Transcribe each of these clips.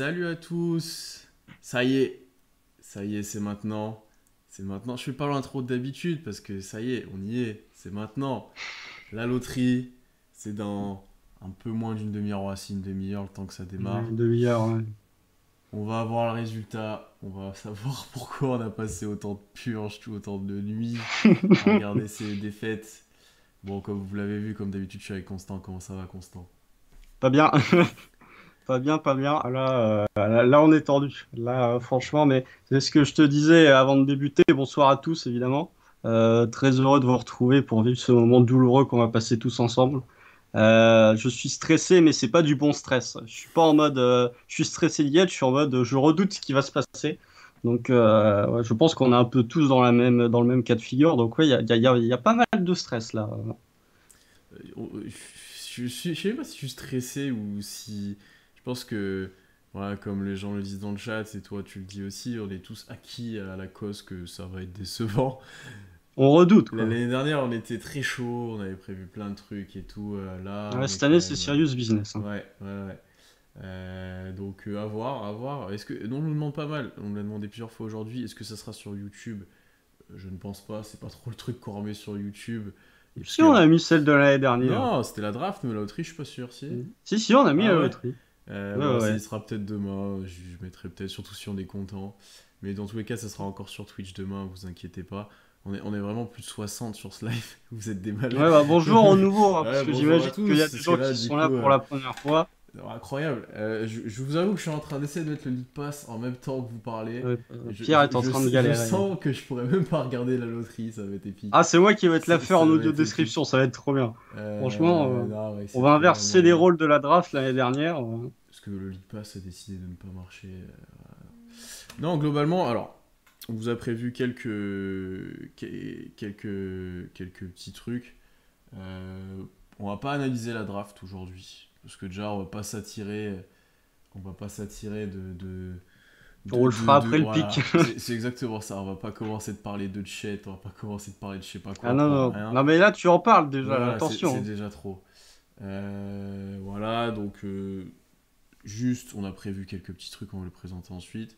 Salut à tous. Ça y est, c'est maintenant. C'est maintenant. Je fais pas l'intro d'habitude parce que ça y est, on y est. C'est maintenant. La loterie, c'est dans un peu moins d'une demi-heure, voici une demi-heure, le temps que ça Ouais, démarre. une demi-heure, ouais. On va avoir le résultat. On va savoir pourquoi on a passé autant de purges, autant de nuits à regarder ces défaites. Bon, comme vous l'avez vu, comme d'habitude, je suis avec Constant. Comment ça va, Constant? Pas bien. Pas bien, pas bien. Là, on est tendu. Là, franchement, mais c'est ce que je te disais avant de débuter. Bonsoir à tous, évidemment. Très heureux de vous retrouver pour vivre ce moment douloureux qu'on va passer tous ensemble. Je suis stressé, mais c'est pas du bon stress. Je suis pas en mode, je suis stressé d'y être. Je suis en mode, je redoute ce qui va se passer. Donc, ouais, je pense qu'on est un peu tous dans le même cas de figure. Donc, ouais, il y a pas mal de stress là. Je sais pas si je suis stressé ou si. Je pense que, voilà, comme les gens le disent dans le chat, et toi tu le dis aussi, on est tous acquis à la cause que ça va être décevant. On redoute, quoi. L'année dernière, on était très chaud, on avait prévu plein de trucs et tout. Là, Ouais, on est cette quand année, c'est même. serious business, hein. Ouais, ouais, ouais. Donc, à voir, à voir. Est-ce que. Non, on nous demande pas mal. On me l'a demandé plusieurs fois aujourd'hui. Est-ce que ça sera sur YouTube? Je ne pense pas. C'est pas trop le truc qu'on remet sur YouTube. Et parce Si on que a mis celle de l'année dernière. non, c'était la draft, mais la Autriche, je suis pas sûr, si. Si, on a mis Ah la ouais? loterie. Ouais, Bon, ouais, ça y ouais. sera peut-être demain, je mettrai peut-être, surtout si on est content. Mais dans tous les cas, ça sera encore sur Twitch demain, vous inquiétez pas. On est vraiment plus de 60 sur ce live, vous êtes des malades. Ouais, bah, bonjour au nouveau, hein, parce Ouais, que bonjour à j'imagine qu'il y tous, a des parce que gens là, qui du sont là coup, pour la première fois. incroyable. Je vous avoue que je suis en train d'essayer de mettre le League Pass en même temps que vous parlez. Pierre est en train de Je galérer. sens que je pourrais même pas regarder la loterie, ça va être épique. Ah, c'est moi qui vais te la faire Ça en va audio être description, épique. ça va être trop bien. Franchement, Non, ouais, on c'est va trop bien. inverser les rôles de la draft l'année dernière. Parce que le League Pass a décidé de ne pas marcher. Non, globalement, alors, on vous a prévu quelques petits trucs. On va pas analyser la draft aujourd'hui. Parce que déjà, on va pas s'attirer On le fera après le pic. voilà, c'est exactement ça. On va pas commencer de parler de chat, on va pas commencer de parler de je sais pas Ah quoi non, pour non. rien. Non, mais là, tu en parles déjà, là, Voilà, c'est attention. déjà trop. Voilà, donc juste, on a prévu quelques petits trucs, on va le présenter ensuite.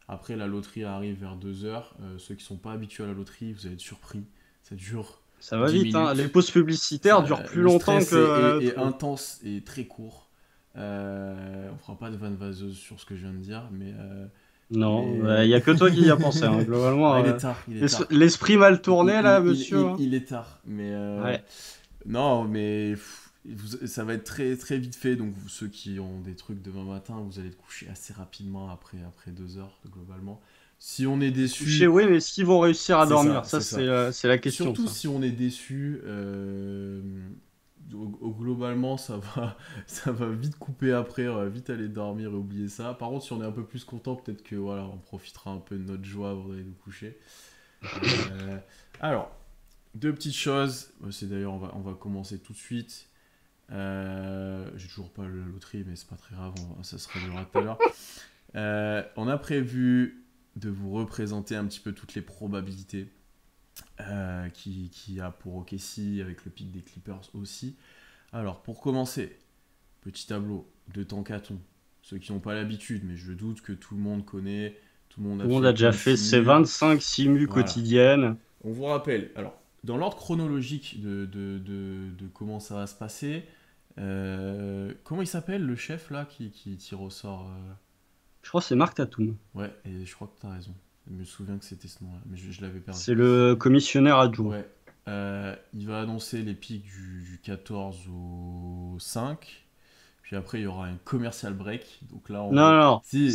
Après, la loterie arrive vers 2 heures. Ceux qui sont pas habitués à la loterie, vous allez être surpris. Ça dure Ça va 10 vite, hein. Les minutes. pauses publicitaires durent plus Le longtemps stress que est, le est truc. intense et très court. On fera pas de vanne vaseuse sur ce que je viens de dire, mais. Non, il mais... y a que toi qui y a pensé, hein. Ah, Globalement, il est tard, il est tard. l'esprit mal Il, tourné, il- là, il- monsieur, il- hein. il est tard, mais Ouais. non, mais ça va être très très vite fait. Donc ceux qui ont des trucs demain matin, vous allez te coucher assez rapidement après 2 heures globalement. Si on est Coucher, déçu, oui, mais s'ils vont réussir à c'est ça, dormir, ça, c'est ça. c'est la question, Surtout ça. si on est déçu, globalement ça va, ça va vite couper après, on va vite aller dormir et oublier ça. Par contre, si on est un peu plus content, peut-être que voilà, on profitera un peu de notre joie avant d'aller nous coucher. Euh, alors, deux petites choses. C'est d'ailleurs, on va commencer tout de suite. J'ai toujours pas la loterie, mais c'est pas très grave, ça se réglera tout à l'heure. On a prévu de vous représenter un petit peu toutes les probabilités qui a pour OKC avec le pic des Clippers aussi. Alors, pour commencer, petit tableau de Tankaton. Ceux qui n'ont pas l'habitude, mais je doute que tout le monde connaît, tout le monde Tout a le monde fait a plein déjà de fait ses simus. 25 simus Voilà. quotidiennes. On vous rappelle, alors, dans l'ordre chronologique de comment ça va se passer, comment il s'appelle le chef là qui tire au sort Je crois que c'est Marc Tatum. Ouais, et je crois que t'as raison. Je me souviens que c'était ce nom-là, mais je l'avais perdu. C'est le commissionnaire adjoint. Ouais. Il va annoncer les pics du 14 au 5. Puis après, il y aura un commercial break. Donc là, Non, non, non. Si.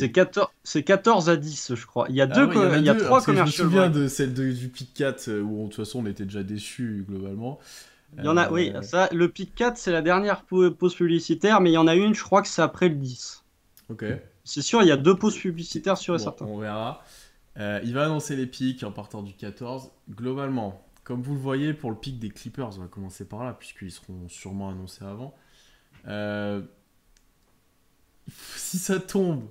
C'est 14 à 10, je crois. Ah ouais, il y en a Il y a deux. trois Parce que je me commercial souviens breaks. de celle du pic 4 où de toute façon on était déjà déçus globalement. Il y en a, oui, Euh, ça, le pick 4, c'est la dernière pause publicitaire, mais il y en a une, je crois que c'est après le 10. ok. C'est sûr, il y a deux pauses publicitaires sur et Bon, certain. on verra. Il va annoncer les pics en partant du 14. Globalement, comme vous le voyez, pour le pic des Clippers, on va commencer par là, puisqu'ils seront sûrement annoncés avant. Euh, Si ça tombe,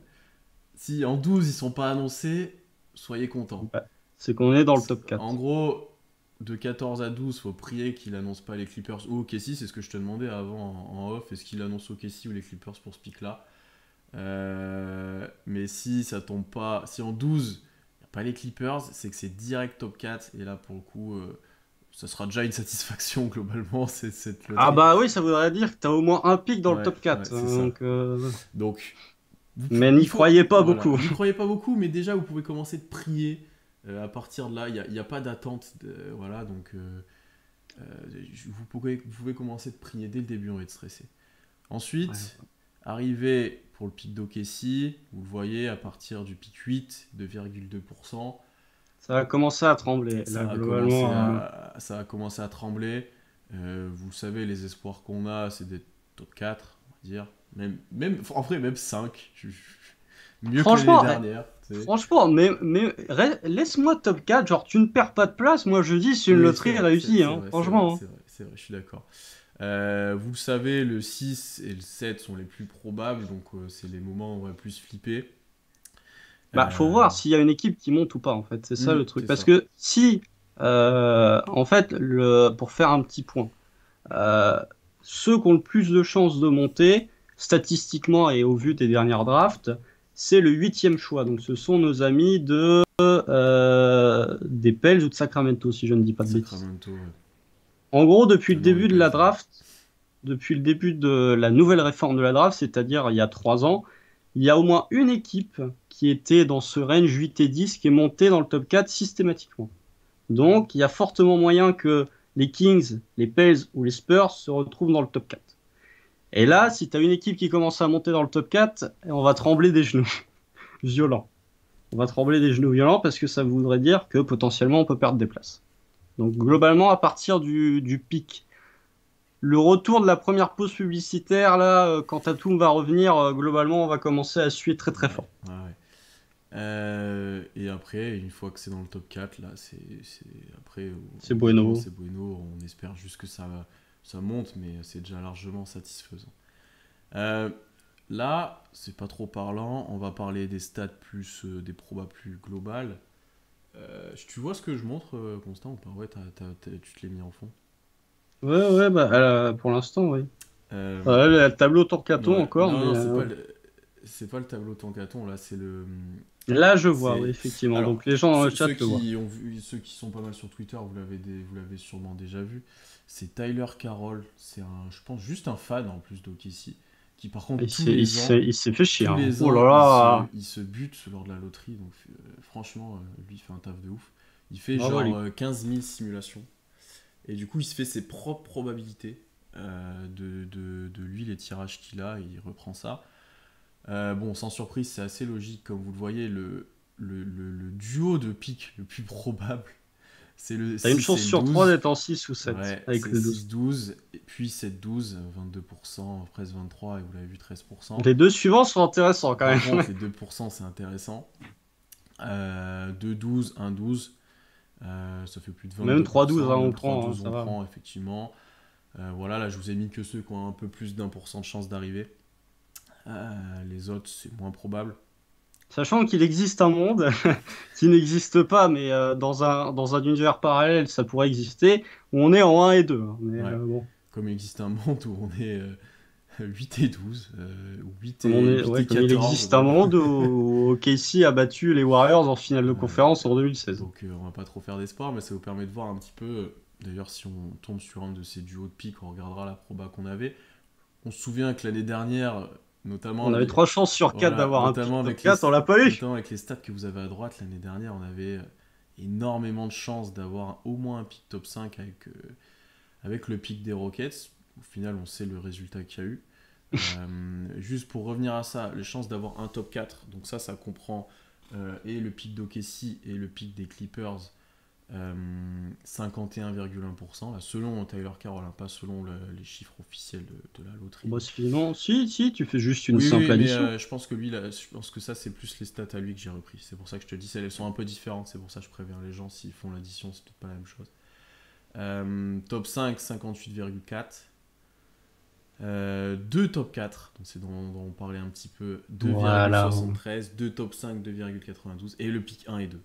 si en 12 ils sont pas annoncés, soyez contents. Ouais. C'est qu'on est dans le top En 4. gros, de 14 à 12, faut prier qu'il annonce pas les Clippers ou OKC, c'est ce que je te demandais avant en off. Est-ce qu'il annonce OKC ou les Clippers pour ce pic là? Mais si ça tombe pas, si en 12, il n'y a pas les Clippers, c'est que c'est direct top 4. Et là, pour le coup, ça sera déjà une satisfaction globalement, cette Ah loterie. bah oui, ça voudrait dire que tu as au moins un pic dans le Ouais, top ouais, 4. c'est ça. Donc, Donc, mais n'y il faut. croyez pas Voilà, beaucoup. n'y croyez pas beaucoup, mais déjà, vous pouvez commencer de prier. À partir de là, il n'y a pas d'attente. Voilà, donc euh, vous pouvez commencer de prier dès le début, on va être stressé. Ouais. Ensuite, arrivé pour le pic d'Okessi, vous le voyez, à partir du pic 8, 2,2%, Ça a commencé à trembler, là, globalement. ça a commencé à trembler. Vous savez, les espoirs qu'on a, c'est des top 4, on va dire. En vrai, même 5. Mieux que l'année Franchement, dernière. franchement, laisse-moi top 4, genre tu ne perds pas de place, moi je dis c'est une Oui, c'est loterie vrai, réussie, c'est hein, vrai, c'est vrai, franchement. Hein. c'est vrai, c'est vrai, je suis d'accord. Vous le savez, le 6 et le 7 sont les plus probables, donc c'est les moments où on va plus flipper. Bah, faut Euh, voir s'il y a une équipe qui monte ou pas, en fait, c'est ça le truc. c'est Parce ça. que si, en fait, pour faire un petit point, euh, ceux qui ont le plus de chances de monter, statistiquement et au vu des dernières drafts, c'est le huitième choix. Donc ce sont nos amis des Pels ou de Sacramento, si je ne dis pas de bêtises. Sacramento, ouais. En gros, depuis le Non, les début de Pels, la ouais. draft, depuis le début de la nouvelle réforme de la draft, c'est-à-dire il y a 3 ans, il y a au moins une équipe qui était dans ce range 8 et 10 qui est montée dans le top 4 systématiquement. Donc il y a fortement moyen que les Kings, les Pels ou les Spurs se retrouvent dans le top 4. Et là, si tu as une équipe qui commence à monter dans le top 4, on va trembler des genoux violents. On va trembler des genoux violents parce que ça voudrait dire que potentiellement on peut perdre des places. Donc globalement, à partir du pic, le retour de la première pause publicitaire, là, quand Tatum va revenir, globalement, on va commencer à suer très très Ouais, fort. ouais, ouais. Et après, une fois que c'est dans le top 4, là, après, C'est honnêtement, bueno. c'est bueno. On espère juste que ça monte, mais c'est déjà largement satisfaisant. Euh, Là, c'est pas trop parlant. On va parler des stats plus, des probas plus globales. Tu vois ce que je montre, Constant, ou pas? Ouais, tu te l'es mis en fond. Ouais, ouais, bah, pour l'instant, oui. Euh, Le tableau Torcaton ouais, encore, non, mais non, c'est pas le tableau Tankaton, là, c'est le. là, je vois, oui, C'est. effectivement. Alors, Donc les gens dans le ceux chat le voient. qui ont vu, ceux qui sont pas mal sur Twitter, vous l'avez sûrement déjà vu. C'est Tyler Carroll. C'est je pense, juste un fan en plus d'OKC, qui par contre Il s'est fait chier. tous Hein. les Oh là ans, là! il se bute lors de la loterie. Donc franchement, lui, il fait un taf de ouf. Il fait Bravo à genre lui. 15 000 simulations. Et du coup, il se fait ses propres probabilités de lui, les tirages qu'il a, et il reprend ça. Bon, sans surprise, c'est assez logique, comme vous le voyez, le duo de pics le plus probable, c'est le T'as une 6 chance et le sur 3 12. d'être en 6 ou 7 Ouais, avec c'est le 12. 6-12, et puis 7-12, 22%, presque 23%, et vous l'avez vu, 13%. Les deux suivants sont intéressants quand Par même. contre, les 2%, c'est intéressant. 2-12, 1-12, ça fait plus de Même 3-12, hein, 22%, on même prend, hein, 3-12, ça on va. prend, effectivement. Voilà, là, je vous ai mis que ceux qui ont un peu plus d'1% de chance d'arriver. Les autres, c'est moins probable. Sachant qu'il existe un monde qui n'existe pas, mais dans un univers parallèle, ça pourrait exister, où on est en 1 et 2. Hein. Mais Ouais. bon, Comme il existe un monde où on est 8 et 12, ou 8 comme, et, 8 ouais, et comme il 14 existe un même. monde où OKC a battu les Warriors en finale de conférence en 2016. Donc on va pas trop faire d'espoir, mais ça vous permet de voir un petit peu. D'ailleurs, si on tombe sur un de ces duos de piques, on regardera la proba qu'on avait. On se souvient que l'année dernière, notamment, On avait 3 chances sur 4 voilà, d'avoir un pick top 4, on l'a pas eu. notamment avec les stats que vous avez à droite, l'année dernière, on avait énormément de chances d'avoir au moins un pick top 5 avec le pick des Rockets. Au final, on sait le résultat qu'il y a eu. Juste pour revenir à ça, les chances d'avoir un top 4, donc ça comprend et le pick d'OKC et le pick des Clippers, 51,1%, là, selon Tyler Carroll, hein, pas selon les chiffres officiels de la loterie. Bah, sinon, si, tu fais juste une Oui, simple oui, mais addition. je pense que lui, là, je pense que ça, c'est plus les stats à lui que j'ai repris. C'est pour ça que je te dis, elles sont un peu différentes. C'est pour ça que je préviens les gens, s'ils font l'addition, c'est peut-être pas la même chose. Top 5, 58,4. 2 top 4, donc c'est dont on parlait un petit peu, Voilà. 2,73, 2 top 5, 2,92, et le pick 1 et 2.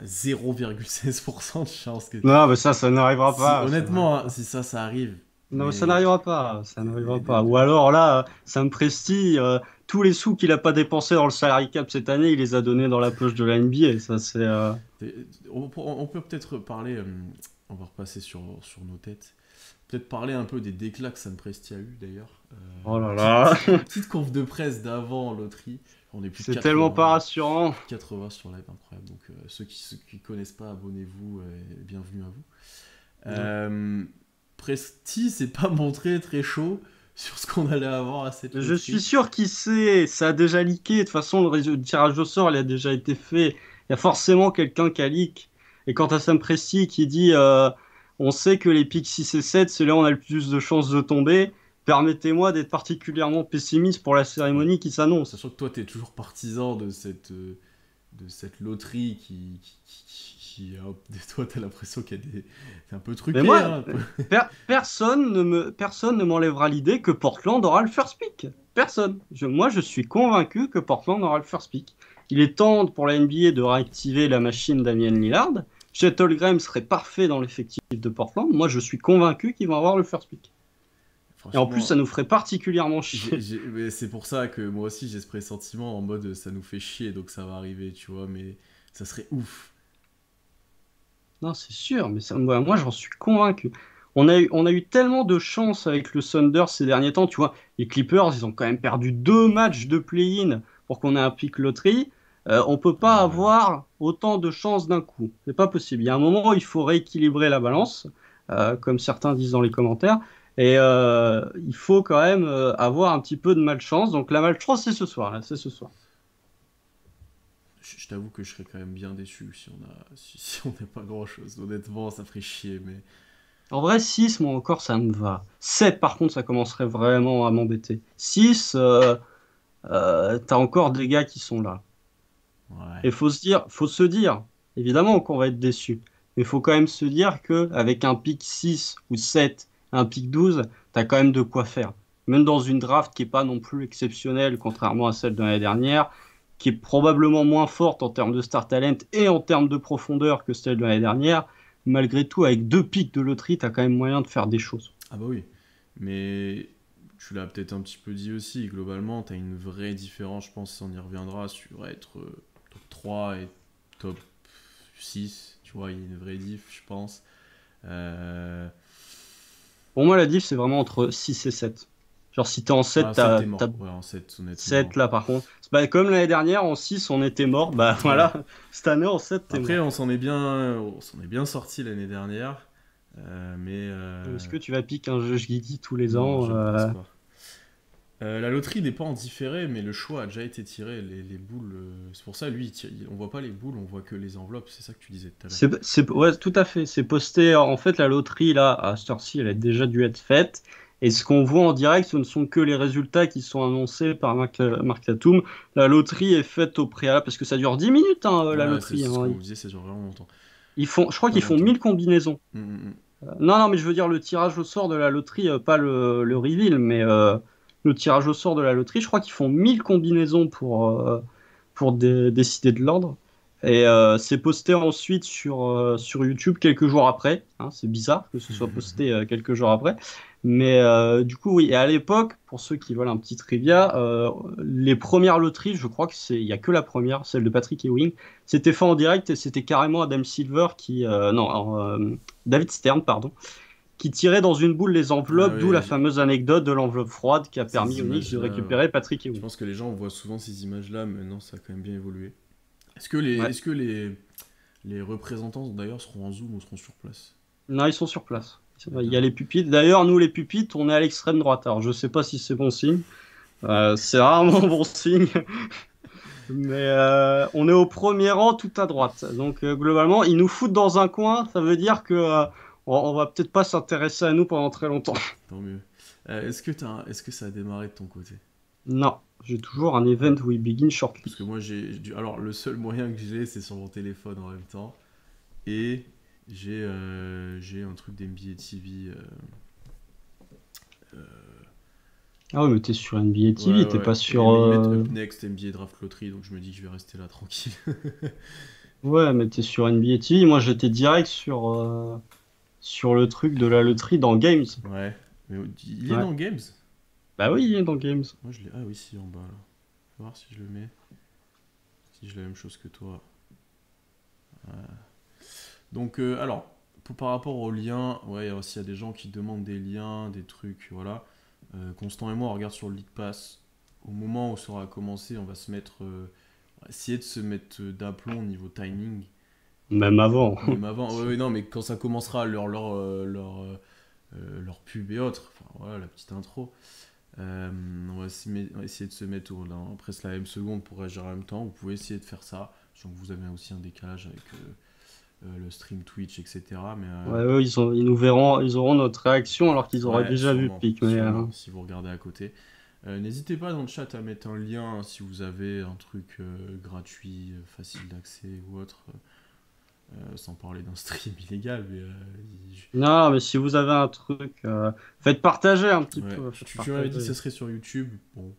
0,16% de chance que. Non, mais ça n'arrivera Si, pas. Ça n'arrivera honnêtement, hein, pas. si ça arrive, Non, ça mais. n'arrivera pas. Ça n'arrivera les- pas. Ou alors là, Sam Presti, tous les sous qu'il a pas dépensés dans le salary cap cette année, il les a donnés dans la poche de la NBA. Ça, c'est. On peut peut-être parler, on va repasser sur nos têtes, peut-être parler un peu des déclats que Sam Presti a eu d'ailleurs. Oh là là. Petite conf de presse d'avant loterie. On est plus de C'est 80, tellement pas rassurant. 80 sur live, incroyable. Donc ceux qui connaissent pas, abonnez-vous et bienvenue à vous. Presti s'est pas montré très chaud sur ce qu'on allait avoir à cette Je loterie. suis sûr qu'il sait. Ça a déjà leaké. De toute façon, le tirage au sort, il a déjà été fait. Il y a forcément quelqu'un qui a leak. Et quant à Sam Presti qui dit on sait que les pics 6 et 7, c'est là où on a le plus de chances de tomber. Permettez-moi d'être particulièrement pessimiste pour la Ouais. cérémonie qui s'annonce. Sachant que toi, tu es toujours partisan de cette loterie toi, tu as l'impression qu'il y a des. C'est un peu truqué. Mais moi, Hein, un peu. personne ne m'enlèvera l'idée que Portland aura le first pick. Personne. Moi, je suis convaincu que Portland aura le first pick. Il est temps pour la NBA de réactiver la machine Damian Lillard. Chet Holmgren serait parfait dans l'effectif de Portland. Moi, je suis convaincu qu'ils vont avoir le first pick. Et en plus, ça nous ferait particulièrement chier. Mais c'est pour ça que moi aussi, j'ai ce pressentiment en mode ça nous fait chier, donc ça va arriver, tu vois, mais ça serait ouf. Non, c'est sûr, mais moi j'en suis convaincu. On a eu tellement de chance avec le Thunder ces derniers temps, tu vois. Les Clippers, ils ont quand même perdu 2 matchs de play-in pour qu'on ait un pick loterie. On peut pas avoir autant de chance d'un coup. C'est pas possible. Il y a un moment où il faut rééquilibrer la balance, comme certains disent dans les commentaires. Et il faut quand même avoir un petit peu de malchance. Donc la malchance, c'est ce soir. Là, c'est ce soir. Je t'avoue que je serais quand même bien déçu si on n'a pas grand chose. Honnêtement, ça ferait chier, mais. En vrai, 6, moi encore, ça me va. 7, par contre, ça commencerait vraiment à m'embêter. 6, t'as encore des gars qui sont là. Ouais. Et faut se dire, évidemment qu'on va être déçu. Mais il faut quand même se dire que avec un pick 6 ou 7, un pick 12, t'as quand même de quoi faire. Même dans une draft qui est pas non plus exceptionnelle, contrairement à celle de l'année dernière, qui est probablement moins forte en termes de star talent et en termes de profondeur que celle de l'année dernière, malgré tout, avec 2 picks de loterie, t'as quand même moyen de faire des choses. Ah bah oui. Mais tu l'as peut-être un petit peu dit aussi, globalement, t'as une vraie différence, je pense, on y reviendra, sur être top 3 et top 6. Tu vois, il y a une vraie diff, je pense. Euh... Pour moi, la diff, c'est vraiment entre 6 et 7. Genre, si t'es en 7, Ah, 7 t'as t'es mort. Ouais, en 7, honnêtement. 7 là, par contre. C'est pas comme l'année dernière, en 6, on était mort. Bah Ouais. voilà, cette année, en 7, t'es Après, mort. on s'en est bien sorti l'année dernière. Mais. Est-ce que tu vas piquer un jeu Guigui tous les Non, ans je ne pense pas. La loterie n'est pas en différé, mais le choix a déjà été tiré. Les boules, c'est pour ça, lui, on voit pas les boules, on voit que les enveloppes. C'est ça que tu disais tout à l'heure. Ouais, tout à fait. C'est posté. En fait, la loterie, là, à cette heure-ci, elle a déjà dû être faite. Et ce qu'on voit en direct, ce ne sont que les résultats qui sont annoncés par Marc Tatum. La loterie est faite au préalable, parce que ça dure 10 minutes, hein, la Ouais, c'est loterie. ce Hein. qu'on vous disait, ça dure vraiment longtemps. Je crois Pas qu'ils font longtemps. 1000 combinaisons. Hum, hum, hum. Non, non, mais je veux dire le tirage au sort de la loterie, pas le reveal, mais le tirage au sort de la loterie. Je crois qu'ils font 1000 combinaisons pour décider de l'ordre. Et c'est posté ensuite sur YouTube quelques jours après. Hein, c'est bizarre que ce soit posté quelques jours après. Mais du coup, oui. Et à l'époque, pour ceux qui veulent un petit trivia, les premières loteries, je crois il y a que la première, celle de Patrick Ewing, c'était fait en direct et c'était carrément Adam Silver David Stern, pardon, qui tirait dans une boule les enveloppes, Ah d'où ouais, la fameuse anecdote de l'enveloppe froide qui a permis ces aux Knicks de images-là, récupérer Patrick je Ewing. pense que les gens voient souvent ces images-là, mais non, ça a quand même bien évolué. Ouais. Est-ce que les représentants, d'ailleurs, seront en Zoom ou seront sur place? Non, ils sont sur place. Il y Bien. a les pupitres. D'ailleurs, nous, les pupitres, on est à l'extrême droite. Alors, je sais pas si c'est bon signe. C'est rarement bon signe. Mais on est au premier rang tout à droite. Donc, globalement, ils nous foutent dans un coin. Ça veut dire que on va peut-être pas s'intéresser à nous pendant très longtemps. Tant mieux. Est-ce que ça a démarré de ton côté? Non, j'ai toujours un event we begin shortly. Parce que moi, alors, le seul moyen que j'ai, c'est sur mon téléphone en même temps. Et j'ai un truc d'NBA TV. Ah ouais, mais t'es sur NBA TV, Ouais, t'es ouais. pas Et sur. ils mettent Up Next, NBA Draft Lottery, donc je me dis que je vais rester là tranquille. Ouais, mais t'es sur NBA TV. Moi, j'étais direct sur le truc de la loterie dans Games. Ouais. Mais il est Ouais. dans Games? Bah oui, il est dans Games. Moi, je l'ai. Ah oui, si, en bas là. vais voir si je le mets. Si j'ai la même chose que toi. Donc, alors, par rapport aux liens, ouais, s'il y a des gens qui demandent des liens, des trucs, voilà. Constant et moi, on regarde sur le League Pass. Au moment où ça aura commencé, on va se mettre. On va essayer de se mettre d'aplomb au niveau timing. Même avant. Même avant, ouais, non, mais quand ça commencera leur pub et autres, enfin voilà, la petite intro. On va essayer de se mettre presque la même seconde pour réagir en même temps. Vous pouvez essayer de faire ça. Donc vous avez aussi un décalage avec le stream Twitch, etc. Mais, Ouais, eux, ils nous verront, ils auront notre réaction alors qu'ils auraient ouais, déjà vu le sûrement, pic. Mais, sûrement, si vous regardez à côté. N'hésitez pas dans le chat à mettre un lien si vous avez un truc gratuit, facile d'accès ou autre. Sans parler d'un stream illégal, mais Non, mais si vous avez un truc, faites partager un petit ouais. peu. Tu m'avais dit que ça serait sur YouTube. Bon,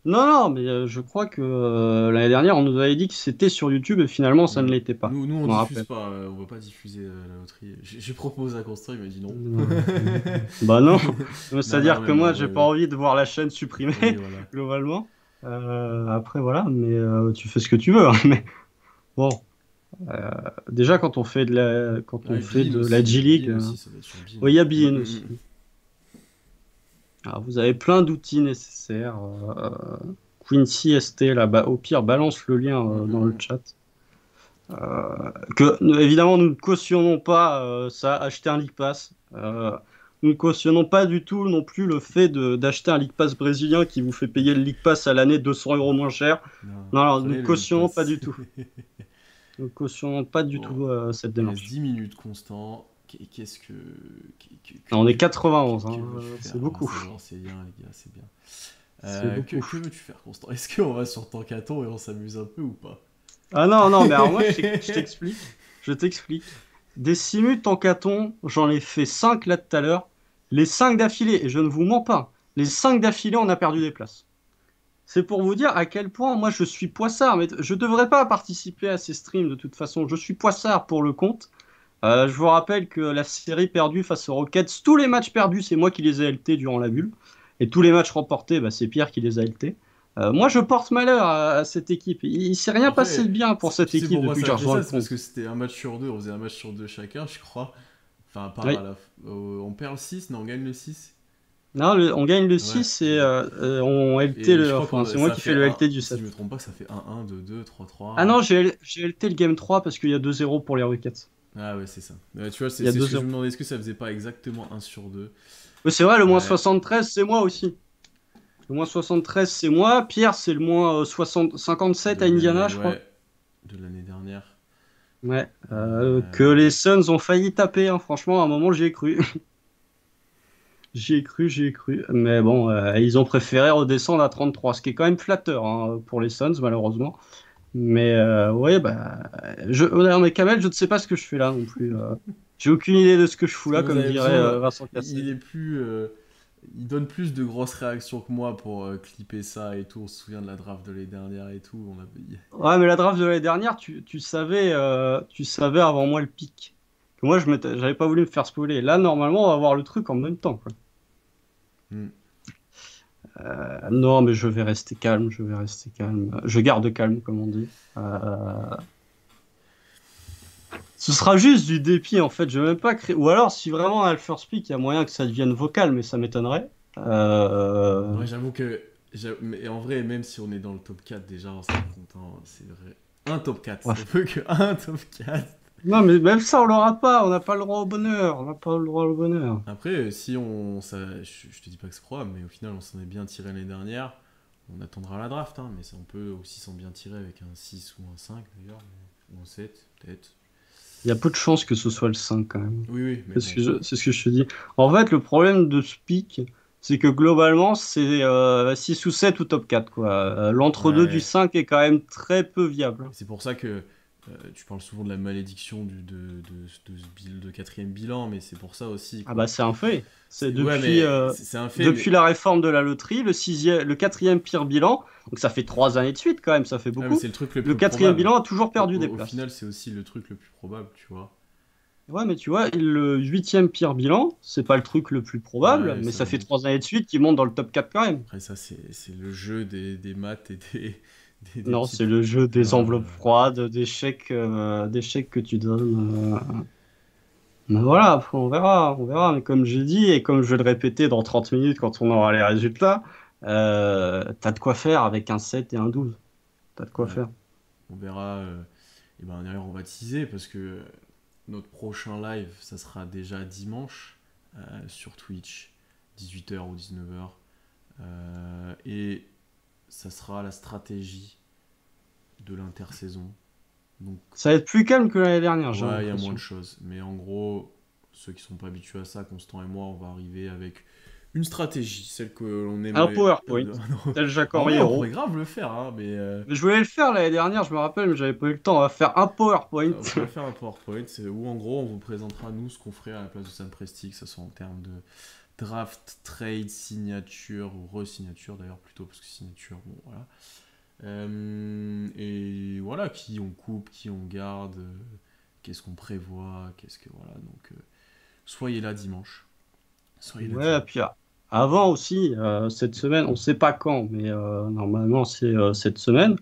Non, non, mais je crois que l'année dernière, on nous avait dit que c'était sur YouTube et finalement, ça ne l'était pas. Nous, Je on m'en diffuse rappelle. pas, on va pas diffuser la loterie. J'ai proposé à Constant, il m'a dit non. Bah non, Non, c'est-à-dire non, que mais moi, bon, j'ai ouais, pas ouais. envie de voir la chaîne supprimée, Oui, voilà. globalement. Après, voilà, mais tu fais ce que tu veux, hein, mais bon. Euh, Déjà, quand Ah, on et fait Bein de la aussi, G-League, Bein aussi, ça va être sur Bein. oui, il y a Bein Mm, mm, aussi. mm. Alors, vous avez plein d'outils nécessaires. Quincy ST, là, au pire, balance le lien Mm, dans le mm, chat. Évidemment, nous ne cautionnons pas ça, acheter un League Pass. Nous ne cautionnons pas du tout non plus le fait d'acheter un League Pass brésilien qui vous fait payer le League Pass à l'année 200 € moins cher. Non, Non, alors, nous prenez ne le League cautionnons pas Pass. du tout. Nous ne cautionnons pas du Bon, tout cette il reste démarche. 10 minutes Constant. Qu'est-ce que. Non, on est 91, Que hein, veux-tu faire? c'est Non, beaucoup. c'est bon, c'est bien, les gars, c'est bien. C'est beaucoup. Que veux-tu faire, Constant? Est-ce qu'on va sur Tankaton et on s'amuse un peu ou pas? Ah non, non, mais alors moi, je t'explique. Je t'explique. Des simus Tankaton, j'en ai fait 5 là tout à l'heure. Les 5 d'affilée, et je ne vous mens pas, les 5 d'affilée, on a perdu des places. C'est pour vous dire à quel point moi je suis poissard, mais je devrais pas participer à ces streams de toute façon. Je suis poissard pour le compte. Je vous rappelle que la série perdue face aux Rockets, tous les matchs perdus, c'est moi qui les ai LT durant la bulle. Et tous les matchs remportés, bah, c'est Pierre qui les a LT. Moi, je porte malheur à cette équipe. Il s'est rien passé de Après, bien pour cette tu sais équipe pourquoi depuis que ça j'ai a fait rejoint ça? le C'est parce compte. que c'était un match sur deux, on faisait un match sur deux chacun, je crois. Enfin, à part Oui. on perd le 6, non, on gagne le 6. Non, on gagne le Ouais. 6 et on LT Et je crois enfin, que c'est moi ça qui fait fais le 1, LT du si je 7. me trompe pas, ça fait 1-1, 2-2, 3-3. Ah non, j'ai LT le game 3 parce qu'il y a 2-0 pour les Rockets. Ah ouais, c'est ça. Tu vois, Il y a c'est ce que je 2-0. me demandais, est-ce que ça faisait pas exactement 1 sur 2? Mais c'est vrai, le moins Ouais. 73, c'est moi aussi. Le moins 73, c'est moi. Pierre, c'est le moins 57 De à Indiana, l'année, je crois. ouais, de l'année dernière. Ouais. Que Euh, les Suns ont failli taper, hein. Franchement, à un moment, j'y ai cru. J'y ai cru, j'y ai cru. Mais bon, ils ont préféré redescendre à 33, ce qui est quand même flatteur hein, pour les Suns, malheureusement. Mais ouais, bah. Non, mais Kamel, je ne sais pas ce que je fais là non plus. J'ai aucune idée de ce que je fous Parce là, que vous comme avez dirait besoin, Vincent Cassel. il est plus, il donne plus de grosses réactions que moi pour clipper ça et tout. On se souvient de la draft de l'année dernière et tout. Ouais, mais la draft de l'année dernière, tu savais avant moi le pic. Que moi, j'avais pas voulu me faire spoiler. Là, normalement, on va voir le truc en même temps, quoi. Hmm. Non, mais je vais rester calme, je vais rester calme. Je garde calme, comme on dit. Ce sera juste du dépit, en fait. Je vais même pas créer. Ou alors, si vraiment à le first pick, il y a moyen que ça devienne vocal, mais ça m'étonnerait. Ouais, j'avoue que, mais en vrai, même si on est dans le top 4 déjà, on serait content. C'est vrai. Un top 4, Ouais. on peut que un top 4. Non, mais même ça, on l'aura pas. On n'a pas le droit au bonheur. On n'a pas le droit au bonheur. Après, si je te dis pas que c'est probable, mais au final, on s'en est bien tiré l'année dernière. On attendra la draft, hein, mais on peut aussi s'en bien tirer avec un 6 ou un 5 d'ailleurs, ou un 7 peut-être. Il y a peu de chances que ce soit le 5 quand même. Oui, oui, mais C'est bon. ce que je te dis. En fait, le problème de ce pic, c'est que globalement, c'est 6 ou 7 ou top 4, quoi. L'entre-deux du Ouais. 5 est quand même très peu viable. C'est pour ça que tu parles souvent de la malédiction de quatrième bilan, mais c'est pour ça aussi, Ah quoi. bah c'est un fait. C'est Ouais, depuis, mais c'est un fait, depuis mais... la réforme de la loterie, le quatrième pire bilan. Donc ça fait 3 années de suite quand même, ça fait Ouais, mais beaucoup. c'est le truc le Le plus quatrième probable. bilan a toujours perdu des Au places. final, c'est aussi le truc le plus probable, tu vois. Ouais, mais tu vois, le huitième pire bilan, c'est pas le truc le plus probable, Ouais, mais ça ça fait monte. 3 années de suite qu'il monte dans le top 4 quand même. Après, ça, c'est le jeu des maths et des Non, petits c'est le jeu des pourcentages. enveloppes froides, des chèques que tu donnes. Mais voilà, après on verra. Mais comme j'ai dit, et comme je vais le répéter dans 30 minutes quand on aura les résultats, t'as de quoi faire avec un 7 et un 12. T'as de quoi Ouais, faire. on verra. Et ben d'ailleurs, on va teaser parce que notre prochain live, ça sera déjà dimanche sur Twitch, 18h ou 19h. Et ça sera la stratégie de l'intersaison. Donc, Ça va être plus calme que l'année dernière, j'ai ouais, il y a moins de l'impression. choses. Mais en gros, ceux qui sont pas habitués à ça, Constant et moi, on va arriver avec une stratégie, celle que l'on Un aimerait. PowerPoint, tel Jacques En vrai, on Henriero. pourrait grave le faire, hein, mais Mais je voulais le faire l'année dernière, je me rappelle, mais j'avais pas eu le temps. On va faire un PowerPoint. on pourrait faire un PowerPoint où en gros on vous présentera nous ce qu'on ferait à la place de Sam Presti, que ce soit en termes de draft, trade, signature ou re-signature d'ailleurs plutôt, parce que signature, bon voilà. Et voilà, qui on coupe, qui on garde, qu'est-ce qu'on prévoit, qu'est-ce que voilà. Donc soyez là dimanche. Soyez là Ouais, dimanche. puis avant aussi, cette semaine, on sait pas quand, mais normalement c'est cette semaine.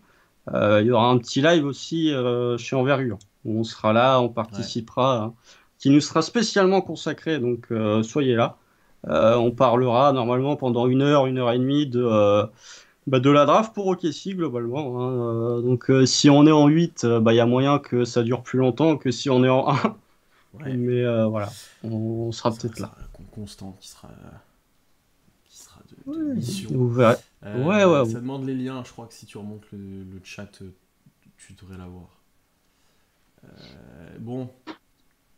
Il y aura un petit live aussi chez Envergure. On sera là, on Ouais. participera, hein, qui nous sera spécialement consacré, donc soyez là. On parlera normalement pendant une heure et demie de la draft pour OKC globalement, hein. Donc si on est en 8, il y a moyen que ça dure plus longtemps que si on est en un. Ouais. Mais voilà, on sera Ça peut-être là. sera la constante qui sera de Ouais, mission. vous verrez. Ouais, ouais, Ça ouais. demande les liens, je crois que si tu remontes le chat, tu devrais l'avoir. Bon,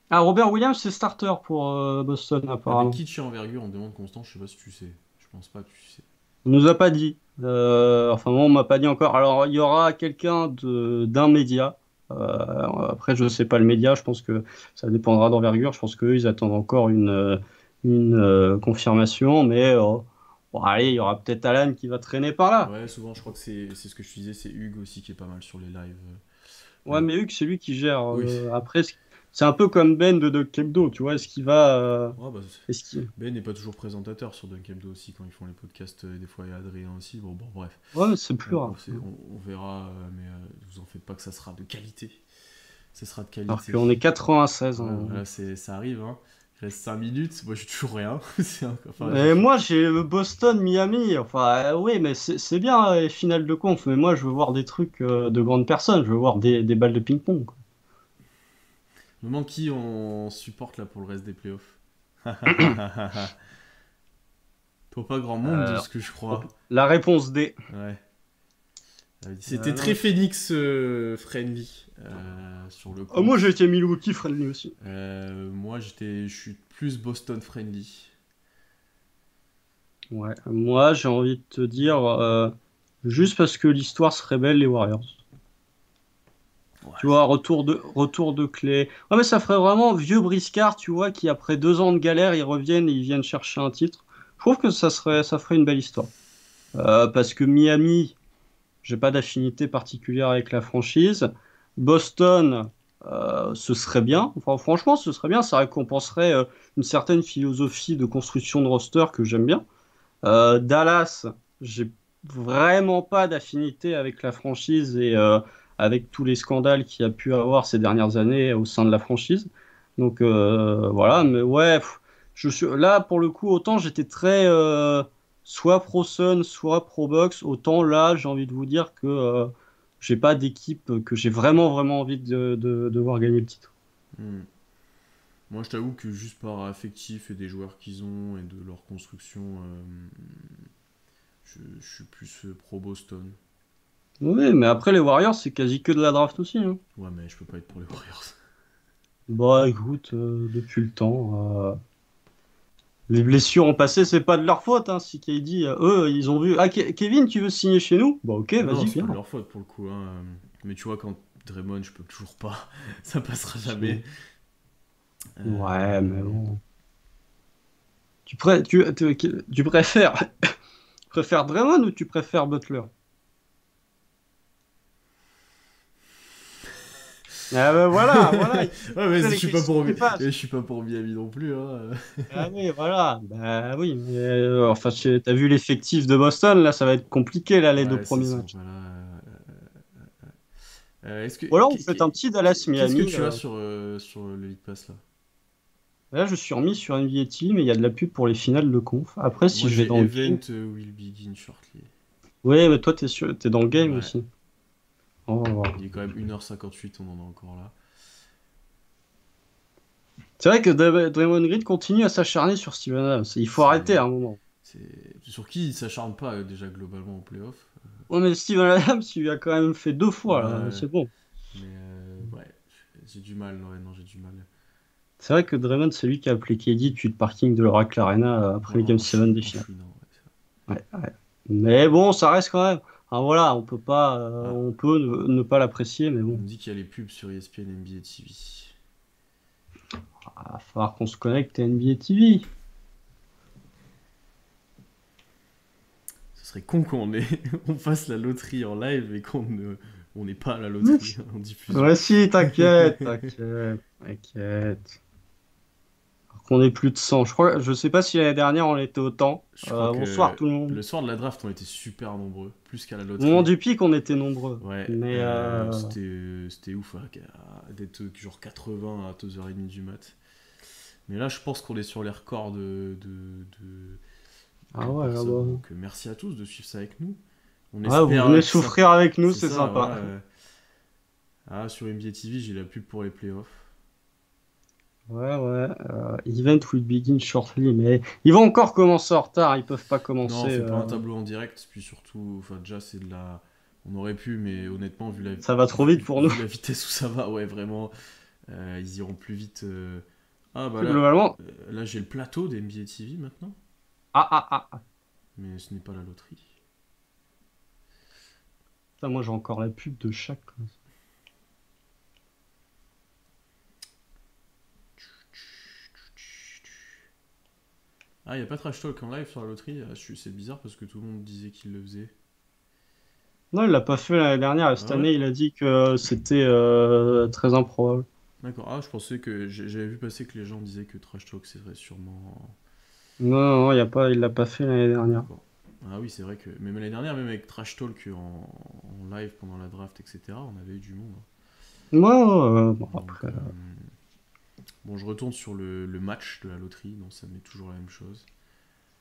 Ah, Robert Williams, c'est starter pour Boston avec apparemment. qui de chez Envergure, on demande Constant, je sais pas si tu sais. Je pense pas que tu sais. On nous a pas dit. Enfin, moi, on m'a pas dit encore. Alors, il y aura quelqu'un d'un média. Après, je sais pas le média. Je pense que ça dépendra d'envergure. Je pense qu'eux, ils attendent encore une confirmation. Mais bon, allez, il y aura peut-être Alan qui va traîner par là. Ouais, souvent, je crois que c'est ce que je te disais, c'est Hugues aussi qui est pas mal sur les lives. Mais Ouais, bon, mais Hugues, c'est lui qui gère. oui. Après, c'est un peu comme Ben de Doc Kebdo. Tu vois, est-ce qu'il va. Ouais, bah, Est-ce qu'il... Ben n'est pas toujours présentateur sur Dunkebdo aussi quand ils font les podcasts. Des fois, il y a Adrien aussi. Bon, bref. Ouais, mais c'est plus rare. On verra, mais vous en faites pas que ça sera de qualité. Ça sera de Alors qualité. qu'on est 96. Ouais, Hein. voilà, ça arrive, hein. Il reste 5 minutes, moi j'ai toujours rien. Enfin, Et moi, j'ai Boston, Miami. Enfin, oui, mais c'est bien les finales de conf. Mais moi, je veux voir des trucs de grandes personnes. Je veux voir des balles de ping-pong, quoi. je me demande qui on supporte là pour le reste des playoffs. Pour pas grand monde de Euh, ce que je crois. la réponse D. Ouais. C'était Non. très Phoenix friendly sur le Oh, moi, j'ai compte. été Milwaukee friendly aussi. Moi je suis plus Boston friendly. Ouais. Moi, j'ai envie de te dire, juste parce que l'histoire serait belle, les Warriors. Tu Ouais, vois, retour de clé. Ouais, mais ça ferait vraiment vieux briscard, tu vois, qui après 2 ans de galère, ils reviennent et ils viennent chercher un titre. Je trouve que ça ferait une belle histoire. Parce que Miami, j'ai pas d'affinité particulière avec la franchise. Boston, ce serait bien. Enfin, franchement, ce serait bien. Ça récompenserait une certaine philosophie de construction de roster que j'aime bien. Dallas, j'ai vraiment pas d'affinité avec la franchise et avec tous les scandales qu'il y a pu avoir ces dernières années au sein de la franchise. Donc voilà, mais ouais, je suis là pour le coup. Autant j'étais très soit pro Sun, soit pro Bucks. Autant là, j'ai envie de vous dire que j'ai pas d'équipe que j'ai vraiment envie de voir gagner le titre. Hmm. Moi je t'avoue que juste par affectif et des joueurs qu'ils ont et de leur construction, je suis plus pro Boston. Oui, mais après les Warriors, c'est quasi que de la draft aussi, hein. Ouais, mais je peux pas être pour les Warriors. Bah écoute, depuis le temps, les blessures ont passé, c'est pas de leur faute, hein. Si KD, eux, ils ont vu, ah Kevin, tu veux signer chez nous? Bah ok, Non, vas-y, c'est pas viens. de leur faute pour le coup, hein. Mais tu vois, quand Draymond, je peux toujours pas. Ça passera jamais. Ouais, mais Mais bon. bon. Tu préfères, préfères Draymond ou tu préfères Butler? Ah ben voilà, voilà. Ouais, mais Les je suis pas pour, questions passent. je suis pas pour Miami non plus, hein. Ah oui, voilà. Bah oui, mais enfin, t'as vu l'effectif de Boston, là, ça va être compliqué, là, les deux Ouais, s'ils premiers sont matchs. pas là. Est-ce que, Ou alors, vous faites un petit qu'est-ce que Dallas-Miami. tu as sur le League Pass là? Là, je suis remis sur NBA TV, mais il y a de la pub pour les finales de conf. Après, si Moi je vais j'ai dans le game. Event will begin shortly. Ouais, mais toi, t'es dans le game Ouais, aussi. On va voir. il est quand même 1h58, on en est encore là. C'est vrai que Draymond Green continue à s'acharner sur Steven Adams. Il faut arrêter à un moment. Sur qui il s'acharne pas déjà globalement en playoff. Ouais, mais Steven Adams, il lui a quand même fait 2 fois, là. Ouais, C'est bon. mais ouais, j'ai du mal, ouais, non, j'ai du mal. C'est vrai que Draymond, c'est lui qui a appelé KD depuis le parking de l'Oracle Arena après le Game 7 des En finales. chouinant, ouais, Ouais, ouais. Mais bon, ça reste quand même. Enfin, voilà, on peut pas, Ah, on peut ne pas l'apprécier, mais on bon, me dit qu'il y a les pubs sur ESPN NBA TV. il va falloir qu'on se connecte à NBA TV. Ce serait con on fasse la loterie en live et on n'est pas à la loterie en diffusion. Ouais, si, t'inquiète, t'inquiète, t'inquiète. Alors qu'on est plus de 100. Je sais pas si l'année dernière on était autant. Je crois Bonsoir que tout le monde. le soir de la draft, on était super nombreux, plus qu'à la Au moment loterie. du pic, on était nombreux. Ouais, Mais c'était ouf hein, d'être genre 80 à 2h30 du mat. Mais là, je pense qu'on est sur les records ah de ouais, là, personnes. bah. Donc, merci à tous de suivre ça avec nous. On Ouais, vous espère venez que ça. souffrir avec nous, C'est c'est ça, sympa. ouais. Ah, sur NBA TV, j'ai la pub pour les playoffs. Ouais, ouais. Event will begin shortly. Mais ils vont encore commencer en retard. Ils peuvent pas Non, commencer. c'est pas un tableau en direct, puis surtout, enfin, déjà, c'est de la. On aurait pu, mais honnêtement, Ça va trop vite pour nous. vu la vitesse où ça va, ouais, vraiment, ils iront plus vite. Ah, bah Plus là, globalement. là j'ai le plateau des NBA TV maintenant, Ah, ah, ah, ah. mais ce n'est pas la loterie. Putain, moi j'ai encore la pub de chaque. Ah, il a pas Trash Talk en live sur la loterie. C'est bizarre parce que tout le monde disait qu'il le faisait. Non, il l'a pas fait l'année dernière. Et Ah cette ouais? année, il a dit que c'était très improbable. D'accord. Ah, je pensais que j'avais vu passer que les gens disaient que Trash Talk serait sûrement. Non, non, non, il l'a pas fait l'année dernière. D'accord. Ah oui, c'est vrai que même l'année dernière, même avec Trash Talk en live pendant la draft, etc., on avait eu du monde, hein. Moi, bon, Donc, après. bon, je retourne sur le match de la loterie, donc ça met toujours la même chose.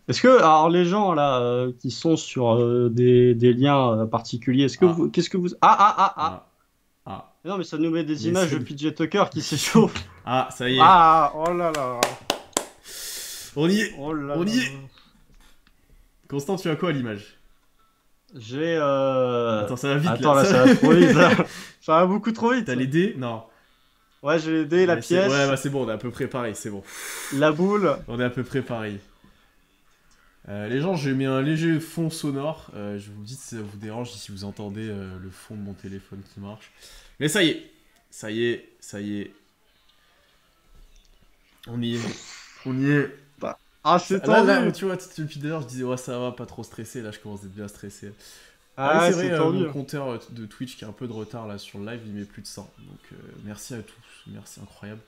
Est-ce que, alors les gens là qui sont sur des liens particuliers, Ah, qu'est-ce que vous. Ah, ah, ah, ah! ah, ah. Non, mais ça nous met des Mais images de c'est- PJ Tucker qui s'échauffe. Ah, ça y est. Ah, oh là là! On y est. Oh là On là! y est. Constant, tu as quoi à l'image? J'ai. Attends, ça va vite Attends, là. là, ça va trop vite, là. Ça va beaucoup trop vite. T'as les dés? Non. Ouais, j'ai les dés, la Ouais, pièce, ouais, bah c'est bon, on est à peu près pareil, c'est bon. la boule. On est à peu près pareil. Les gens, j'ai mis un léger fond sonore. Je vous dis si ça vous dérange, si vous entendez le fond de mon téléphone qui marche. Mais ça y est. Ça y est. Ça y est. On y est. On y est. Ah, c'est Là, tendu. tu vois, depuis d'ailleurs, je disais, ouais, ça va, pas trop stressé. Là, je commence à être bien stressé. Ah oui, Ah, c'est c'est vrai, tendu. mon compteur de Twitch qui a un peu de retard là sur le live, il met plus de 100. Donc, merci à tous. Merci, incroyable.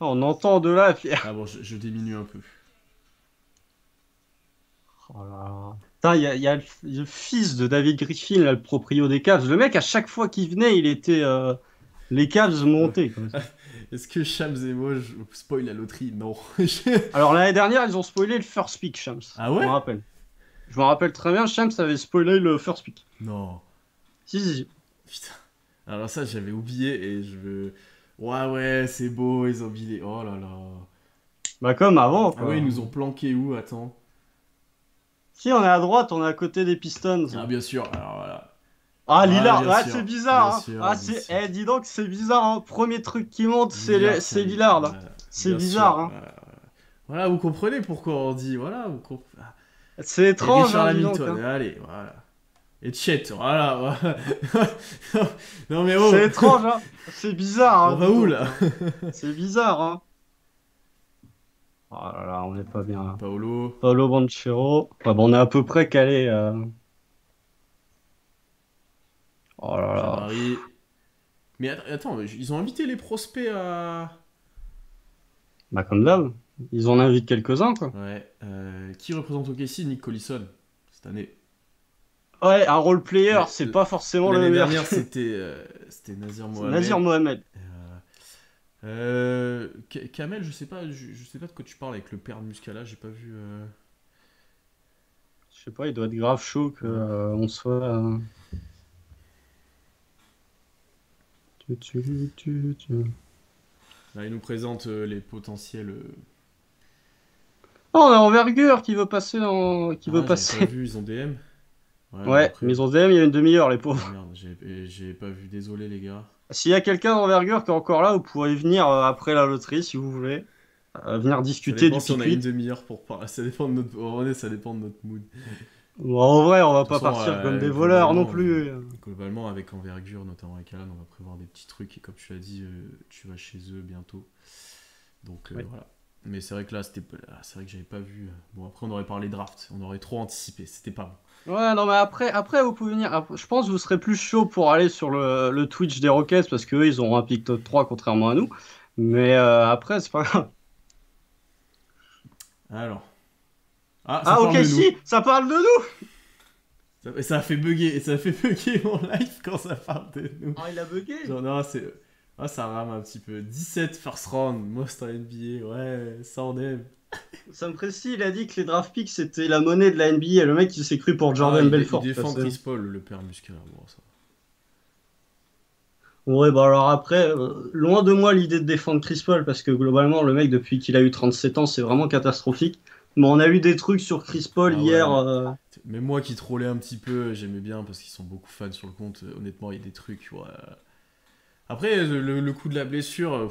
On entend de là, puis. Ah bon, je diminue un peu. Oh là là. Putain, il y a le fils de David Griffin, là, le proprio des Cavs. Le mec, à chaque fois qu'il venait, il était. Les Cavs montaient, quoi. Est-ce que Shams et moi, je spoil la loterie? Non. Alors, l'année dernière, ils ont spoilé le first pick, Shams. Ah ouais? Je me rappelle. Je me rappelle très bien, Shams avait spoilé le first pick. Non. Si, si, si. Putain. Alors ça, j'avais oublié et je veux... Ouais, ouais, c'est beau, ils ont bilé. Oh là là. Bah, comme avant, Ah quoi. ouais, ils nous ont planqué où? Attends. Si, on est à droite, on est à côté des Pistons. Ah, bien sûr. Alors voilà. Ah, Ah, Lillard, bien ah, sûr. c'est bizarre, Bien hein. sûr, Ah, bien c'est... sûr. Eh, dis donc, c'est bizarre, hein. Premier truc qui monte, Lillard, c'est Lillard, hein. C'est bien bizarre, sûr. hein. Voilà, vous comprenez pourquoi on dit. Voilà, vous comprenez. C'est Et étrange, Richard hein, dis donc, Hamilton, hein. allez, voilà. Et Chet, voilà. Non mais oh, C'est étrange, hein. C'est bizarre, hein. on va dis où donc, là? hein. C'est bizarre, hein. Oh là là, on n'est pas bien, là. Paolo. Paolo Banchero. Ouais, bon, on est à peu près calé. Oh là là. Jabari. Mais attends, ils ont invité les prospects à. Bah, comme d'hab. Ils en invitent quelques-uns, quoi. Ouais. Qui représente OKC? Nick Collison, cette année. Ouais, un role player, Mais c'est pas forcément le l'année meilleur. dernière, c'était Nazir C'est Nazir Mohamed. Mohamed. Kamel, je sais pas de quoi tu parles avec le père de Muscala, j'ai pas vu. Je sais pas, il doit être grave chaud que Ouais. on soit. Là, il nous présente les potentiels. Oh, on a Envergure qui veut passer en. Qui veut Ah, j'avais pas passer. vu, ils ont DM. Ouais, bon Ouais, après. mais ils ont DM il y a une demi-heure, les Ah pauvres. merde, j'ai pas vu, désolé les gars. S'il y a quelqu'un d'envergure qui est encore là, vous pourrez venir après la loterie si vous voulez. Venir Ça discuter dépend du si on pick a une 8. demi-heure pour parler. Ça dépend de notre. En vrai, ça dépend de notre mood. De Bon, en vrai, on va toute pas façon, partir comme des voleurs non plus. globalement, avec Envergure, notamment avec Alan, on va prévoir des petits trucs. Et comme tu l'as dit, tu vas chez eux bientôt. Donc Oui. voilà. Mais c'est vrai que là, c'est vrai que j'avais pas vu. Bon, après, on aurait parlé draft. On aurait trop anticipé. C'était pas bon. Ouais, non, mais après vous pouvez venir. Je pense que vous serez plus chaud pour aller sur le Twitch des Rockets parce qu'eux, ils auront un pick top 3 contrairement à nous. Mais après, c'est pas grave. Alors. Ah, ça Ah, parle ok, de nous. si, ça parle de nous! Ça a fait bugger. Ça a fait bugger mon live quand ça parle de nous. Ah, il a bugué! Genre, non, c'est. Ah, ça rame un petit peu. 17 first round, most en NBA, ouais, ça on aime. Ça me précise, il a dit que les draft picks c'était la monnaie de la NBA. Le mec, il s'est cru pour Ah, Jordan il Belfort. défend Chris Paul, le père musculaire. Bon, ça. Ouais, bah alors après, loin de moi l'idée de défendre Chris Paul parce que globalement, le mec, depuis qu'il a eu 37 ans, c'est vraiment catastrophique. Mais on a eu des trucs sur Chris Paul Ah ouais, hier. mais moi qui trollais un petit peu, j'aimais bien parce qu'ils sont beaucoup fans sur le compte. Honnêtement, il y a des trucs. Ouais. Après, le coup de la blessure,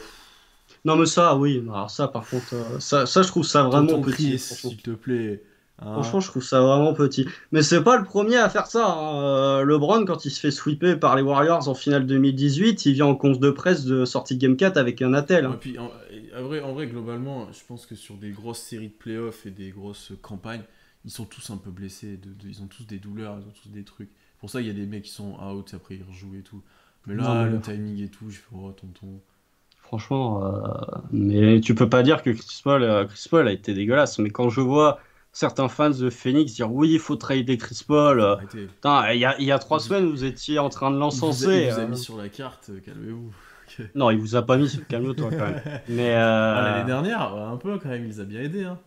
Non, mais ça, oui. Alors ça, par contre, ça, je trouve ça vraiment tonton petit. Chris, Franchement. s'il te plaît. Hein. Franchement, je trouve ça vraiment petit. Mais c'est pas le premier à faire ça, hein. LeBron, quand il se fait sweeper par les Warriors en finale 2018, il vient en conf de presse de sortie de Game 4 avec un attel, Ouais, hein. puis en vrai, globalement, je pense que sur des grosses séries de playoffs et des grosses campagnes, ils sont tous un peu blessés. Ils ont tous des douleurs, ils ont tous des trucs. Pour ça, il y a des mecs qui sont out, après ils rejouent et tout. Mais Non, là, mais le timing et tout, je fais, oh tonton. franchement, mais tu peux pas dire que Chris Paul a été dégueulasse. Mais quand je vois certains fans de Phoenix dire oui, il faut trader Chris Paul, Faut arrêter. putain, il y a Il 3 semaines, vous étiez en train de il l'encenser. vous a mis sur la carte, calmez-vous. Non, il vous a pas mis, calme-toi quand même. Mais Ah, l'année dernière, ouais, un peu quand même, il les a bien aidés. Hein.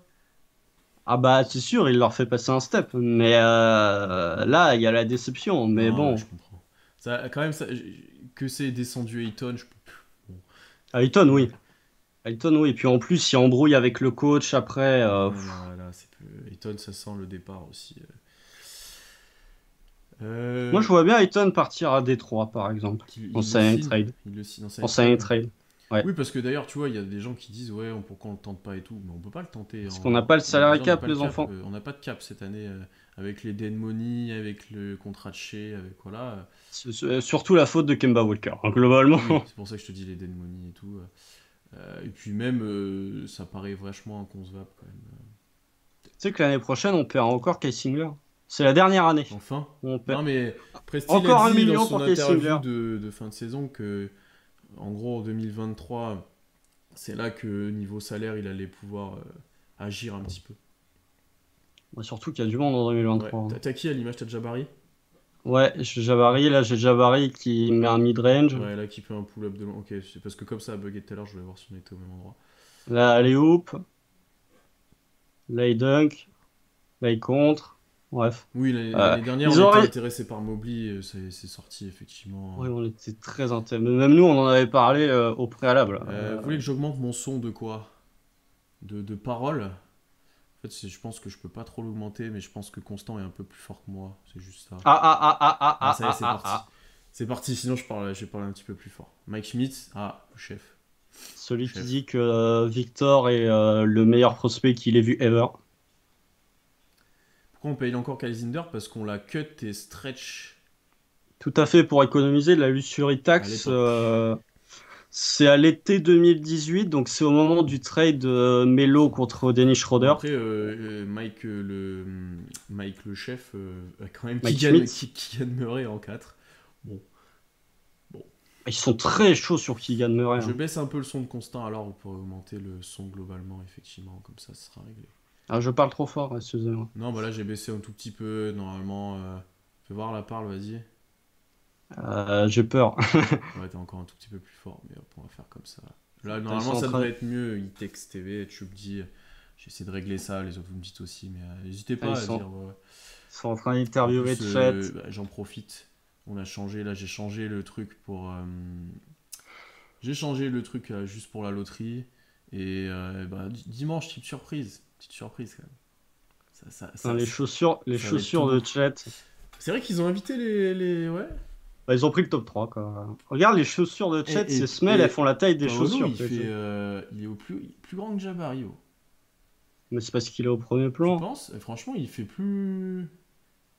ah bah c'est sûr, il leur fait passer un step. Mais là, il y a la déception. Mais Non, ouais, bon, je comprends. Ça, quand même, que c'est descendu Ayton, je peux plus. Bon, Ayton, ouais. oui. Ayton, oui. Et puis en plus, il embrouille avec le coach après. Ouais, non, là, c'est plus. Ayton, ça sent le départ aussi. Moi, je vois bien Ayton partir à Détroit, par exemple. En Il le sign and signe. trade. Il le signe dans sa En sign and trade. trade. Ouais. Oui, parce que d'ailleurs, tu vois, il y a des gens qui disent ouais, pourquoi on le tente pas et tout. Mais on peut pas le tenter. Parce qu'on n'a pas le salary Déjà, on n'a cap, pas le les cap. enfants. On n'a pas de cap cette année avec les dead money, avec le contrat de Shea, avec voilà. Surtout la faute de Kemba Walker, hein, globalement. Oui, c'est pour ça que je te dis les dead money et tout. Et puis même, ça paraît vachement inconcevable quand même. Tu sais que l'année prochaine, on perd encore Kay Singler. C'est la dernière année. Enfin. On Non perd mais Presti encore a un dit dans million son pour Kay interview Singler. de fin de saison que, en gros, en 2023, c'est là que niveau salaire, il allait pouvoir agir un petit peu. Bah, surtout qu'il y a du monde en Ouais. 2023. T'as qui à l'image? T'as Jabari? Ouais, j'ai Jabari qui met un mid-range. Ouais, là qui fait un pull-up de loin. Ok, c'est parce que comme ça a bugué tout à l'heure, je voulais voir si on était au même endroit. Là, les hoop. Là, il dunk. Là, il contre. Bref. Oui, Euh, l'année dernière, on ils était auraient. intéressé par Mobley, c'est sorti effectivement. Ouais, on était très intéressés. Même nous, on en avait parlé au préalable. Vous voulez que j'augmente mon son de quoi? De parole? En fait, je pense que je peux pas trop l'augmenter, mais je pense que Constant est un peu plus fort que moi. C'est juste ça. Ah, ah, ah, ah, ah, Ah, ah, ça y est, ah, c'est ah, parti. ah. C'est parti, sinon je vais parler un petit peu plus fort. Mike Schmidt, ah, le chef. Celui qui Chef. dit que Victor est le meilleur prospect qu'il ait vu ever. Pourquoi on paye encore Calzinder? Parce qu'on l'a cut et stretch Tout à fait pour économiser de la luxury à tax. l'époque. C'est à l'été 2018, donc c'est au moment du trade Melo contre Dennis Bon, Schroeder. après, Mike le chef a quand même Mike Schmidt. Kylian Murray en 4. Bon, bon. Ils sont très chauds sur Keegan Murray. Je Hein. baisse un peu le son de Constant alors pour augmenter le son globalement, effectivement, comme ça sera réglé. Ah, je parle trop fort, excusez-moi. Non, bah là j'ai baissé un tout petit peu, normalement. Fais voir la parle, vas-y. J'ai peur. Ouais, t'es encore un tout petit peu plus fort, mais hop, on va faire comme ça. Là, Ils normalement sont en ça train... devrait être mieux, iText TV, tu me dis. J'essaie de régler ça, les autres vous me dites aussi, mais n'hésitez ah, pas à dire. Ouais. ils sont en train En d'interviewer plus, Chet. bah, j'en profite. On a changé, là j'ai changé le truc pour. J'ai changé le truc juste pour la loterie. Et bah, dimanche, petite surprise. Petite surprise quand même. Hein, les Ça va être chaussures tout. de Chet. C'est vrai qu'ils ont invité Ouais. Bah, ils ont pris le top 3, quoi. Regarde les chaussures de Chet, ces semelles, Et elles font la taille des Paolo, chaussures. il fait. Il est plus grand que Jabari. Oh. Mais c'est parce qu'il est au premier Tu plan. penses? Franchement, il fait plus.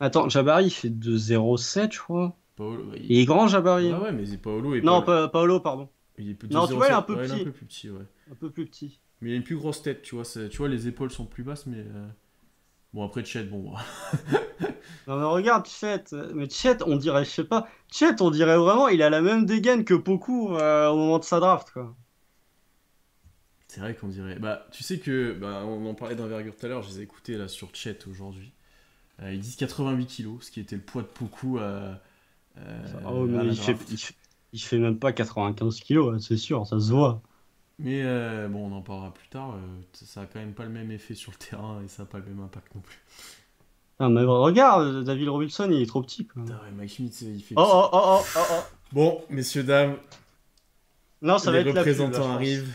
Attends, Jabari, il fait de 0,7, je crois. Paolo, Il est grand, Jabari. ouais, Hein. ouais, mais Paolo est Non, pas. Paolo, pardon. Il est de Non, tu vois, il est un 0,7. peu Ouais, il est un petit. peu plus petit, ouais. Un peu plus petit. Mais il a une plus grosse tête, tu vois. Tu vois, les épaules sont plus basses, mais. Bon, après, Chet, bon. Non, mais regarde, Chet. Mais Chet, on dirait, je sais pas. Chet, on dirait vraiment, il a la même dégaine que Poku au moment de sa draft, quoi. C'est vrai qu'on dirait. Bah, tu sais que. Bah, on en parlait d'envergure tout à l'heure, je les ai écoutés là sur Chet aujourd'hui. Ils disent 88 kilos, ce qui était le poids de Poku Oh, à mais la draft. il fait même pas 95 kilos, c'est sûr, ça se voit. Mais bon, on en parlera plus tard. Ça a quand même pas le même effet sur le terrain et ça a pas le même impact non plus. Ah, mais regarde, David Robinson, il est trop petit, quoi. Putain, ouais, Mike Schmidt, il fait Oh, petit. oh, oh, oh, oh, oh. Bon, messieurs, dames, Non, ça va les être la pub, là, je représentants pense. arrivent.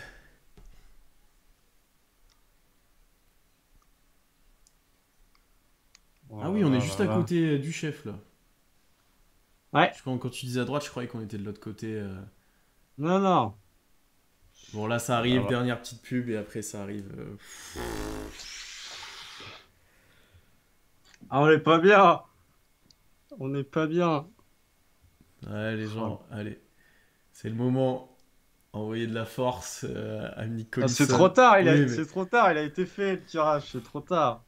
Ah oui, on est juste à Voilà. côté du chef là. Ouais, Quand tu disais à droite, je croyais qu'on était de l'autre côté. non, non. Bon, là, ça arrive, Voilà. dernière petite pub et après, ça arrive. Ah, on est pas bien. On n'est pas bien. Ouais, les Oh. gens, allez. C'est le moment. Envoyer de la force à Nick Ah, c'est Collison. trop tard, Oui, mais. c'est trop tard, il a été fait le tirage, c'est trop tard.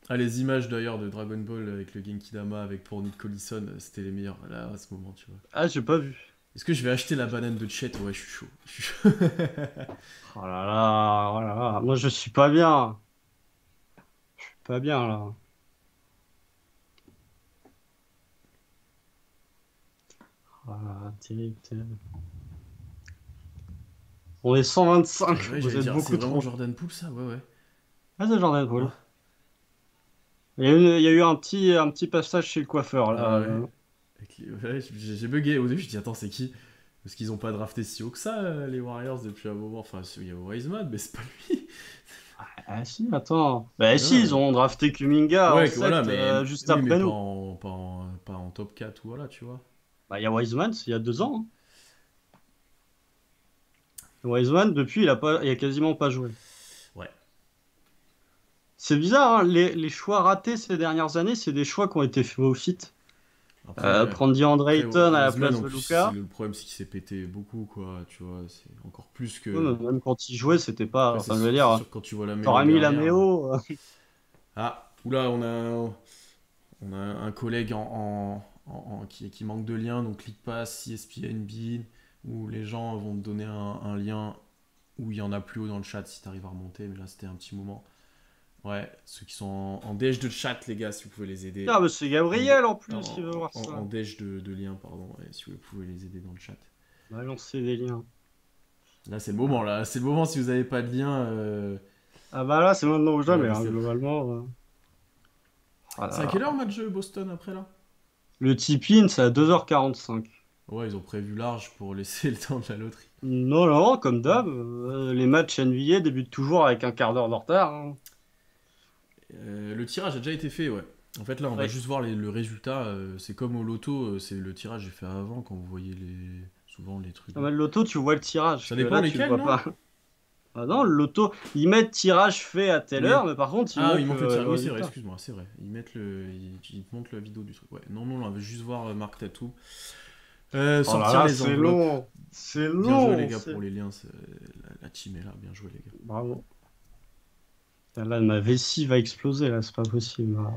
Ah, les images d'ailleurs de Dragon Ball avec le Genkidama avec pour Nick Collison, c'était les meilleurs là à ce moment, tu vois. Ah, j'ai pas vu. Est-ce que je vais acheter la banane de Chet? Ouais, je suis chaud. Je suis chaud. Oh là là, oh là là. Moi je suis pas bien. Je suis pas bien là. Oh là là, terrible, terrible. On est 125, Ouais, vous j'allais êtes dire, c'est beaucoup vraiment trop. Jordan Poole ça? Ouais, ouais. Ah, c'est Jordan Paul. Ah, Il y a eu un petit passage chez le coiffeur là. ah ouais. Ouais, j'ai bugué. Au début, je dis, attends, c'est qui? Parce qu'ils ont pas drafté si haut que ça, les Warriors, depuis un moment. Enfin, il y a Wiseman, mais c'est pas lui. Ah si, attends. Bah Non, si, ils ont drafté Kuminga en ouais, que voilà, 7 mais. juste Oui, mais après pas nous. en, pas en top 4 ou voilà, tu vois. Bah il y a Wiseman, c'est il y a 2 ans. Hein. Wiseman, depuis, il a quasiment pas joué. Ouais. C'est bizarre, hein, les choix ratés ces dernières années, c'est des choix qui ont été faits au fit. Après. Prendre DeAndre Après, Ayton à la Wiseman, place en de plus, Luka. le problème, c'est qu'il s'est pété beaucoup, quoi. Tu vois, c'est encore plus Ouais, que. mais même quand il jouait, c'était pas. Après, Enfin, je veux c'est dire, sûr que quand tu vois la mélo t'aurais mis la derrière. Méo. Ah, oula, on a un collègue qui manque de lien, donc ClickPass, ESPN, Bein, où les gens vont te donner un lien où il y en a plus haut dans le chat si t'arrives à remonter, mais là c'était un petit moment. Ouais, ceux qui sont en déj de chat, les gars, si vous pouvez les aider. Ah, mais c'est Gabriel en plus qui veut voir En ça. déj de lien, pardon, ouais, si vous pouvez les aider dans le chat. Balancer des liens. Là, c'est le moment, c'est le moment si vous n'avez pas de lien. Ah bah là, c'est maintenant ou jamais, Ouais, hein, globalement. c'est à Voilà. quelle heure le match de Boston après là? Le tip-in, c'est à 2h45. Ouais, ils ont prévu large pour laisser le temps de la loterie. Non, non, comme d'hab, les matchs NBA débutent toujours avec un quart d'heure de retard. Hein. Le tirage a déjà été fait, ouais. En fait, là, on va Ouais. juste voir le résultat. C'est comme au loto, c'est le tirage est fait avant quand vous voyez souvent les trucs. Ah, mais le loto, tu vois le tirage. Ça que dépend là, tu le lesquels, vois non? pas. Ah non, le loto, ils mettent tirage fait à telle Oui. heure, mais par contre, ils Ah, montrent ils montent le le tirage. Oui, c'est vrai, résultat. excuse-moi, c'est vrai. Ils te montrent la vidéo du truc. Ouais. Non, non, on va juste voir Marc Tatou. Oh là Sortir là, les c'est enveloppes. long. C'est Bien joué, long. les gars, pour les liens. La team est là, bien joué, les gars. Bravo. Là, ma vessie va exploser, là, c'est pas possible. Là.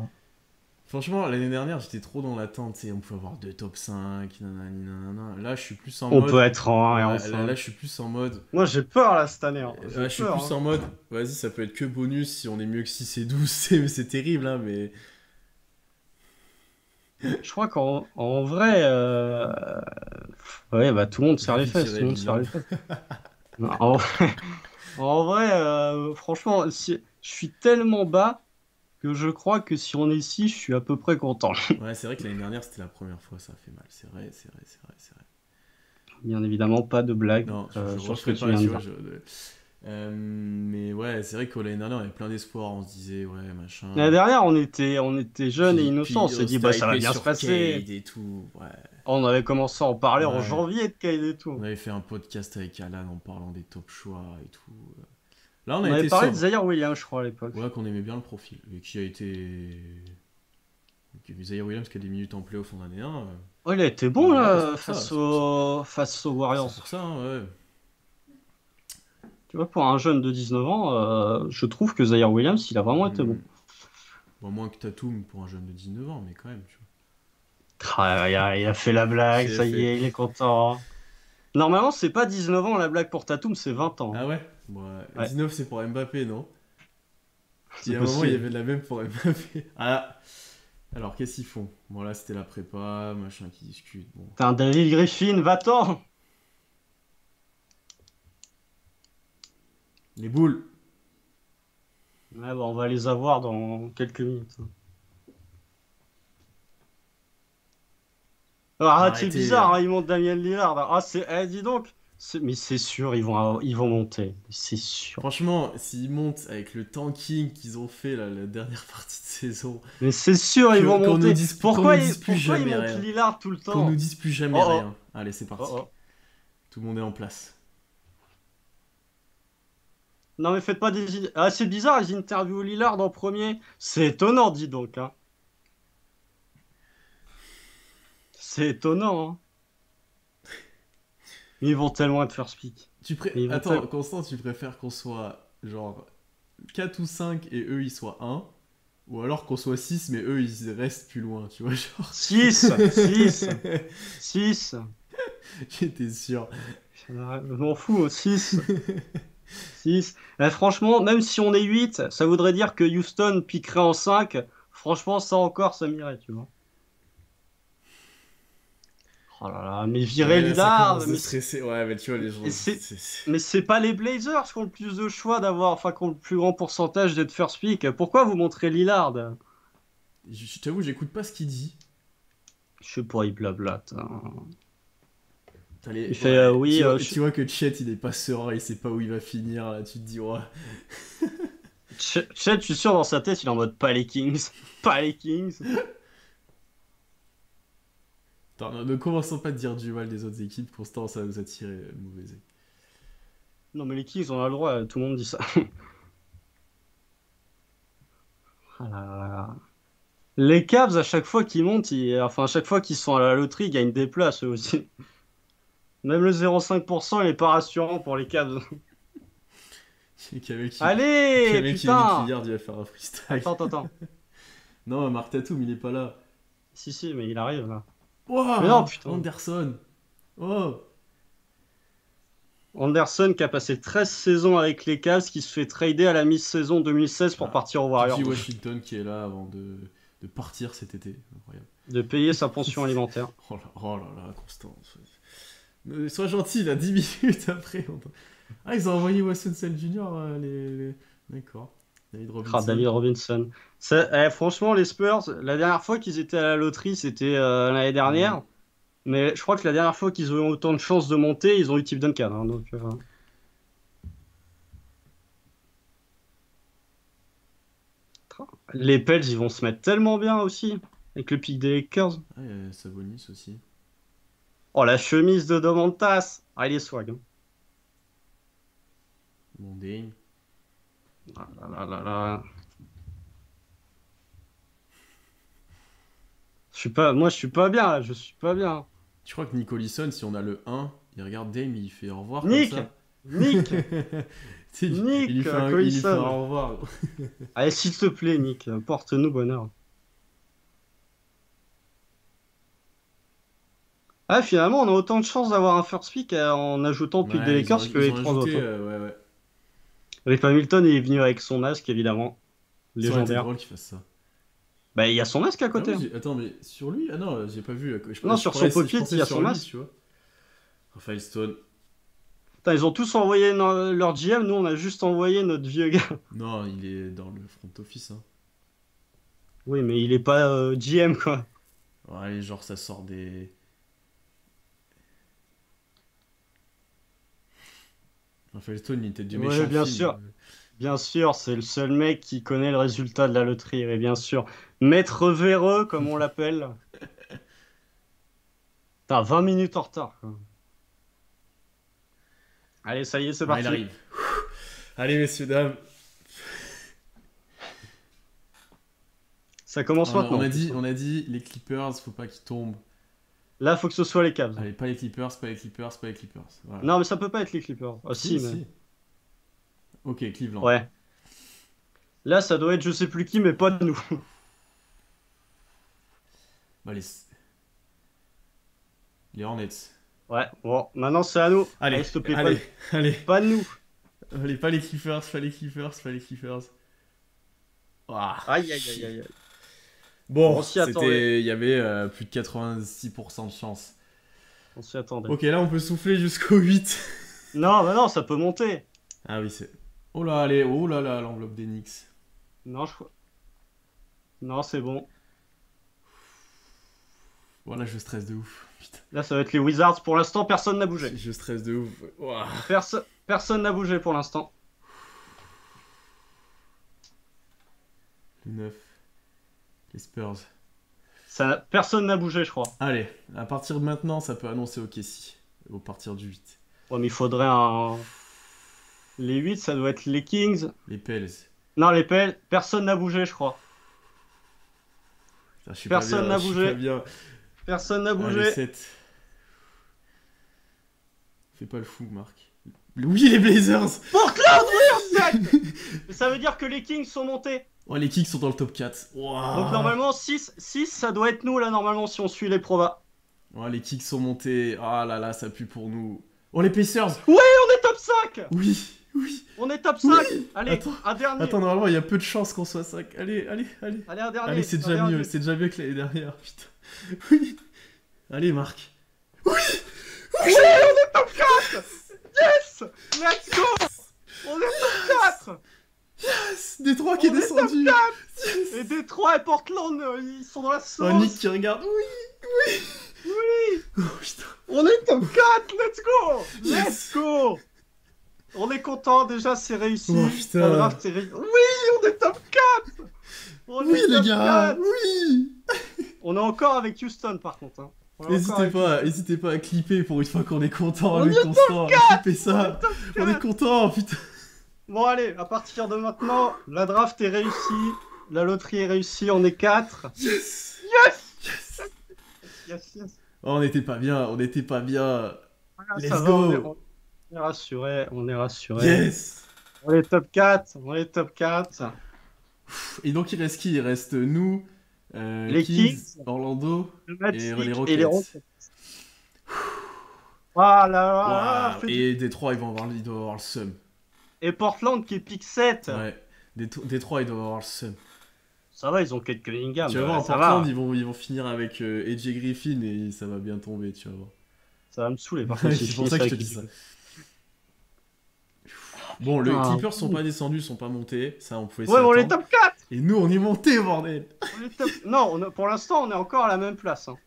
Franchement, l'année dernière, j'étais trop dans l'attente. On pouvait avoir 2 top 5, nanani, nanana. Là, je suis plus en On mode. peut être en 1 et en Ouais, là, 5. je suis plus en mode. Moi, j'ai peur là cette année. Hein. J'ai Là, je suis peur. plus Hein. en mode. Vas-y, ça peut être que bonus si on est mieux que 6 et 12. C'est terrible, hein, mais. Je crois qu'en vrai, ouais, bah tout le monde serre les David fesses. Tout le monde serre Lillard. les fesses. Non, en vrai, franchement, je suis tellement bas que je crois que si on est 6, je suis à peu près content. Ouais, c'est vrai que l'année dernière, c'était la première fois, ça a fait mal. C'est vrai, c'est vrai, c'est vrai, c'est vrai. Bien évidemment, pas de blague Non, je sur ce que referai tu pas, viens tu de vois. dire. Mais ouais, c'est vrai que l'année dernière, il y avait plein d'espoir. On se disait, ouais, machin. L'année dernière, on était jeunes et innocents. On Puis s'est on dit, bah s'était ça va hypé bien se sur passer. Cade et tout. Ouais. On avait commencé à en parler en Ouais. janvier de Kyle et On tout. avait fait un podcast avec Alan en parlant des top choix et tout. Là, on On a avait été parlé de sobre. Zaire Williams, je crois, à l'époque. Ouais, qu'on aimait bien le profil. Et qui a été. Zaire Williams qui a des minutes en playoff en année 1. Oh, il a été bon Ouais, là c'est pour ça. face aux C'est Warriors. pour ça, hein, ouais. Tu vois, pour un jeune de 19 ans, je trouve que Zaire Williams, il a vraiment été bon. Bon, moins que Tatum pour un jeune de 19 ans, mais quand même, tu vois. Ah, il a fait la blague, J'ai ça y fait. est, il est content. Normalement, c'est pas 19 ans la blague pour Tatum, c'est 20 ans. Ah ouais? Bon, Ouais, 19 c'est pour Mbappé, non? Il y c'est a un moment, il y possible. avait de la même pour Mbappé. Ah, alors qu'est-ce qu'ils font? Bon, là, c'était la prépa, machin qui discute. Bon. T'es un David Griffin, va-t'en! Les boules! Ouais, bah, on va les avoir dans quelques minutes. Ah, c'est Arrêtez. bizarre, hein, ils montent Damien Lillard. Ah, dis donc. Mais c'est sûr, ils vont monter. C'est sûr. Franchement, s'ils montent avec le tanking qu'ils ont fait là, la dernière partie de saison, Mais c'est sûr, ils vont qu'on nous monter. dise, qu'on Pourquoi, nous dise plus pourquoi ils jamais montent rien. Lillard tout le Qu'on nous temps? dise plus jamais Oh oh, rien. Allez, c'est oh parti. oh. Tout le monde est en place. Non, mais faites pas des. Ah, c'est bizarre, ils interviewent Lillard en premier. C'est étonnant, dis donc. Hein. C'est étonnant. Hein. Ils vont tellement être first pick. Ils vont Attends, Constant, tu préfères qu'on soit genre 4 ou 5 et eux ils soient 1, ou alors qu'on soit 6 mais eux ils restent plus loin, tu vois, genre. 6, 6, 6. J'étais sûr. Je m'en fous, 6. 6. Franchement, même si on est 8, ça voudrait dire que Houston piquerait en 5. Franchement, ça encore, ça m'irait, tu vois. Oh là là, mais virer Ouais, là, ça Lillard, commence à stresser. Ouais, mais tu vois, les gens. et mais c'est pas les Blazers qui ont le plus de choix d'avoir, enfin, qui ont le plus grand pourcentage d'être first pick. Pourquoi vous montrez Lillard? Je t'avoue, j'écoute pas ce qu'il dit. Je sais pas, il blablate. Hein. Il fait, Ouais, oui, tu vois que Chet il est pas serein, il sait pas où il va finir, là, tu te dis, ouais. Chet, je suis sûr, dans sa tête, il est en mode pas les Kings. Pas les Kings. Attends, ne commençons pas à dire du mal des autres équipes, Constant, ça va nous attirer mauvais œil. Non, mais les Kings, on a le droit, tout le monde dit ça. Ah là là là. Les Cavs, à chaque fois qu'ils montent, enfin, à chaque fois qu'ils sont à la loterie, ils gagnent des places eux aussi. Même le 0,5%, il est pas rassurant pour les Cavs. Allez, Kamel qui putain! il va faire un freestyle. Attends. Non, Marc Tatum, il est pas là. Si, mais il arrive là. Oh, Mais non, putain. Anderson. Oh. Anderson qui a passé 13 saisons avec les Cavs, qui se fait trader à la mi-saison 2016 pour partir aux Warriors. PJ Washington qui est là avant de partir cet été. Incroyable. De payer sa pension alimentaire. Oh là, Constant. Sois gentil, là, 10 minutes après. Ah, ils ont envoyé Wesson Jr. D'accord. David Robinson. David Robinson. Franchement, les Spurs, la dernière fois qu'ils étaient à la loterie, c'était l'année dernière. Mais je crois que la dernière fois qu'ils ont eu autant de chances de monter, ils ont eu Tim Duncan. Hein, donc, Les Pels, ils vont se mettre tellement bien aussi, avec le pic des Lakers. Ah, il y a Sabonis aussi. Oh, la chemise de Domantas. Ah, il est swag. Hein. Mon Dame. Ah là là là. Moi, je suis pas bien, là. Je suis pas bien. Tu crois que Nick Collison, si on a le 1, il regarde Dame, il fait au revoir Nick comme ça. Nick Il lui fait au revoir. Allez, s'il te plaît, Nick, porte-nous bonheur. Ah, finalement, on a autant de chances d'avoir un first pick en ajoutant pick des Ouais, Lakers que ils les ont trois ajouté, autres. ouais, ouais. Rip Hamilton il est venu avec son masque, évidemment. Ça aurait été Légendaire. drôle qu'ils fassent ça. Bah, il y a son masque à Ah côté, oui, hein. attends, mais sur lui? Ah non, j'ai pas vu. Non, sur son Je pop-it, il pensais y a sur son lui, masque. tu vois. Raphaël Stone. Putain, ils ont tous envoyé leur GM, nous on a juste envoyé notre vieux gars. Non, il est dans le front office, hein. Oui, mais il est pas GM, quoi. Ouais, genre, ça sort des. Raphaël Stone, il était du Ouais, méchant bien film. sûr. Bien sûr, c'est le seul mec qui connaît le résultat de la loterie, et bien sûr. Maître véreux, comme on l'appelle. T'as 20 minutes en retard, quoi. Allez, ça y est, c'est Ouais, il parti. arrive. Allez, messieurs, dames. Ça commence maintenant. En plus, hein. On a dit les Clippers, faut pas qu'ils tombent. Là, faut que ce soit les Cavs. Allez, pas les Clippers, pas les Clippers, pas les Clippers. Voilà. Non, mais ça peut pas être les Clippers. Ah, Si, si, mais. si. Ok, Cleveland. Ouais. Là, ça doit être je sais plus qui, mais pas de nous. Bah, les Hornets. Ouais, bon, maintenant c'est à nous. Allez, Allez, s'il te plaît, allez, allez. pas de nous. Allez, pas les Clippers, pas les Clippers, pas les Clippers. Ouah. Aïe, aïe, aïe, aïe, aïe. Bon, On s'y attendait. il y avait plus de 86% de chance. On s'y attendait. Ok, là on peut souffler jusqu'au 8. Non, bah non, ça peut monter. Ah oui, c'est. Oh là, allez, oh là là, l'enveloppe d'Enix. Non, non, c'est bon. Voilà, je stresse de ouf. Putain, Là, ça va être les Wizards. Pour l'instant, personne n'a bougé. je stresse de ouf. Ouah. Personne n'a bougé pour l'instant. Le 9. Les Spurs. Personne n'a bougé, je crois. Allez, à partir de maintenant, ça peut annoncer OKC. Au partir du 8. Ouais, mais il faudrait un. Les 8, ça doit être les Kings. Les Pels. Non, les PL, personne n'a bougé, je crois. Putain, je suis Personne pas bien, n'a je suis bougé. pas bien. Personne n'a Allez, bougé. 7. Fais pas le fou, Marc. Oui, les Blazers. Portland Warriors. Ça veut dire que les Kings sont montés. Oh, les Kicks sont dans le top 4. Ouah. Donc normalement, 6, ça doit être nous, là, normalement, si on suit les provas. Oh, les Kicks sont montés. Ah là là, ça pue pour nous. Oh, les Pacers. Ouais, on est top 5. Oui, oui. On est top 5. Oui. Allez, Attends, un dernier. Attends, normalement, il y a peu de chances qu'on soit 5. Allez, allez, allez. Allez, un dernier. Allez, c'est un déjà dernier. mieux. C'est déjà mieux que l'année dernière. Putain. Oui. Allez, Marc. Oui, on est top 4. Yes. Let's go. On est top 4. Yes. Détroit qui est On est descendu. top Yes. Et Détroit et Portland, ils sont dans la sauce. Oh, Nick qui regarde. Oui, Oui. oh putain. On est top 4. Let's go. Yes. Let's go. On est content, déjà, c'est réussi. Oh, putain. La draft, c'est réussi. Oui, on est top 4. On Oui, est les top gars. 4. Oui. On est encore avec Houston, par contre, hein. On est encore N'hésitez pas à clipper pour une fois qu'on est content, On avec est Constant. Clippez ça. On est quatre. content, putain. Bon, allez, à partir de maintenant, la draft est réussie, la loterie est réussie, on est 4. Yes. Yes. Yes. Yes, yes. Oh, on n'était pas bien, on n'était pas bien. Voilà, Let's ça va, go. on est rassuré, on est rassuré. Yes. On est top 4, on est top 4. Et donc il reste qui? Il reste nous, Les Kings, Orlando le et Magic les Rockets. et les Rockets. Ah là là, Waouh. Et Détroit, ils doivent avoir le seum. Et Portland qui est pick 7. Ouais. Détroit, ils doivent avoir le seum. Ça va, ils ont Kate Cunningham. Tu vas voir, en ça Portland, va. ils vont finir avec AJ Griffin et ça va bien tomber, tu vas voir. Ça va me saouler par contre. si C'est je pour finis ça que je te avec dis ça. les- Bon, les Putain. Clippers sont pas descendus, sont pas montés, ça on pouvait s'y Ouais, mais on est attendre. top 4. Et nous, on est montés, bordel. Non, pour l'instant, on est encore à la même place, hein.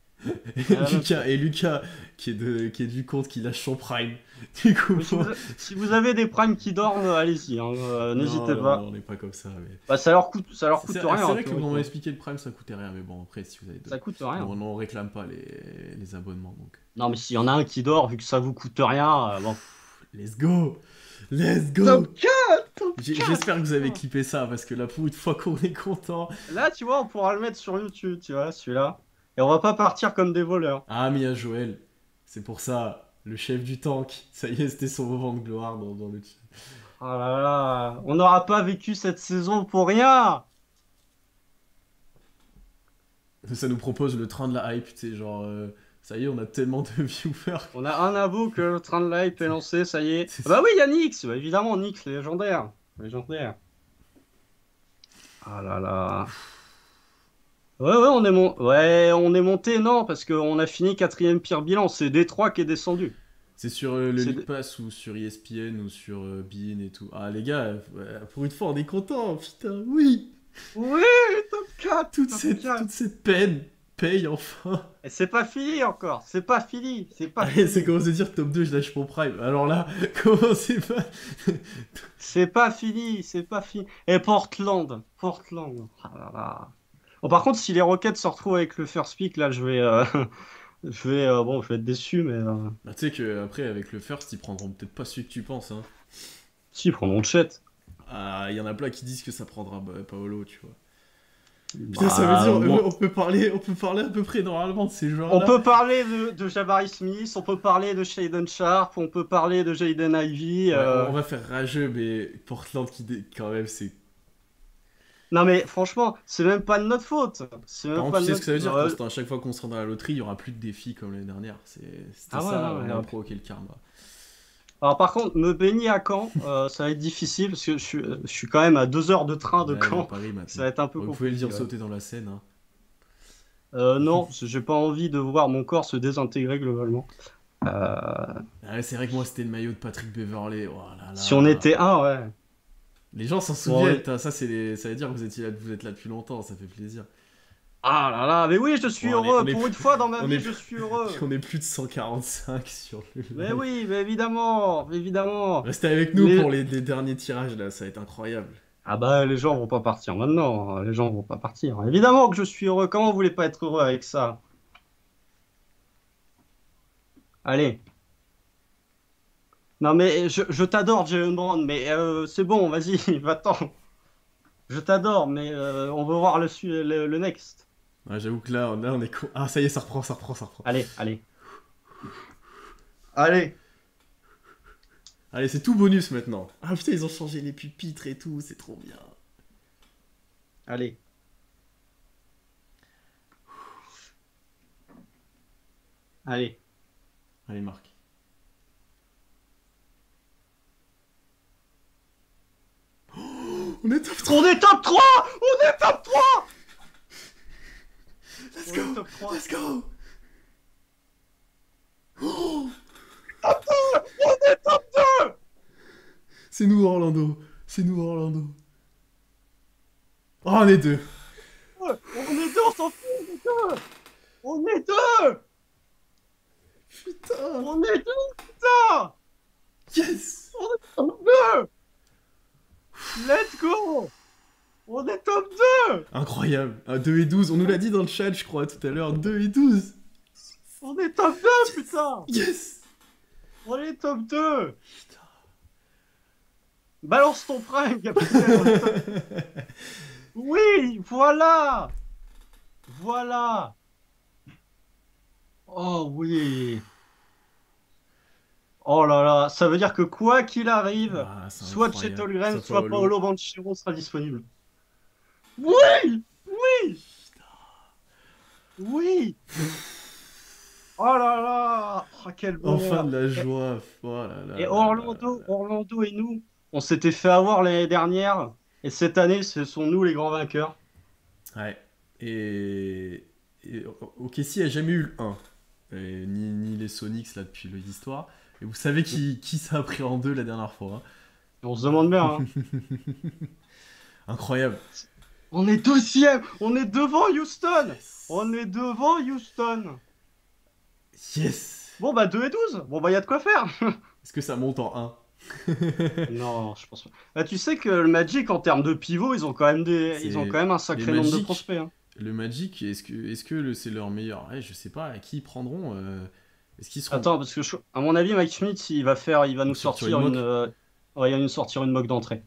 Et Lucas qui est du compte qui lâche son prime. Du coup, Mais si vous avez des primes qui dorment, allez-y, hein, n'hésitez non, pas. non, on n'est pas comme ça. Mais... Bah, ça leur coûte rien. C'est hein, vrai que théoriquement. quand on m'a expliqué le prime, ça coûtait rien. Mais bon, après, si vous avez Ça coûte rien. on réclame pas les abonnements. Donc, Non, mais s'il y en a un qui dort, vu que ça vous coûte rien, bon. let's go, let's go. Top 4, top 4. J'espère que vous avez clippé ça parce que là, pour une fois qu'on est content. Là, tu vois, on pourra le mettre sur YouTube, tu vois, celui-là. Et on va pas partir comme des voleurs. Ah, mais il y a Joël. C'est pour ça, le chef du tank. Ça y est, c'était son moment de gloire dans le chat. Ah là là, on n'aura pas vécu cette saison pour rien. Ça nous propose le train de la hype, tu sais, genre Ça y est, on a tellement de viewers. On a un abo que le train de live est lancé, ça y est. C'est Ah bah oui, il y a Nyx, bah évidemment, Nyx, légendaire. Légendaire. Ah là là. Ouais, on est monté, non, parce qu'on a fini quatrième pire bilan. C'est Détroit qui est descendu. C'est sur le C'est League des- Pass ou sur ESPN ou sur beIN et tout. Ah les gars, pour une fois on est content, putain, oui. Oui, top 4, Toute top cette, 4. toute cette peine paye enfin. Et c'est pas fini encore, c'est pas fini, c'est pas Allez, c'est fini. comment se dire top 2, je lâche mon prime. Alors là, comment c'est pas... C'est pas fini, c'est pas fini. Et Portland, Portland. Ah là là. Bon, par contre, si les Rockets se retrouvent avec le first pick, là, je vais être déçu, mais Bah, tu sais que après avec le first, ils prendront peut-être pas celui que tu penses. Hein. si, prendront le chat. Ah, il y en a plein qui disent que ça prendra Paolo, tu vois. Putain, ça veut Bah, dire, moi- on peut parler à peu près normalement de ces On joueurs-là. peut parler de Jabari Smith, on peut parler de Shaden Sharp, on peut parler de Jaden Ivey. Ouais, on va faire rageux, mais Portland quand même, c'est... Non mais franchement, c'est même pas de notre faute. C'est Par même contre, pas tu de sais ce notre. que ça veut dire, Constant, à chaque fois qu'on sera dans la loterie, il y aura plus de défis comme l'année dernière. C'était Ah ouais, ça, ouais, on ouais, a ok. provoqué le karma. Alors par contre, me baigner à Caen, ça va être difficile parce que je suis quand même à 2 heures de train de Ouais, il est à Caen. Paris Ça maintenant. va être un peu Bon, vous pouvez le compliqué. dire Ouais. sauter dans la Seine, hein. Non, parce que j'ai pas envie de voir mon corps se désintégrer globalement. Euh, Ah ouais, c'est vrai que moi, c'était le maillot de Patrick Beverley. Oh là Si on là. était un, ouais. Les gens s'en Bon, souviennent, ouais. putain, ça veut dire que vous êtes là depuis longtemps, ça fait plaisir. Ah là là, mais oui, je suis Bon, heureux. Pour une fois dans ma on vie, est, je suis heureux. on est plus de 145 sur le Mais live. oui, mais évidemment, évidemment. Restez avec nous Les... pour les derniers tirages là, ça va être incroyable. Ah bah les gens vont pas partir maintenant. Les gens vont pas partir. Évidemment que je suis heureux. Comment vous voulez pas être heureux avec ça? Allez. Non mais je t'adore, Jalen Brown, mais c'est bon, vas-y, va-t'en. Je t'adore, mais on veut voir le next. Ouais, j'avoue que là, on est con. Ah, ça y est, ça reprend, ça reprend, ça reprend. Allez, allez. Allez. Allez, c'est tout bonus maintenant. Ah putain, ils ont changé les pupitres et tout, c'est trop bien. Allez. Allez. Allez, Marc. On est top 3. On est top 3. On est top 3. Let's On go. est top 3. Let's go. On est top 2. C'est nous Orlando. C'est nous Orlando. Oh, on est deux. On est deux, on s'en fout, on est deux. On est deux. Putain. On est deux, putain. Yes. On est top 2. Let's go. On est top 2. Incroyable. 2 et 12. On nous l'a dit dans le chat, je crois, tout à l'heure. 2 et 12. On est top 2, putain. Yes. On est top 2. Balance ton prime, capitaine. Oui, voilà. Voilà. Oh oui. Oh là là, ça veut dire que quoi qu'il arrive, Ah, c'est soit incroyable. Chet Holmgren, Ça, soit Paolo. Paolo Banchero sera disponible. Oui, oui, oui. Oh là là, oh, quel Enfin bonheur. de la joie. Oh là là Et là Orlando, là. Orlando et nous, on s'était fait avoir l'année dernière, et cette année, ce sont nous les grands vainqueurs. Ouais. Et OKC a jamais eu le 1. Ni les Sonics là depuis l'histoire. Et vous savez qui ça a pris en 2 la dernière fois. Hein. On se demande bien, hein. Incroyable. On est deuxième, on est devant Houston. Yes. On est devant Houston. Yes. Bon bah 2 et 12. Bon bah y a de quoi faire. Est-ce que ça monte en Non, je pense pas. Bah, tu sais que le Magic en termes de pivot, ils ont quand même ils ont quand même un sacré les nombre de Magic, prospects. Hein. Le Magic, est-ce que c'est leur meilleur? Ouais, je sais pas. À qui ils prendront Est-ce qu'ils seront Attends, parce que à mon avis, Mike Schmidt, il va nous sortir sortir une une, ouais, il va nous sortir une moque d'entrée.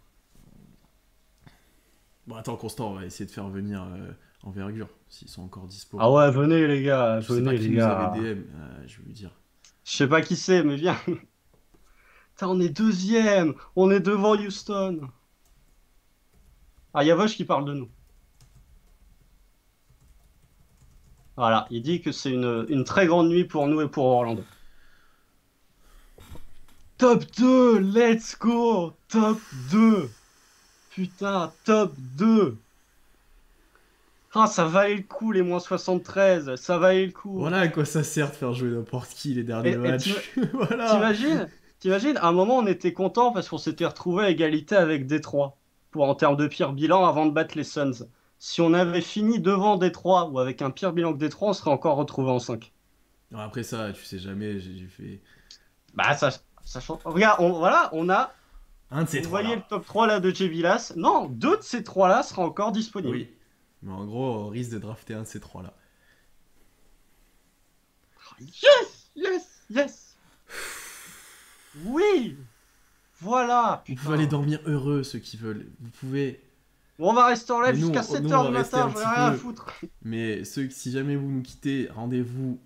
Bon, attends, Constant, on va essayer de faire venir Envergure, s'ils sont encore dispo. Ah ouais, venez les gars, Je sais pas venez qui les nous gars. avait DM, je vais lui dire. Je sais pas qui c'est, mais viens. Putain, on est deuxième, on est devant Houston. Ah, y a Vosh qui parle de nous. Voilà, il dit que c'est une très grande nuit pour nous et pour Orlando. Top 2, let's go! Top 2! Putain, top 2! Ah, ça valait le coup, les -73, ça valait le coup. Voilà à quoi ça sert de faire jouer n'importe qui les derniers Et matchs. Voilà. t'imagines, à un moment, on était content parce qu'on s'était retrouvé à égalité avec Détroit en termes de pire bilan avant de battre les Suns. Si on avait fini devant Détroit ou avec un pire bilan que Détroit, on serait encore retrouvé en 5. Alors après ça, tu sais jamais, j'ai fait Bah, ça change. Regarde, voilà, on a. un de ces Vous trois voyez là. le top 3 là de Jay Villas? Non, deux de ces trois-là sera encore disponibles. Oui. Mais en gros, on risque de drafter un de ces trois là. Yes! Yes! Yes! Oui! Voilà, Vous pouvez aller putain. dormir heureux ceux qui veulent. Vous pouvez. Bon, on va rester en live Mais jusqu'à nous 7 on heures va du rester matin, un j'en ai petit rien à peu. foutre. Mais si jamais vous nous quittez, rendez-vous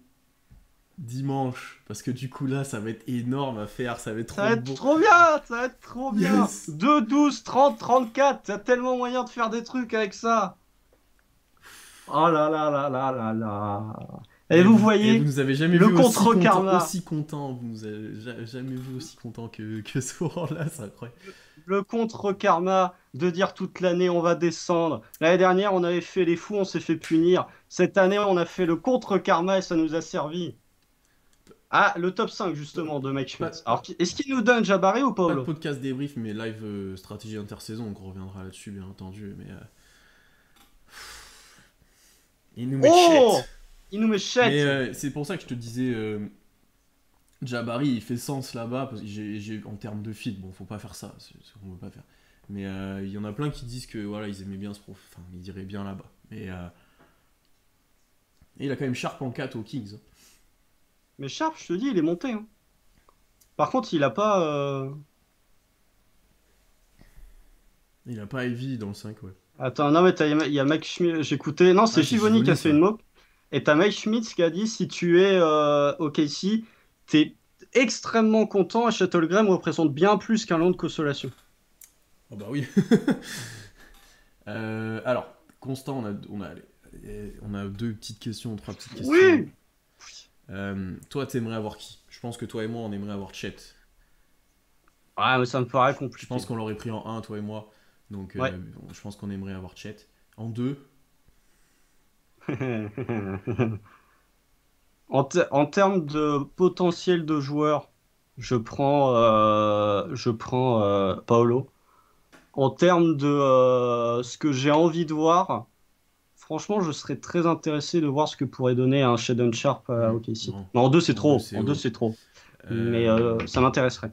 dimanche. Parce que du coup là, ça va être énorme à faire. Ça va être Ça trop va être beau. trop bien, ça va être trop bien. Yes! 2, 12, 30, 34, t'as tellement moyen de faire des trucs avec ça. Oh là là là là là là. Et vous Et vous voyez, nous avez jamais le vu aussi content, contre-karma. Vous nous avez jamais vu aussi content que ce soir-là, c'est incroyable. Le contre-karma de dire toute l'année on va descendre. L'année dernière, on avait fait les fous, on s'est fait punir. Cette année, on a fait le contre-karma et ça nous a servi. Ah, le top 5 justement de Mike Pas, Schmitz. Alors, pas, est-ce qu'il nous donne Jabari ou pas de Paolo? podcast débrief, mais live stratégie intersaison, donc on reviendra là-dessus, bien entendu. Mais il nous met Oh! shit. Il nous met Mais shit. c'est pour ça que je te disais, Jabari, il fait sens là-bas, parce que en termes de fit, bon, faut pas faire ça, c'est ce qu'on veut pas faire. Mais il y en a plein qui disent que voilà, ils aimaient bien ce prof, enfin, ils iraient bien là-bas. Mais et il a quand même Sharp en 4 aux Kings. Mais Sharp, je te dis, il est monté, hein. Par contre, il a pas. Il a pas Heavy dans le 5, ouais. Attends, non, mais il y a Mike Schmidt. J'écoutais. Non, c'est Ah, c'est Givoni qui a Givoni fait ça. une mock. Et t'as Mike Schmidt qui a dit si tu es au KC, t'es extrêmement content et Shuttlegram représente bien plus qu'un long de consolation. Oh bah oui. Alors, Constant, on a deux petites questions, trois petites questions. Oui! Toi, t'aimerais avoir qui? Je pense que toi et moi, on aimerait avoir Chet. Ah, mais ça me paraît Je pense compliqué. qu'on l'aurait pris en un, toi et moi. Donc, Ouais. je pense qu'on aimerait avoir Chet. En 2, En termes de potentiel de joueur, je prends Paolo. En termes de ce que j'ai envie de voir, franchement, je serais très intéressé de voir ce que pourrait donner un Shadon Sharp à OKC. non. Non, en deux, c'est En 2, trop. c'est En deux, haut. c'est trop. Mais Euh, ça m'intéresserait.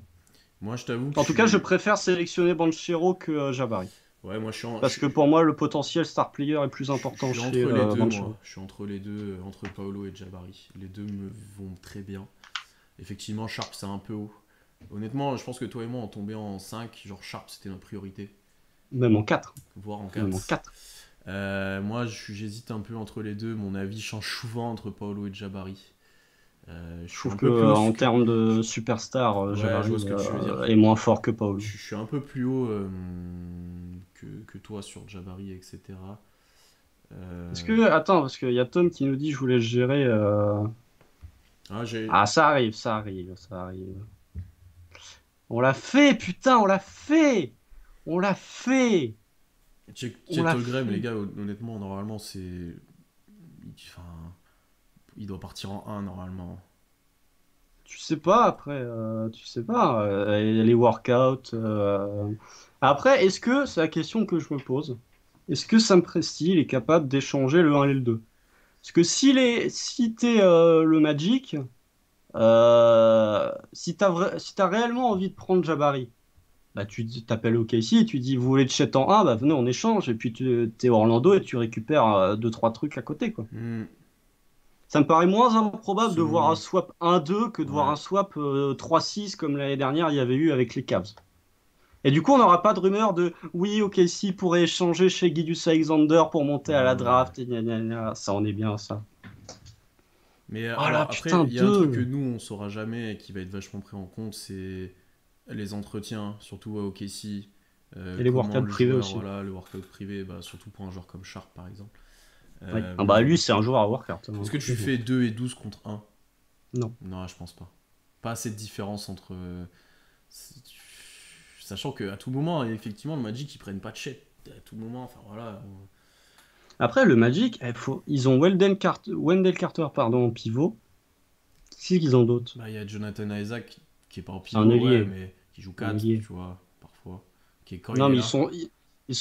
Moi, je t'avoue que En je tout cas, je suis. préfère sélectionner Banchero que Jabari. Ouais, moi, Parce que pour moi, le potentiel star player est plus je important suis chez entre les deux, moi. Banchero. Je suis entre les deux, entre Paolo et Jabari. Les deux me vont très bien. Effectivement, Sharp, c'est un peu haut. Honnêtement, je pense que toi et moi, on tombait en 5. Genre, Sharp, c'était notre priorité. Même en 4. Voire en Même en 4. 4. Moi, j'hésite un peu entre les deux. Mon avis change souvent entre Paolo et Jabari. Je Je suis trouve un que peu plus haut en termes de superstar, Ouais, je vois Jabari ce que tu veux dire. est moins fort que Paolo. Je suis un peu plus haut que toi sur Jabari, etc. Est-ce que, attends, parce qu'il y a Tom qui nous dit je voulais gérer. Ah, Ah, ça arrive, ça arrive, ça arrive. On l'a fait, putain, on l'a fait! On l'a fait! On Chet l'a Holmgren, les fait! gars, honnêtement, normalement, c'est. Enfin, il doit partir en un normalement. Tu sais pas, après, tu sais pas. Les workouts. Après, est-ce que, c'est la question que je me pose, est-ce que Sam Presti il est capable d'échanger le un et le 2? Parce que si t'es le Magic, si t'as réellement envie de prendre Jabari, bah t'appelles OKC et tu dis vous voulez de Chet en un, bah venez on échange et puis t'es Orlando et tu récupères deux trois trucs à côté quoi. Hmm, Ça me paraît moins improbable de voir un selon. swap 1-2 que de voir Ouais. un swap 3-6 comme l'année dernière il y avait eu avec les Cavs. Et du coup on n'aura pas de rumeur de oui OKC pourrait échanger chez Gilgeous Alexander pour monter à la Ouais. draft et gna gna gna. Ça en est bien ça. Mais Oh là alors, après, putain il y a un truc que 2. nous, on saura jamais et qui va être vachement pris en compte, c'est les entretiens, surtout à OKC. Et les Comment workouts le privés joueur, aussi. voilà, le workout privé, bah, surtout pour un joueur comme Sharp par exemple. Oui. Ah Mais bah bon. lui, c'est un joueur à Warcraft. Est-ce que tu fais 2 et 12 contre 1? Non. Non, je pense pas. Pas assez de différence entre. Sachant qu'à tout moment, effectivement, le Magic, ils prennent pas de shit. À tout moment, enfin voilà. Après, le Magic, ils ont Wendell Carter pardon, en pivot. Qu'est-ce qu'ils ont d'autre? Bah, il y a Jonathan Isaac qui est pas en C'est un pivot, ouais, ailier. mais qui joue Un 4, ailier. tu vois, parfois. Qui est quand il Non, est mais là. ils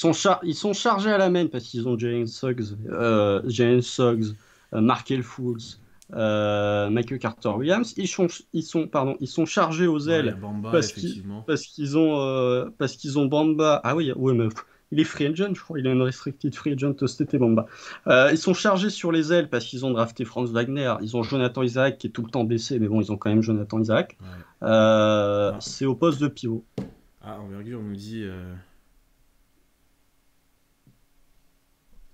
sont chargés à la main parce qu'ils ont Jalen Suggs, Markel Fultz, Michael Carter-Williams. Ils sont chargés aux Ouais, il y a ailes Bamba, parce qu'ils effectivement. parce qu'ils ont Bamba. Ah oui, ouais, mais il est free agent, je crois. Il est un restricted free agent cet été, Bamba. Ils sont chargés sur les ailes parce qu'ils ont drafté Franz Wagner. Ils ont Jonathan Isaac qui est tout le temps blessé, mais bon, ils ont quand même Jonathan Isaac. Ouais. Ah, C'est au poste de pivot. Envergure nous dit.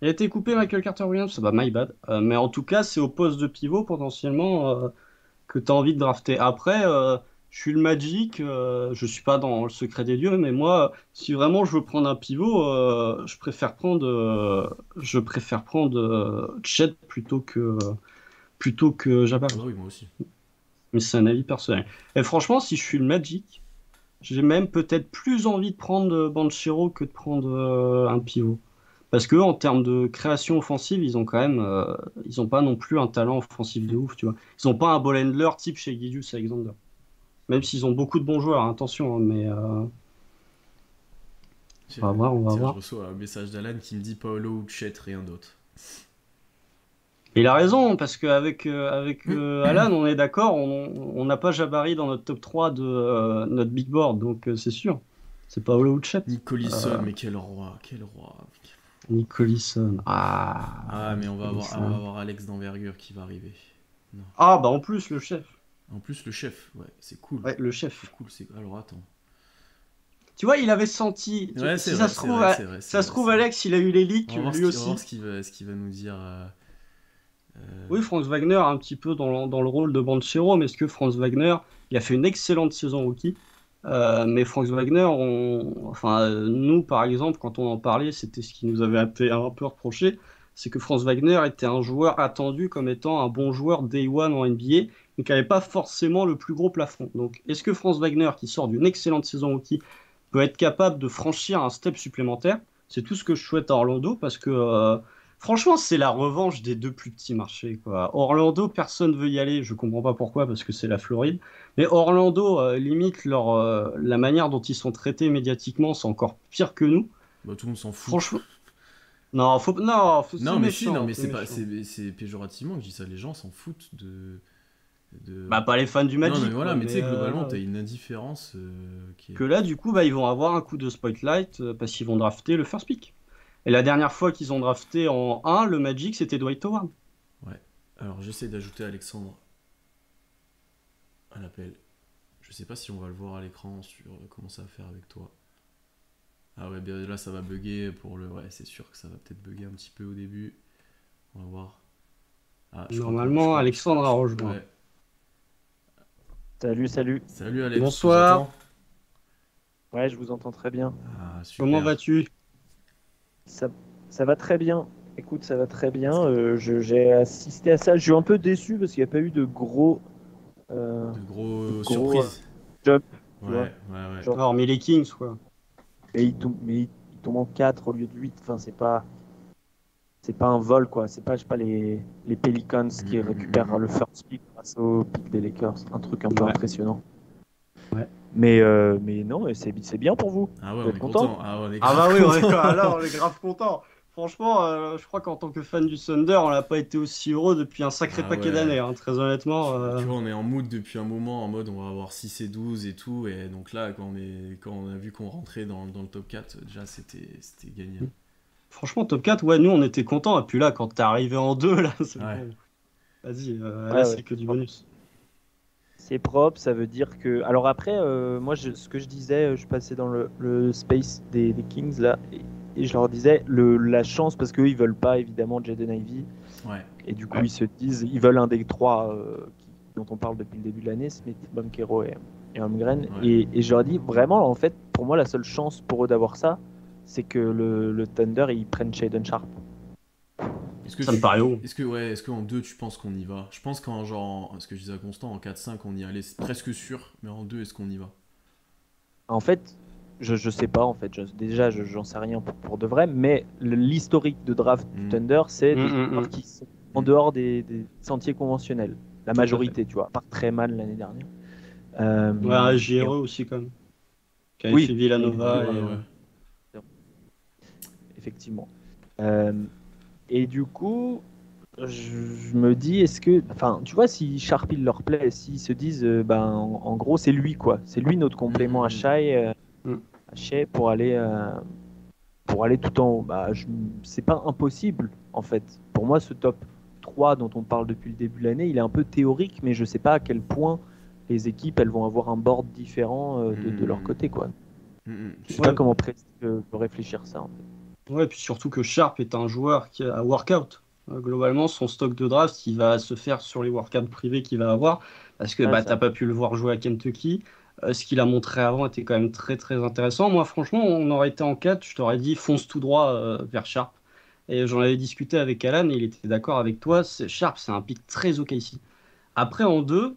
Il a été coupé Michael Carter-Williams, bah my bad. Mais en tout cas, c'est au poste de pivot potentiellement que tu as envie de drafter. Après, je suis le Magic, je suis pas dans le secret des dieux, mais moi, si vraiment je veux prendre un pivot, je préfère prendre Chet plutôt que Ah Jabari. bah oui, moi aussi. Mais c'est un avis personnel. Et franchement, si je suis le Magic, j'ai même peut-être plus envie de prendre Banchero que de prendre un pivot. Parce que en termes de création offensive, ils ont quand même, ils ont pas non plus un talent offensif de ouf, tu vois. Ils ont pas un ball handler type chez Gilgeous Alexander. Même s'ils ont beaucoup de bons joueurs, hein, attention, hein, mais on va voir, on va Tiens, je voir. reçois un message d'Alan qui me dit Paolo ou Chet, rien d'autre. Et il a raison, parce qu'avec avec Alan, on est d'accord, on n'a pas Jabari dans notre top 3 de notre big board, donc c'est sûr. C'est pas Olo Chet. Nick Collison, mais quel roi, quel roi. Nick Collison. Ah, mais on va Collison. avoir Alex d'envergure qui va arriver. Non. Ah, bah en plus, le chef. En plus, le chef, ouais, c'est cool. Ouais, le chef. C'est cool, c'est. Alors attends. Tu vois, il avait senti. Ouais, Si c'est ça vrai, se c'est trouve, vrai, c'est vrai. ça se trouve, Alex, il a eu les On leaks, va voir lui on va aussi. voir ce qu'il va nous dire. Oui, Franz Wagner, un petit peu dans le rôle de Banchero, mais est-ce que Franz Wagner, il a fait une excellente saison rookie, mais Franz Wagner, nous, par exemple, quand on en parlait, c'était ce qui nous avait été un peu reproché, c'est que Franz Wagner était un joueur attendu comme étant un bon joueur Day One en NBA, mais qui n'avait pas forcément le plus gros plafond. Donc, est-ce que Franz Wagner, qui sort d'une excellente saison rookie, peut être capable de franchir un step supplémentaire? C'est tout ce que je souhaite à Orlando, parce que franchement, c'est la revanche des deux plus petits marchés, quoi. Orlando, personne veut y aller. Je comprends pas pourquoi, parce que c'est la Floride. Mais Orlando, limite, la manière dont ils sont traités médiatiquement, c'est encore pire que nous. Bah, tout le monde s'en fout. Franchement, non, c'est Non, mais si, méchant. non, mais c'est c'est pas, méchant. c'est péjorativement que je dis ça. Les gens s'en foutent de. Bah, pas les fans du Non, Magic, mais voilà, quoi, mais tu sais, globalement, là, t'as une indifférence qui est. que là, du coup, bah, ils vont avoir un coup de spotlight parce qu'ils vont drafter le first pick. Et la dernière fois qu'ils ont drafté en 1, le Magic, c'était Dwight Howard. Ouais. Alors, j'essaie d'ajouter Alexandre à l'appel. Je sais pas si on va le voir à l'écran sur comment ça va faire avec toi. Ah ouais, bien là, ça va bugger pour le. Ouais, c'est sûr que ça va peut-être bugger un petit peu au début. On va voir. Ah, Normalement, Alexandre a rejoint. Ouais. Salut, salut. Salut Alex, Bonsoir. tu nous entends? Ouais, je vous entends très bien. Ah, super. Comment vas-tu? Ça va très bien. Écoute, ça va très bien. J'ai assisté à ça. Je suis un peu déçu parce qu'il n'y a pas eu de gros, De gros gros, surprises. jump. Ouais, vois. ouais. Genre, Alors, mais les Kings, quoi. mais il tombe en 4 au lieu de 8. Enfin, c'est pas un vol, quoi. C'est pas, je sais pas, les Pelicans qui récupèrent le first pick grâce au pick des Lakers. Un truc un peu impressionnant. Ouais. Mais non, c'est bien pour vous. Ah ouais, Vous on êtes est content content. Ah ouais, on est Ah grave bah oui, content. alors, on est grave content. Franchement, je crois qu'en tant que fan du Thunder, on n'a pas été aussi heureux depuis un sacré Ah paquet ouais. d'années, hein, très honnêtement. Tu vois, on est en mood depuis un moment, en mode on va avoir 6 et 12 et tout. Et donc là, quand on a vu qu'on rentrait dans le top 4, déjà c'était gagné. Franchement, top 4, ouais, nous on était contents. Et puis là, quand t'es arrivé en 2, là, c'est Ouais. bon. Vas-y, Ouais, là, ouais. c'est que du bonus. C'est propre, ça veut dire que. Alors après, moi, ce que je disais, je passais dans le space des Kings là, et je leur disais la chance, parce qu'eux ils veulent pas évidemment Jaden Ivey, Ouais. et du coup ils se disent, ils veulent un des trois dont on parle depuis le début de l'année, Smith, Banchero et Holmgren, Ouais. et je leur dis vraiment, en fait, pour moi, la seule chance pour eux d'avoir ça, c'est que le Thunder ils prennent Shaedon Sharp. Ça me paraît haut. Est-ce qu'en 2 tu penses qu'on y va? Je pense qu'en genre, ce que je disais à Constant, en 4-5 on y allait, c'est presque sûr, mais en 2 est-ce qu'on y va? En fait, je sais pas, en fait. Déjà, j'en sais rien pour de vrai, mais l'historique de draft du Thunder, c'est des joueurs qui sont en dehors des sentiers conventionnels. La majorité, tu vois, à part Treman l'année dernière. Ouais, JRE aussi, quand même. Qui avait fait Villanova. Effectivement. Et du coup, je me dis, est-ce que. Enfin, tu vois, si Sharp il leur plaît, s'ils se disent, en gros, c'est lui, quoi. C'est lui notre complément à Shai pour aller tout en haut. Bah, c'est pas impossible, en fait. Pour moi, ce top 3 dont on parle depuis le début de l'année, il est un peu théorique, mais je sais pas à quel point les équipes elles vont avoir un board différent de leur côté, quoi. Je sais pas comment réfléchir ça, en fait. Ouais, puis surtout que Sharp est un joueur qui a workout. Globalement, son stock de draft, il va se faire sur les workouts privés qu'il va avoir, parce que t'as pas pu le voir jouer à Kentucky. Ce qu'il a montré avant était quand même très très intéressant. Moi, franchement, on aurait été en 4, je t'aurais dit fonce tout droit vers Sharp. Et j'en avais discuté avec Alan et il était d'accord avec toi. Sharp, c'est un pick très OK ici. Après, en 2,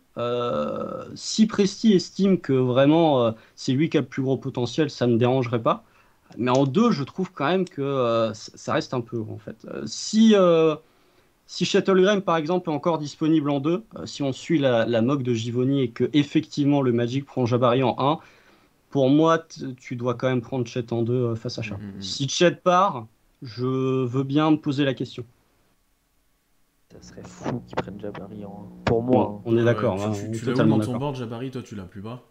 si Presti estime que vraiment c'est lui qui a le plus gros potentiel, ça ne me dérangerait pas. Mais en 2, je trouve quand même que ça reste un peu haut, en fait. Si Shuttlegram, par exemple, est encore disponible en 2, si on suit la mock de Givoni et que effectivement le Magic prend Jabari en 1, pour moi, tu dois quand même prendre Chet en 2 face à Sharp. Si Chet part, je veux bien me poser la question. Ça serait fou qu'ils prennent Jabari en 1. Pour moi. On est d'accord. Tu l'as où dans ton board, Jabari? Toi, tu l'as plus bas?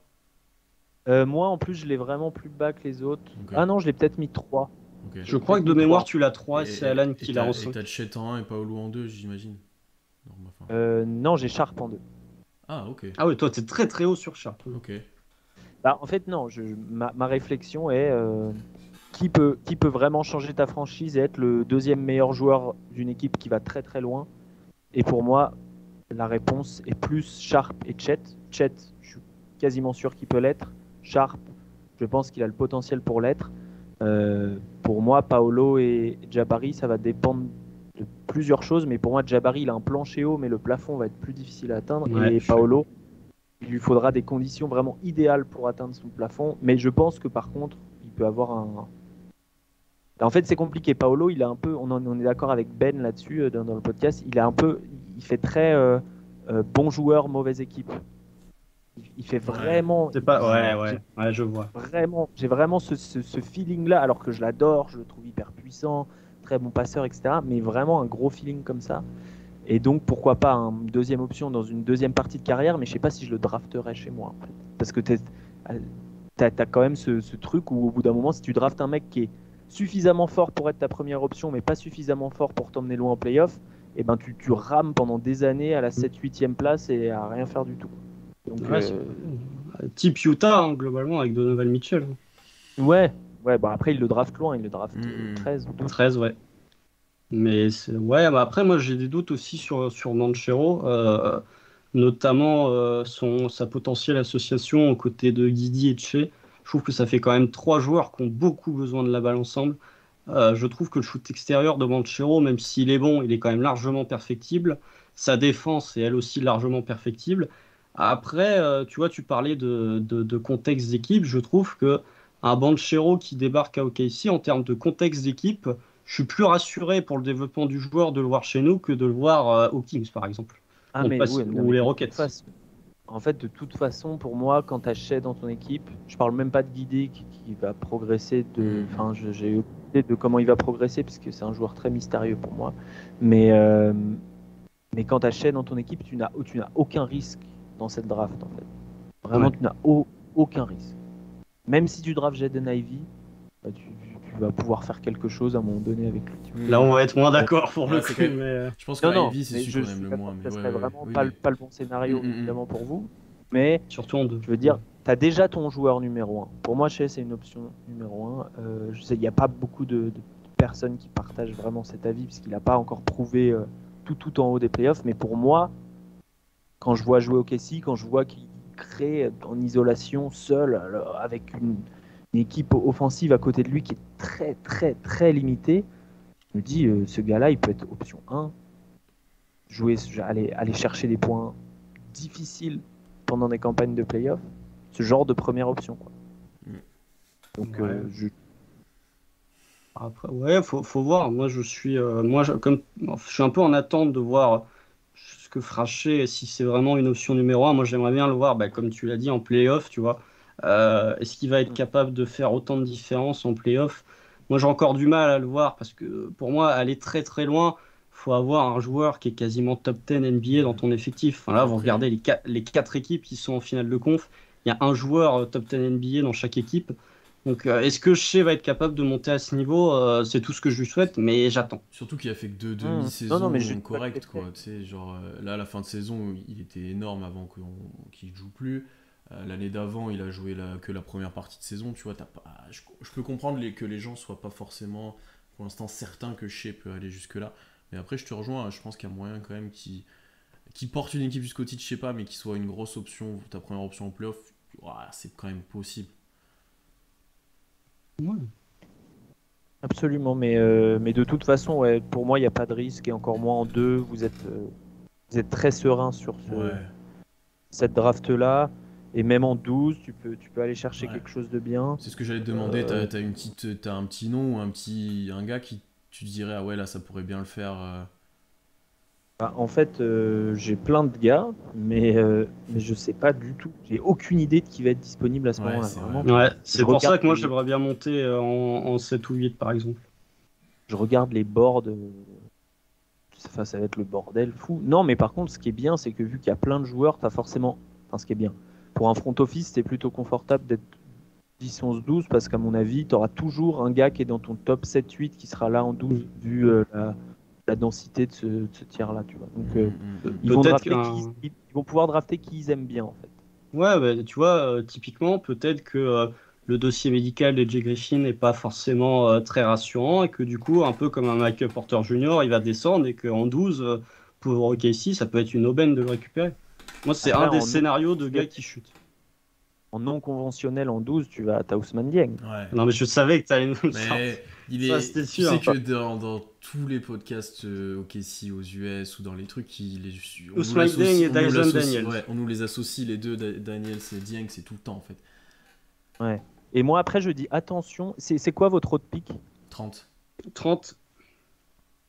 Moi, en plus, je l'ai vraiment plus bas que les autres. Okay. Ah non, je l'ai peut-être mis 3. Okay. Je crois que de mémoire, tu l'as 3 et c'est Alan qui l'a en 5. Et t'as Chet en 1 et Paolo en 2, j'imagine? Non, j'ai Sharp en 2. Ah, ok. Ah ouais, toi, t'es très très haut sur Sharp. Ok. Bah, en fait, non. Ma réflexion est qui peut vraiment changer ta franchise et être le deuxième meilleur joueur d'une équipe qui va très très loin. Et pour moi, la réponse est plus Sharp et Chet. Chet, je suis quasiment sûr qu'il peut l'être. Sharp, je pense qu'il a le potentiel pour l'être. Pour moi, Paolo et Jabari, ça va dépendre de plusieurs choses. Mais pour moi, Jabari, il a un plancher haut, mais le plafond va être plus difficile à atteindre. Ouais, et Paolo, il lui faudra des conditions vraiment idéales pour atteindre son plafond. Mais je pense que par contre, il peut avoir un... En fait, c'est compliqué. Paolo, il a un peu, on est d'accord avec Ben là-dessus dans le podcast. Il fait très bon joueur, mauvaise équipe. Il fait vraiment. C'est pas. Ouais, je vois. Vraiment, j'ai vraiment ce feeling-là, alors que je l'adore, je le trouve hyper puissant, très bon passeur, etc. Mais vraiment un gros feeling comme ça. Et donc, pourquoi pas une deuxième option dans une deuxième partie de carrière, mais je sais pas si je le drafterais chez moi, en fait. Parce que t'as quand même ce truc où, au bout d'un moment, si tu draftes un mec qui est suffisamment fort pour être ta première option, mais pas suffisamment fort pour t'emmener loin en playoff, et ben tu rames pendant des années à la 7-8e place et à rien faire du tout. Donc, type Utah, hein, globalement, avec Donovan Mitchell. Ouais, bah après, il le draft loin, il le draft 13 ou 12. 13, ouais. Mais bah après, moi, j'ai des doutes aussi sur Banchero, notamment sa potentielle association aux côtés de Guidi et de Shea. Je trouve que ça fait quand même 3 joueurs qui ont beaucoup besoin de la balle ensemble. Je trouve que le shoot extérieur de Banchero, même s'il est bon, il est quand même largement perfectible. Sa défense est elle aussi largement perfectible. Après, tu vois, tu parlais de contexte d'équipe. Je trouve que un Banchero qui débarque à OKC, en termes de contexte d'équipe, je suis plus rassuré pour le développement du joueur de le voir chez nous que de le voir aux Kings, par exemple. Ou les Rockets. En fait, de toute façon, pour moi, quand tu achètes dans ton équipe, je parle même pas de Guidé qui va progresser. Enfin, j'ai eu idée de comment il va progresser, puisque c'est un joueur très mystérieux pour moi. Mais quand tu achètes dans ton équipe, tu n'as aucun risque dans cette draft, en fait. Vraiment, tu n'as aucun risque. Même si tu drafts Jaden Ivey, tu vas pouvoir faire quelque chose à un moment donné avec lui. Là, on va être moins d'accord pour le coup. Mais... Je pense que Ivey, c'est celui qu'on aime le moins. Ça serait vraiment pas le bon scénario, évidemment, pour vous. Mais surtout en 2. Je veux dire, tu as déjà ton joueur numéro 1. Pour moi, Shea, c'est une option numéro 1. Je sais, il n'y a pas beaucoup de personnes qui partagent vraiment cet avis, puisqu'il n'a pas encore prouvé tout en haut des playoffs. Mais pour moi, quand je vois jouer au KC, quand je vois qu'il crée en isolation, seul, avec une équipe offensive à côté de lui qui est très, très, très limitée, me dis, ce gars-là, il peut être option 1, aller chercher des points difficiles pendant des campagnes de playoff, ce genre de première option, quoi. Donc, Ouais. Après, ouais, faut voir. Moi, je suis un peu en attente de voir ce que fera Shea, si c'est vraiment une option numéro 1. Moi, j'aimerais bien le voir, comme tu l'as dit, en playoff, tu vois. Est-ce qu'il va être capable de faire autant de différence en playoff? Moi, j'ai encore du mal à le voir parce que pour moi, aller très très loin, faut avoir un joueur qui est quasiment top 10 NBA dans ton effectif. Enfin, là, vous regardez les quatre équipes qui sont en finale de conf, il y a un joueur top 10 NBA dans chaque équipe. Donc, est-ce que Shea va être capable de monter à ce niveau? C'est tout ce que je lui souhaite, mais j'attends. Surtout qu'il a fait que deux Non, demi-saisons mais je correctes, quoi. Tu sais, genre, là, à la fin de saison, il était énorme avant qu'il joue plus. L'année d'avant, il a joué que la première partie de saison. Tu vois, je peux comprendre que les gens soient pas forcément, pour l'instant, certains que Shea peut aller jusque-là. Mais après, je te rejoins. Je pense qu'il y a moyen quand même qui porte une équipe jusqu'au titre, je sais pas, mais qui soit une grosse option, ta première option en playoff. Ouah, c'est quand même possible. Ouais. Absolument, mais de toute façon, ouais, pour moi, il n'y a pas de risque, et encore moins en 2. Vous êtes très serein sur Ouais. cette draft-là, et même en 12, tu peux aller chercher Ouais. quelque chose de bien. C'est ce que j'allais te demander. T'as un petit nom ou un gars qui tu te dirais, ah ouais, là, ça pourrait bien le faire. En fait, j'ai plein de gars, mais je sais pas du tout. J'ai aucune idée de qui va être disponible à ce Ouais, moment-là. c'est Vraiment. vrai. Ouais, c'est pour ça regarde que moi, les- j'aimerais bien monter en 7 ou 8, par exemple. Je regarde les boards. Enfin, ça va être le bordel fou. Non, mais par contre, ce qui est bien, c'est que vu qu'il y a plein de joueurs, t'as forcément. Enfin, ce qui est bien. Pour un front office, c'est plutôt confortable d'être 10, 11, 12, parce qu'à mon avis, tu auras toujours un gars qui est dans ton top 7, 8 qui sera là en 12, vu la densité de ce tiers-là, tu vois. Donc, ils vont Peut-être ils vont pouvoir drafter qui ils aiment bien, en fait. Ouais, tu vois, typiquement, peut-être que le dossier médical de Jay Griffin n'est pas forcément très rassurant et que du coup, un peu comme un Michael Porter Jr., il va descendre et qu'en 12, pour OKC, ça peut être une aubaine de le récupérer. Moi, c'est Après, un des scénarios de gars qui chutent. En non conventionnel, en 12, t'as Ousmane Dieng. Ouais. Non, mais je savais que tu allais nous le sortir. Mais Ça, c'était tu sûr. sais que dans tous les podcasts OKC aux US ou dans les trucs, on nous Ousmane Dieng et Dyson Daniels. Ouais, on nous les associe les deux, Daniels et Dieng, c'est tout le temps en fait. Ouais. Et moi, après, je dis attention, c'est quoi votre autre pick? 30. 30,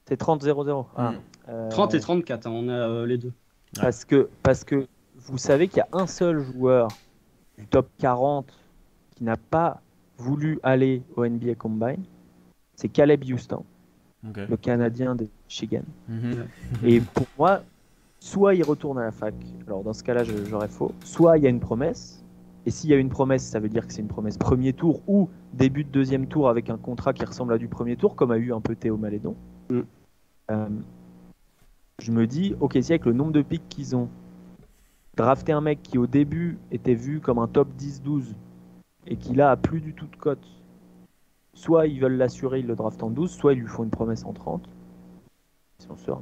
C'est 30-0-0. Ah. 30 et 34, hein, on a les deux. Ouais. Parce que vous savez qu'il y a un seul joueur du top 40 qui n'a pas voulu aller au NBA Combine, c'est Caleb Houston, Ok. le Canadien de Michigan. Mhm. Et pour moi, soit il retourne à la fac, alors dans ce cas-là, j'aurais faux, soit il y a une promesse, et s'il y a une promesse, ça veut dire que c'est une promesse premier tour ou début de deuxième tour avec un contrat qui ressemble à du premier tour, comme a eu un peu Théo Malédon. Je me dis, ok, si avec le nombre de picks qu'ils ont, drafter un mec qui au début était vu comme un top 10-12 et qui là a plus du tout de cote, soit ils veulent l'assurer, ils le draftent en 12, soit ils lui font une promesse en 30. Ils sont sûrs.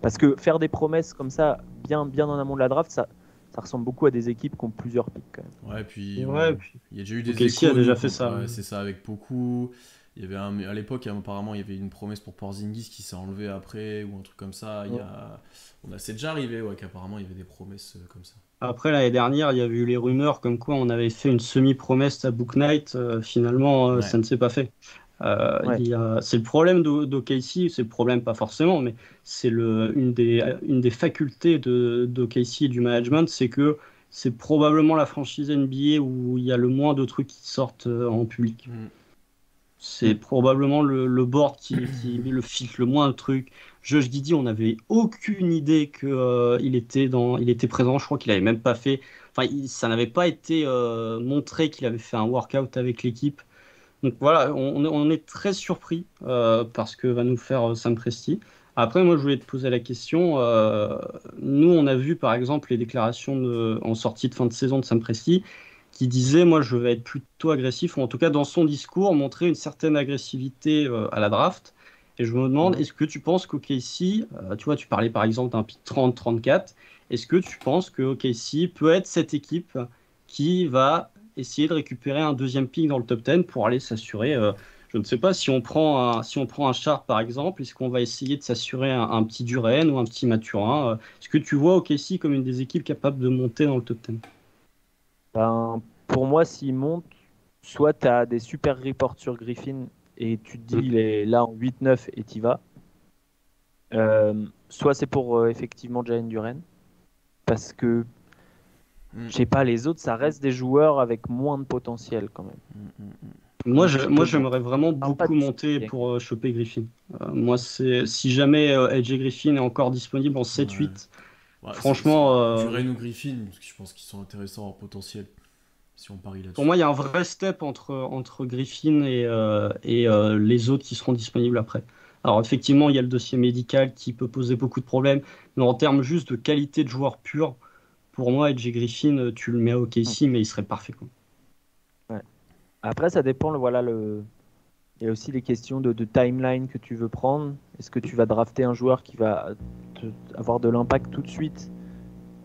Parce que faire des promesses comme ça, bien en amont de la draft, ça ressemble beaucoup à des équipes qui ont plusieurs picks quand même. Ouais, puis Ouais, il y a déjà eu des OKC échos. a déjà fait ça. Ouais, c'est ça, avec beaucoup. Il y avait à l'époque, apparemment, il y avait une promesse pour Porzingis qui s'est enlevée après, ou un truc comme ça. C'est déjà arrivé, ouais, qu'apparemment il y avait des promesses comme ça. Après, l'année dernière, il y avait eu les rumeurs comme quoi on avait fait une semi-promesse à Book Night. Finalement, Ouais. ça ne s'est pas fait. Ouais. C'est le problème d'OKC, c'est le problème pas forcément, mais c'est une des facultés d'OKC et du management, c'est que c'est probablement la franchise NBA où il y a le moins de trucs qui sortent en public. C'est probablement le board qui le filtre le moins de trucs. Josh Giddey, on n'avait aucune idée que il était présent. Je crois qu'il avait même pas fait. Enfin, ça n'avait pas été montré qu'il avait fait un workout avec l'équipe. Donc voilà, on est très surpris par ce que va nous faire Sam Presti. Après, moi, je voulais te poser la question. Nous, on a vu par exemple les déclarations en sortie de fin de saison de Sam Presti qui disait, moi, je vais être plutôt agressif, ou en tout cas dans son discours, montrer une certaine agressivité à la draft. Et je me demande, est-ce que tu penses qu'OKC, tu vois, tu parlais par exemple d'un pick 30-34, est-ce que tu penses que OKC peut être cette équipe qui va essayer de récupérer un deuxième pick dans le top 10 pour aller s'assurer Je ne sais pas si on prend un Sharp par exemple, est-ce qu'on va essayer de s'assurer un petit Duren ou un petit Mathurin? Est-ce que tu vois OKC comme une des équipes capables de monter dans le top 10? Ben, pour moi, s'il monte, soit tu as des super reports sur Griffin et tu te dis il est là en 8-9 et t'y vas. Soit c'est pour effectivement Jalen Duren, parce que je sais pas, les autres, ça reste des joueurs avec moins de potentiel quand même. Moi, Un petit moi peu j'aimerais vraiment moins. Pas beaucoup de monter succès. pour choper Griffin. Moi, si jamais AJ Griffin est encore disponible en 7-8, Ouais, franchement, Duren ou Griffin, parce que je pense qu'ils sont intéressants en potentiel, si on parie pour là-dessus. moi, il y a un vrai step entre Griffin et les autres qui seront disponibles après. Alors, effectivement, il y a le dossier médical qui peut poser beaucoup de problèmes, mais en termes juste de qualité de joueur pur, pour moi, AJ Griffin, tu le mets à OKC, mais il serait parfait, quoi. Ouais. Après, ça dépend. Il y a aussi les questions de timeline que tu veux prendre. Est-ce que tu vas drafter un joueur qui va avoir de l'impact tout de suite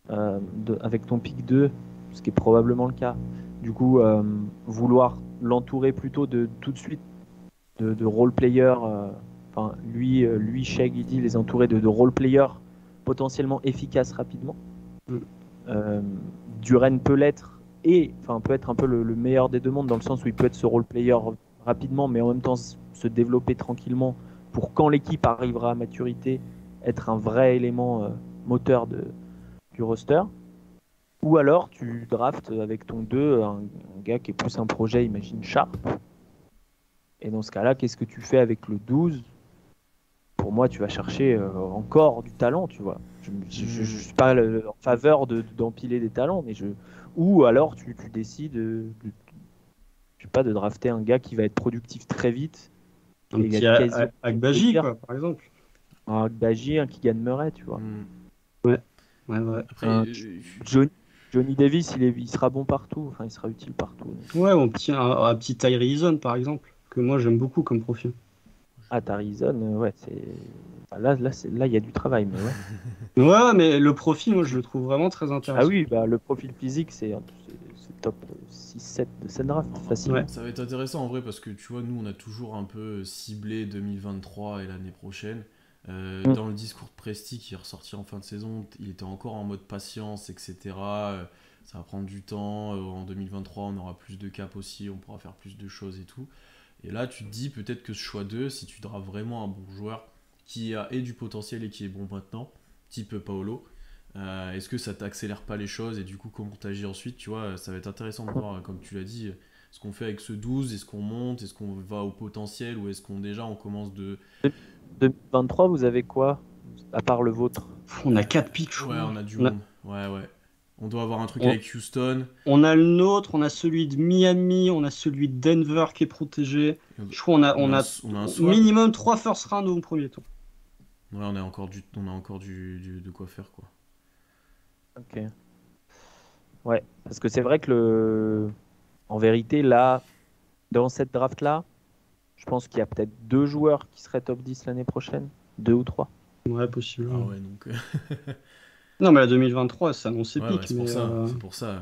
avec ton pick 2, ce qui est probablement le cas. Du coup, vouloir l'entourer plutôt de tout de suite de role player. Enfin, lui, Shea Giddey, les entourer de role player potentiellement efficaces rapidement. Mm. Duren peut l'être et enfin peut être un peu le meilleur des deux mondes dans le sens où il peut être ce role player rapidement, mais en même temps se développer tranquillement pour quand l'équipe arrivera à maturité, être un vrai élément moteur du roster. Ou alors tu draftes avec ton 2 un gars qui est plus un projet, imagine Sharp. Et dans ce cas-là, qu'est-ce que tu fais avec le 12? Pour moi, tu vas chercher encore du talent, tu vois. Je ne suis pas en faveur d'empiler des talents, mais ou alors tu décides je sais pas, de drafter un gars qui va être productif très vite. Un Et il petit a quasi Agbaji, quoi, par exemple. un Baji, un Keegan Murray, tu vois. Ouais, ouais. Après, Johnny Davis, il sera bon partout, enfin il sera utile partout. Ouais, un petit Tyree Eason, par exemple, que moi j'aime beaucoup comme profil. Ah, Tarizon, ouais, c'est. Enfin, là, il y a du travail, mais ouais. Ouais, mais le profil, moi je le trouve vraiment très Ah intéressant. oui, bah, le profil physique, c'est top 6-7 de cette draft, facilement. Ouais. ça va être intéressant en vrai parce que tu vois, nous on a toujours un peu ciblé 2023 et l'année prochaine. Dans le discours de Presti qui est ressorti en fin de saison, il était encore en mode patience, etc. Ça va prendre du temps. En 2023, on aura plus de cap aussi, on pourra faire plus de choses et tout. Et là, tu te dis peut-être que ce choix 2, si tu drafts vraiment un bon joueur qui a et du potentiel et qui est bon maintenant, type Paolo, est-ce que ça t'accélère pas les choses et du coup comment t'agis ensuite, tu vois, ça va être intéressant de voir, comme tu l'as dit, ce qu'on fait avec ce 12, est-ce qu'on monte, est-ce qu'on va au potentiel ou est-ce qu'on déjà on commence de... 2023, vous avez quoi, à part le vôtre? On a 4 pics, je Ouais, crois. on a du monde, ouais. On doit avoir un truc On- avec Houston. On a le nôtre, on a celui de Miami, on a celui de Denver qui est protégé. Je crois on a On a un swap. minimum 3 first round au premier tour. Ouais, on a encore de quoi faire, quoi. Ok. Ouais, parce que c'est vrai que en vérité, là, dans cette draft-là, je pense qu'il y a peut-être 2 joueurs qui seraient top 10 l'année prochaine. 2 ou 3. Ouais, possible. Ah ouais, donc... Non, mais la 2023, ça annonce ouais, épique. c'est pour Mais ça, c'est pour ça.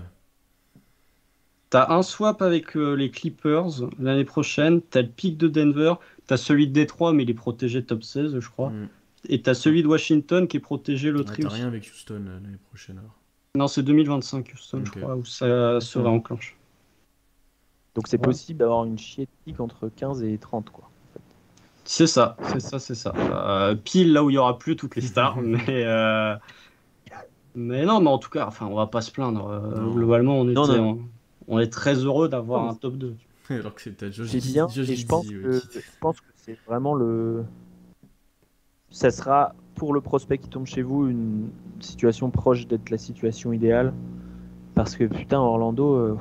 t'as un swap avec les Clippers l'année prochaine, t'as le pick de Denver, t'as celui de Détroit, mais il est protégé top 16, je crois. Mm. Et t'as celui de Washington qui est protégé Ouais, loterie t'as aussi. rien avec Houston l'année prochaine alors. Non, c'est 2025, Houston, je Ok. crois, où ça serait Mm. enclenché. Donc c'est Ouais. possible d'avoir une chier de pick entre 15 et 30, quoi. C'est ça. Pile là où il y aura plus toutes les stars, mais non, mais en tout cas, enfin, on va pas se plaindre. Non. Globalement, Non. on est très heureux d'avoir Non, un top 2. Alors que c'est peut-être C'est bien, et je pense que c'est vraiment ça sera pour le prospect qui tombe chez vous une situation proche d'être la situation idéale. Parce que putain, Orlando,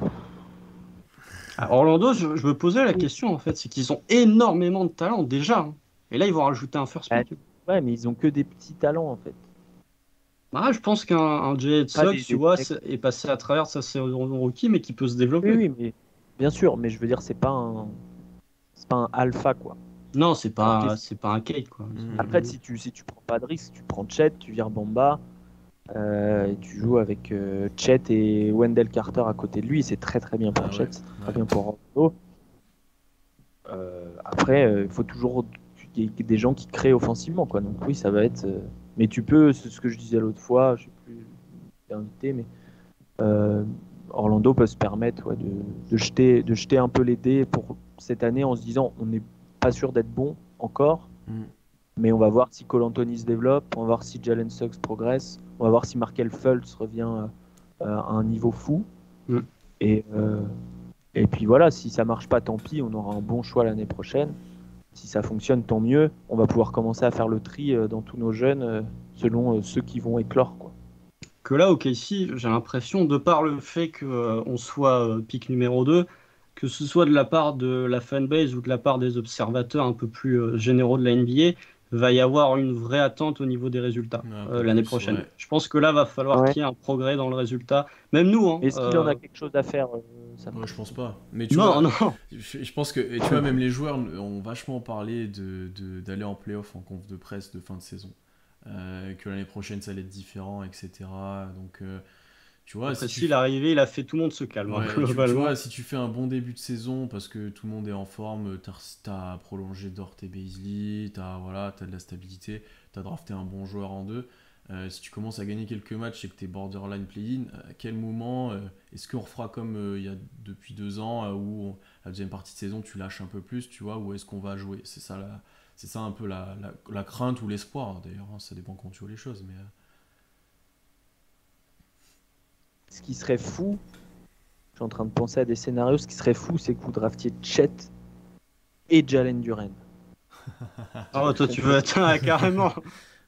À Orlando, je me posais la question en fait, c'est qu'ils ont énormément de talent déjà, hein. Et là, ils vont rajouter un first pick. ouais, mais ils ont que des petits talents en fait. Ah, je pense qu'un Jay Pas Suggs, tu vois, est passé à travers sa saison rookie, mais qui peut se développer. Oui, mais bien sûr, mais je veux dire, c'est pas un alpha quoi. Non, Alors, c'est pas un cake, quoi. Après, si tu prends pas de risque, tu prends Chet, tu vires Bamba, et tu joues avec Chet et Wendell Carter à côté de lui, c'est très très bien pour Chet, c'est très bien pour Orlando. Après, il faut toujours qu'il y ait des gens qui créent offensivement, quoi. Donc oui, ça va être. Mais tu peux, c'est ce que je disais l'autre fois, je sais plus, j'étais invité, mais euh, Orlando peut se permettre de jeter un peu les dés pour cette année en se disant on n'est pas sûr d'être bon encore, mais on va voir si Cole Anthony se développe, on va voir si Jalen Suggs progresse, on va voir si Markel Fultz revient à un niveau fou. Et, et puis voilà, si ça marche pas, tant pis, on aura un bon choix l'année prochaine. Si ça fonctionne, tant mieux. On va pouvoir commencer à faire le tri dans tous nos jeunes selon ceux qui vont éclore, quoi. Que là, OKC, j'ai l'impression, de par le fait qu'on soit pick numéro 2, que ce soit de la part de la fanbase ou de la part des observateurs un peu plus généraux de la NBA, va y avoir une vraie attente au niveau des résultats l'année prochaine. Ouais. Je pense que là, va falloir qu'il y ait un progrès dans le résultat. Même nous. Hein, est-ce qu'il en a quelque chose à faire Ouais, je pense pas. Mais tu non, vois, non. Je pense que, et tu vois, même les joueurs ont vachement parlé d'aller en playoff en conf de presse de fin de saison. Que l'année prochaine ça allait être différent, etc. Donc, tu vois, si il est arrivé, il a fait tout le monde se calme. Ouais, tu vois, si tu fais un bon début de saison parce que tout le monde est en forme, t'as prolongé Dort et Beasley, t'as de la stabilité, t'as drafté un bon joueur en 2. Si tu commences à gagner quelques matchs et que t'es borderline play-in, à quel moment est-ce qu'on refera comme il y a depuis 2 ans où la deuxième partie de saison tu lâches un peu plus, tu vois, où est-ce qu'on va jouer? C'est ça un peu la crainte ou l'espoir d'ailleurs, hein, ça dépend quand tu vois les choses. Mais ce qui serait fou, je suis en train de penser à des scénarios, ce qui serait fou, c'est que vous draftiez Chet et Jalen Duren. Oh, toi tu veux atteindre carrément.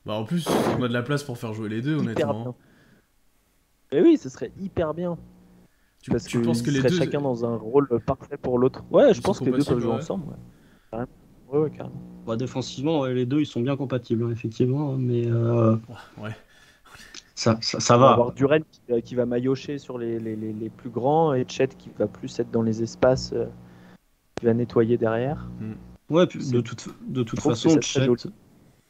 Bah en plus, on a de la place pour faire jouer les deux, honnêtement. Mais oui, ce serait hyper bien. Parce tu penses que les seraient deux chacun dans un rôle parfait pour l'autre. Ouais, je pense que les deux peuvent jouer ensemble. Ouais, carrément. Bah, défensivement, les deux ils sont bien compatibles, hein, effectivement, mais ouais. On ça va va. avoir Duren qui va maillotcher sur les plus grands et Chet qui va plus être dans les espaces, qui va nettoyer derrière. Ouais, puis de toute façon, Chet.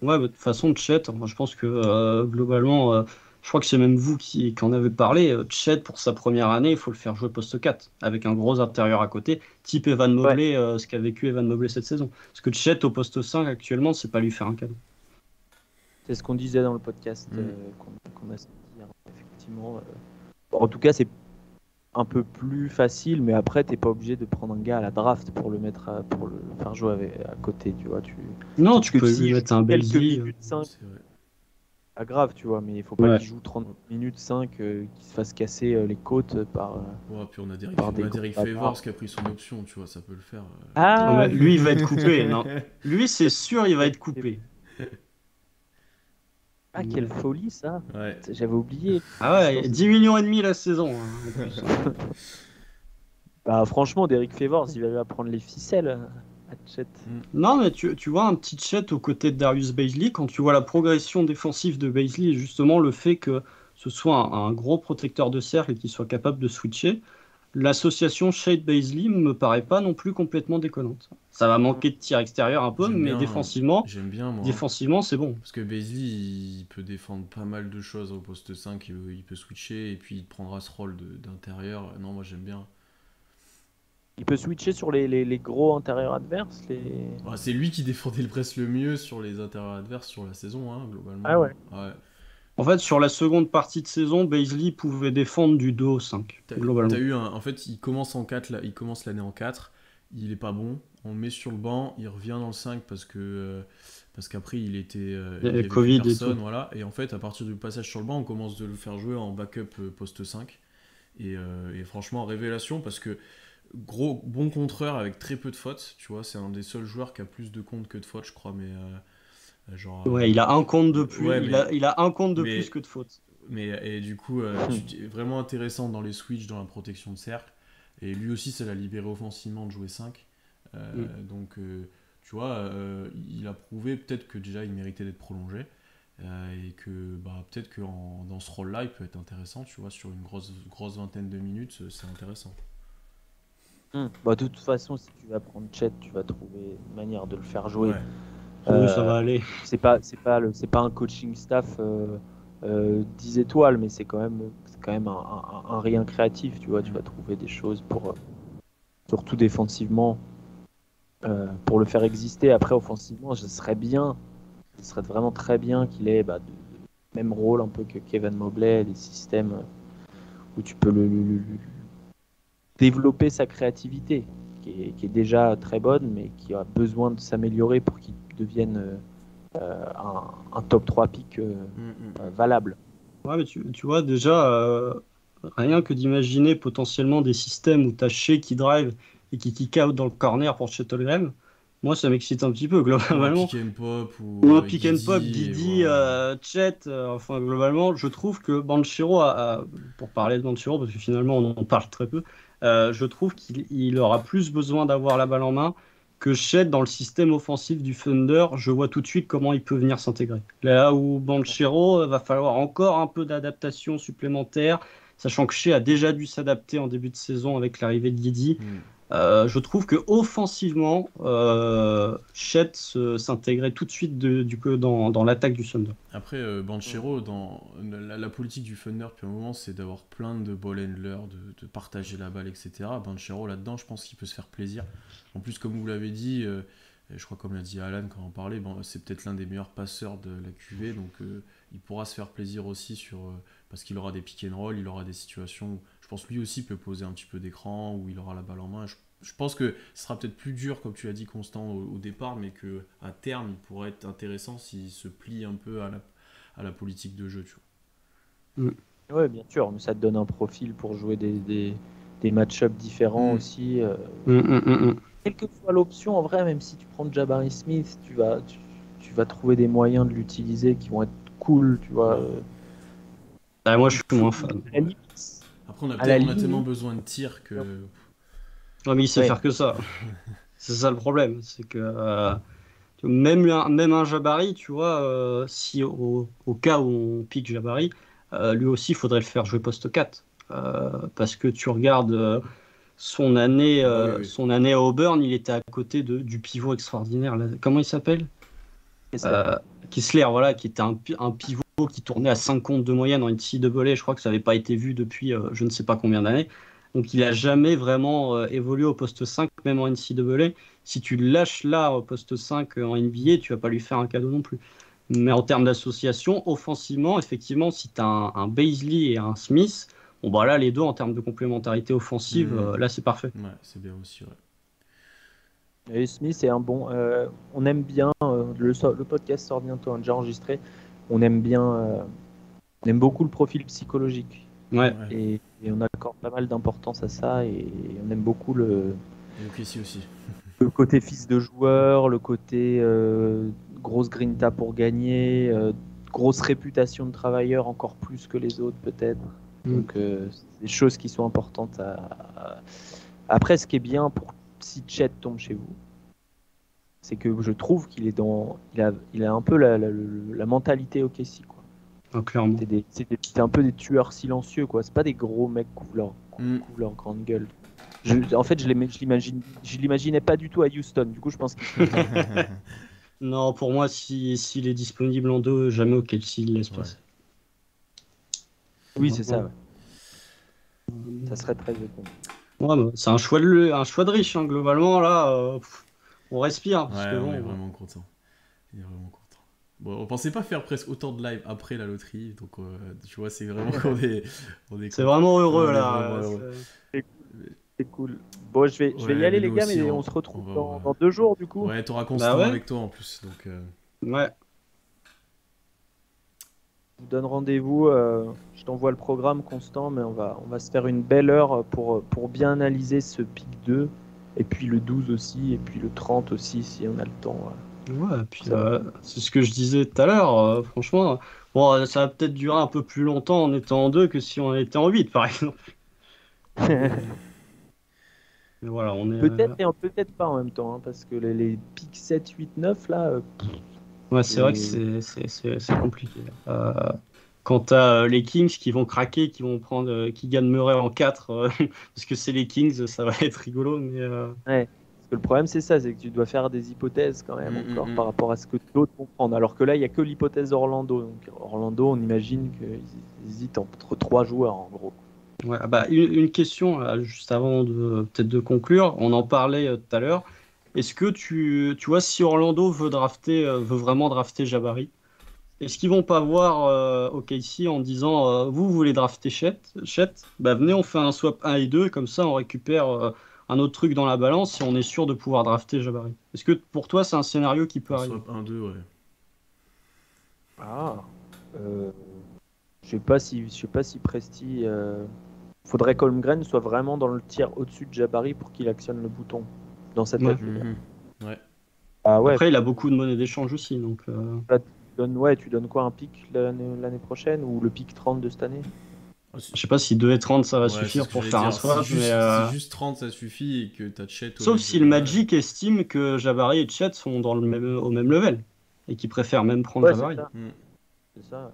Ouais, de toute façon, Chet, moi je pense que globalement, je crois que c'est même vous qui en avez parlé. Chet, pour sa première année, il faut le faire jouer poste 4, avec un gros intérieur à côté, type Evan Mobley, ce qu'a vécu Evan Mobley cette saison. Parce que Chet au poste 5 actuellement, c'est pas lui faire un cadeau. C'est ce qu'on disait dans le podcast qu'on a sorti, hein, effectivement. En tout cas, c'est un peu plus facile, mais après, t'es pas obligé de prendre un gars à la draft pour le faire jouer à côté, tu vois. Non, tu peux lui mettre un Beasley. Pas grave, tu vois, mais il faut pas qu'il joue 30 minutes 5, qu'il se fasse casser les côtes par. Ouais, puis on a Derrick Favors qui a pris son option, tu vois, ça peut le faire. Ah, lui, il va être coupé. Non. Lui, c'est sûr, il va être coupé. Ah, quelle folie ça! Ouais. J'avais oublié. Ah ouais, 10 millions et demi la saison. Hein, en plus. Bah, franchement, Derrick Favors, il va apprendre les ficelles à Chet. Non, mais tu vois un petit Chet aux côtés de Darius Bazley, quand tu vois la progression défensive de Bazley et justement le fait que ce soit un gros protecteur de cercle et qu'il soit capable de switcher, l'association Chet-Bazley me paraît pas non plus complètement déconnante. Ça va manquer de tir extérieur un peu, mais défensivement, j'aime bien, moi. Défensivement, c'est bon. Parce que Bazley, il peut défendre pas mal de choses au poste 5, il peut switcher et puis il prendra ce rôle d'intérieur. Non, moi j'aime bien. Il peut switcher sur les gros intérieurs adverses. Ouais, c'est lui qui défendait le press le mieux sur les intérieurs adverses sur la saison, hein, globalement. Ah ouais. En fait, sur la seconde partie de saison, Bazley pouvait défendre du 2 au 5, globalement. En fait, il commence en 4, il commence l'année en 4, il est pas bon, on le met sur le banc, il revient dans le 5 parce qu'après il était il y avait Covid personne, et tout. voilà. Et en fait, à partir du passage sur le banc, on commence de le faire jouer en backup poste 5. Et franchement, révélation parce que bon contreur avec très peu de fautes, tu vois, c'est un des seuls joueurs qui a plus de comptes que de fautes, je crois, mais ouais, il a un compte de plus, il a un compte de plus que de fautes. Et du coup, vraiment intéressant dans les switches, dans la protection de cercle. Et lui aussi, ça l'a libéré offensivement de jouer 5. Donc, tu vois, il a prouvé peut-être que déjà il méritait d'être prolongé. Et que peut-être que dans ce rôle-là, il peut être intéressant, tu vois, sur une grosse vingtaine de minutes, c'est intéressant. Bah, de toute façon, si tu vas prendre Chet, tu vas trouver une manière de le faire jouer. Ouais. Oui, ça va aller. C'est pas un coaching staff 10 étoiles, mais c'est quand même un rien créatif, tu vois. Tu vas trouver des choses pour surtout défensivement pour le faire exister. Après, offensivement, ce serait vraiment très bien qu'il ait même rôle un peu que Kevin Mobley, des systèmes où tu peux développer sa créativité, qui est déjà très bonne, mais qui a besoin de s'améliorer pour qu'il devienne un top 3 pick valable. Ouais, mais tu vois, déjà, rien que d'imaginer potentiellement des systèmes où tu as Shea qui drive et qui kick out dans le corner pour Chet Holmgren, moi, ça m'excite un petit peu, Ou un globalement. pick and pop, Ou ou un pick and pop, Guidi, et Guidi, voilà. Chet, enfin, globalement, je trouve que Banchero, pour parler de Banchero, parce que finalement, on en parle très peu, je trouve qu'il aura plus besoin d'avoir la balle en main que Chet dans le système offensif du Thunder. Je vois tout de suite comment il peut venir s'intégrer. Là où Banchero, va falloir encore un peu d'adaptation supplémentaire, sachant que Shea a déjà dû s'adapter en début de saison avec l'arrivée de Guidi. Mm. Je trouve que offensivement, Chet s'intégrait tout de suite dans l'attaque du Thunder. Après, Banchero, dans la politique du Thunder depuis un moment, c'est d'avoir plein de ball handlers, de partager la balle, etc. Banchero, là-dedans, je pense qu'il peut se faire plaisir. En plus, comme vous l'avez dit, et je crois comme l'a dit Alan quand on parlait, c'est peut-être l'un des meilleurs passeurs de la QV, donc il pourra se faire plaisir aussi parce qu'il aura des pick and roll, il aura des situations où je pense lui aussi peut poser un petit peu d'écran, où il aura la balle en main. Je pense que ce sera peut-être plus dur, comme tu l'as dit, Constant, au départ, mais qu'à terme, il pourrait être intéressant s'il se plie un peu à la politique de jeu. Tu Mm. Oui, bien sûr, mais ça te donne un profil pour jouer des match-ups différents Mm. aussi. Mm, mm, mm, mm. Quelle que soit l'option, en vrai, même si tu prends Jabari Smith, tu vas trouver des moyens de l'utiliser qui vont être cool, tu vois. Ah, moi, je suis moins fan. À la limite, Après, on a à la tellement limite, besoin de tirs que. Ouais, mais il sait ouais. faire que ça. C'est ça le problème. C'est que même un Jabari, tu vois, si au cas où on pique Jabari, lui aussi, il faudrait le faire jouer poste 4. Parce que tu regardes Ah oui, oui. son année à Auburn, il était à côté du pivot extraordinaire. Là. Comment il s'appelle? Kessler. Kessler, voilà, qui était un pivot qui tournait à 5 comptes de moyenne en NCAA. Je crois que ça n'avait pas été vu depuis je ne sais pas combien d'années. Donc il n'a jamais vraiment évolué au poste 5, même en NCAA. Si tu le lâches là au poste 5 en NBA, tu vas pas lui faire un cadeau non plus. Mais en termes d'association, offensivement, effectivement, si tu as un Bazley et un Smith, bon bah là, les deux en termes de complémentarité offensive, là c'est parfait. Ouais, c'est bien aussi, ouais. Et Smith est un bon. On aime bien. Le podcast sort bientôt, on a déjà enregistré. On aime bien. On aime beaucoup le profil psychologique. Ouais. Et on accorde pas mal d'importance à ça. Et on aime beaucoup le ici aussi. côté fils de joueur, le côté grosse grinta pour gagner, grosse réputation de travailleur encore plus que les autres peut-être. Donc c'est des choses qui sont importantes Après, ce qui est bien pour si Chet tombe chez vous, c'est que je trouve qu'il est il a un peu la mentalité OKC, quoi. Ah, clairement. C'est un peu des tueurs silencieux, quoi. C'est pas des gros mecs qui couvrent leur grande gueule. En fait, je l'imaginais pas du tout à Houston. Du coup, je pense qu'il Non, pour moi, s'il est disponible en deux, jamais au Kelsey, il laisse passer. Oui, c'est ça. Ouais. Ça serait très bien. Ouais, bah, c'est un choix de riche, hein, globalement. Là, on respire. Parce que, on est vraiment content. Bon, on pensait pas faire presque autant de live après la loterie, donc tu vois, c'est vraiment qu'on est c'est vraiment heureux, on est là. vraiment heureux. C'est cool. Bon, je vais y aller, les gars, mais on se retrouve dans 2 jours, du coup. Ouais, t'auras Constant avec toi en plus. Donc, ouais. Je vous donne rendez-vous. Je t'envoie le programme, Constant, mais on va se faire une belle heure pour bien analyser ce pic 2, et puis le 12 aussi, et puis le 30 aussi, si on a le temps. Ouais, puis c'est ce que je disais tout à l'heure. Franchement, bon, ça va peut-être durer un peu plus longtemps en étant en 2 que si on était en 8, par exemple. Mais voilà, on est. Peut-être et peut-être pas en même temps, hein, parce que les pics 7, 8, 9, là. Ouais, c'est vrai que c'est compliqué. Quand t'as les Kings qui vont craquer, qui vont prendre Keegan Murray en 4, parce que c'est les Kings, ça va être rigolo. Mais ouais. Parce que le problème, c'est ça, c'est que tu dois faire des hypothèses quand même encore par rapport à ce que d'autres vont prendre. Alors que là, il n'y a que l'hypothèse d'Orlando. Donc Orlando, on imagine qu'ils hésitent entre 3 joueurs en gros. Ouais, bah, une question juste avant peut-être de conclure. On en parlait tout à l'heure. est-ce que tu vois, si Orlando veut vraiment drafter Jabari, est-ce qu'ils vont pas voir OKC en disant vous voulez drafter Chet, bah venez on fait un swap 1 et 2 et comme ça on récupère un autre truc dans la balance et on est sûr de pouvoir drafter Jabari. Est-ce que pour toi c'est un scénario qui peut Un arriver? swap 1-2, ouais. Ah, euh, je sais pas si Presti. Faudrait qu'Holmgren soit vraiment dans le tiers au-dessus de Jabari pour qu'il actionne le bouton dans sa Ouais. tête. Je veux dire. Ouais. Ah ouais. Après il a beaucoup de monnaie d'échange aussi donc Là, tu donnes quoi, un pic l'année prochaine ou le pic 30 de cette année? Ah, je sais pas si 2 et 30 ça va ouais, c'est suffire ce que pour j'allais faire un dire. swap Si mais juste, si juste 30 ça suffit et que t'as Chet au sauf lieu de si le Jabari. Magic estime que Jabari et Chet sont au même level et qu'ils préfèrent même prendre Ouais, c'est Jabari. ça. Hmm, C'est ça.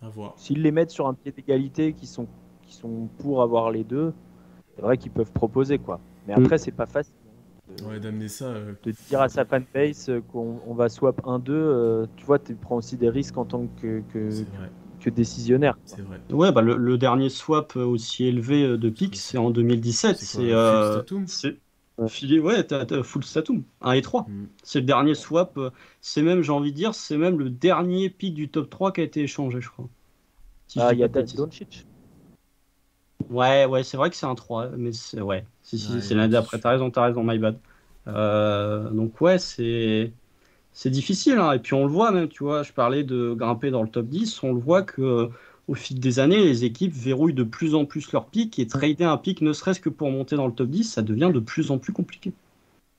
à voir. S'ils les mettent sur un pied d'égalité, qui sont pour avoir les deux, c'est vrai qu'ils peuvent proposer, quoi. Mais après, c'est pas facile Ouais, d'amener ça. de dire à sa fanbase qu'on va swap 1-2. Tu vois, tu prends aussi des risques en tant C'est vrai. que décisionnaire, quoi. C'est vrai. Ouais, bah le dernier swap aussi élevé de pick, c'est en 2017. C'est quoi, Full Statum? C'est Ouais. ouais, t'as full statum, 1 et 3. Hmm. C'est le dernier swap. C'est même, j'ai envie de dire, c'est même le dernier pick du top 3 qui a été échangé, je crois. Si je Ah, dis il y pas a de bêtises. Doncic. Ouais, c'est vrai que c'est un 3, mais c'est ouais. Si, Ouais, c'est l'année d'après. c'est T'as raison, my bad. Donc ouais, c'est difficile, hein. Et puis on le voit même, tu vois, je parlais de grimper dans le top 10, on le voit que au fil des années, les équipes verrouillent de plus en plus leur pic et trader un pic, ne serait-ce que pour monter dans le top 10, ça devient de plus en plus compliqué.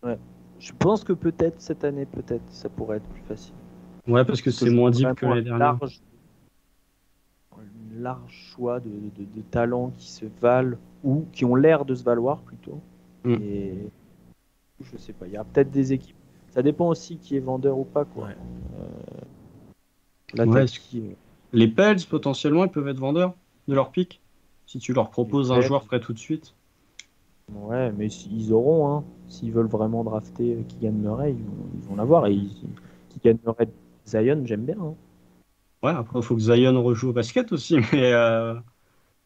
Ouais. Je pense que peut-être cette année, ça pourrait être plus facile. Ouais, parce que Parce que c'est je moins vois deep que vraiment l'année dernière. un large choix de talents qui se valent ou qui ont l'air de se valoir plutôt. Mm. Et je sais pas, il y a peut-être des équipes. Ça dépend aussi qui est vendeur ou pas, quoi. Ouais. Là, Ouais, t'as qui les Pels, potentiellement, ils peuvent être vendeurs de leur pic. Si tu leur proposes un Pels. joueur prêt tout de suite. Ouais, mais ils auront, hein. S'ils veulent vraiment drafter Keegan Murray, ils vont l'avoir. Et Keegan Murray, Zion, j'aime bien, hein. Ouais, après, il faut que Zion rejoue au basket aussi, mais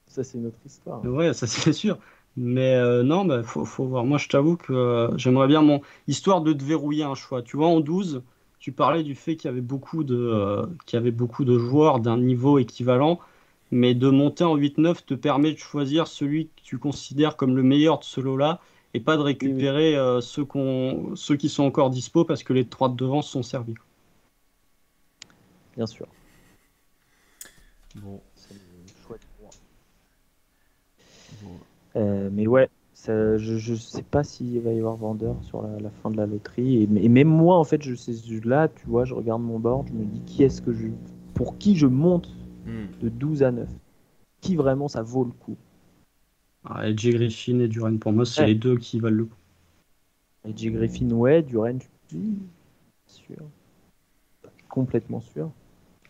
Ça, c'est notre histoire. ouais, ça c'est sûr. Mais non, bah, faut voir. Moi, je t'avoue que j'aimerais bien histoire de te verrouiller un choix. Tu vois, en 12, tu parlais du fait qu'il y avait beaucoup de joueurs d'un niveau équivalent, mais de monter en 8-9 te permet de choisir celui que tu considères comme le meilleur de ce lot-là et pas de Oui, oui, récupérer ceux qui sont encore dispo parce que les trois de devant sont servis. bien sûr. Bon. C'est le choix du roi. Bon. Mais ouais, je sais pas s'il va y avoir vendeur sur la fin de la loterie. Et même moi, en fait, là, tu vois, je regarde mon board, je me dis pour qui je monte Hmm. de 12 à 9. Qui vraiment ça vaut le coup. Jay Griffin et Duren, pour moi, c'est Ouais. les deux qui valent le coup. Et J. Griffin, ouais, Duren, sûr. Complètement sûr.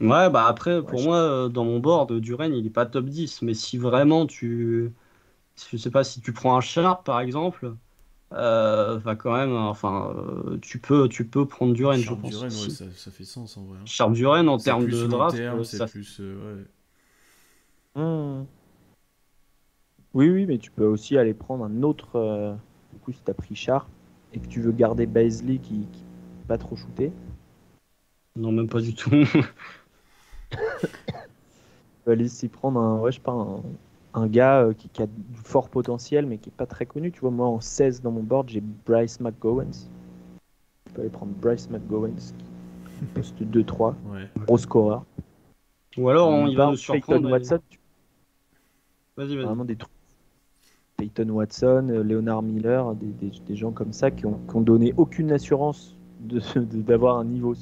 Ouais, bah après, Ouais, pour moi, dans mon board, Duren, il est pas top 10. Mais si vraiment je sais pas, si tu prends un Sharp, par exemple, va quand même, enfin, tu peux prendre Duren, je Sharp pense. Duren, ouais, Si. ça fait sens en vrai. Hein. Sharp Duren, en C'est termes plus de long draft, terme, c'est ça. plus. Ouais. Hmm. Oui, mais tu peux aussi aller prendre un autre. Du coup, si tu as pris Sharp et que tu veux garder Baisley qui pas trop shooté, Non, même pas du tout. tu peux aller s'y prendre je sais pas, un gars qui a du fort potentiel mais qui est pas très connu. Tu vois, moi en 16 dans mon board, j'ai Bryce McGowens. Tu peux aller prendre Bryce McGowens, poste 2-3, Ouais. gros scoreur. Ou alors, Ou il va pas nous Peyton surprendre. Watson, Vas-y, vas-y. vraiment des trucs. Peyton Watson, Leonard Miller, des gens comme ça qui ont donné aucune assurance d'avoir un niveau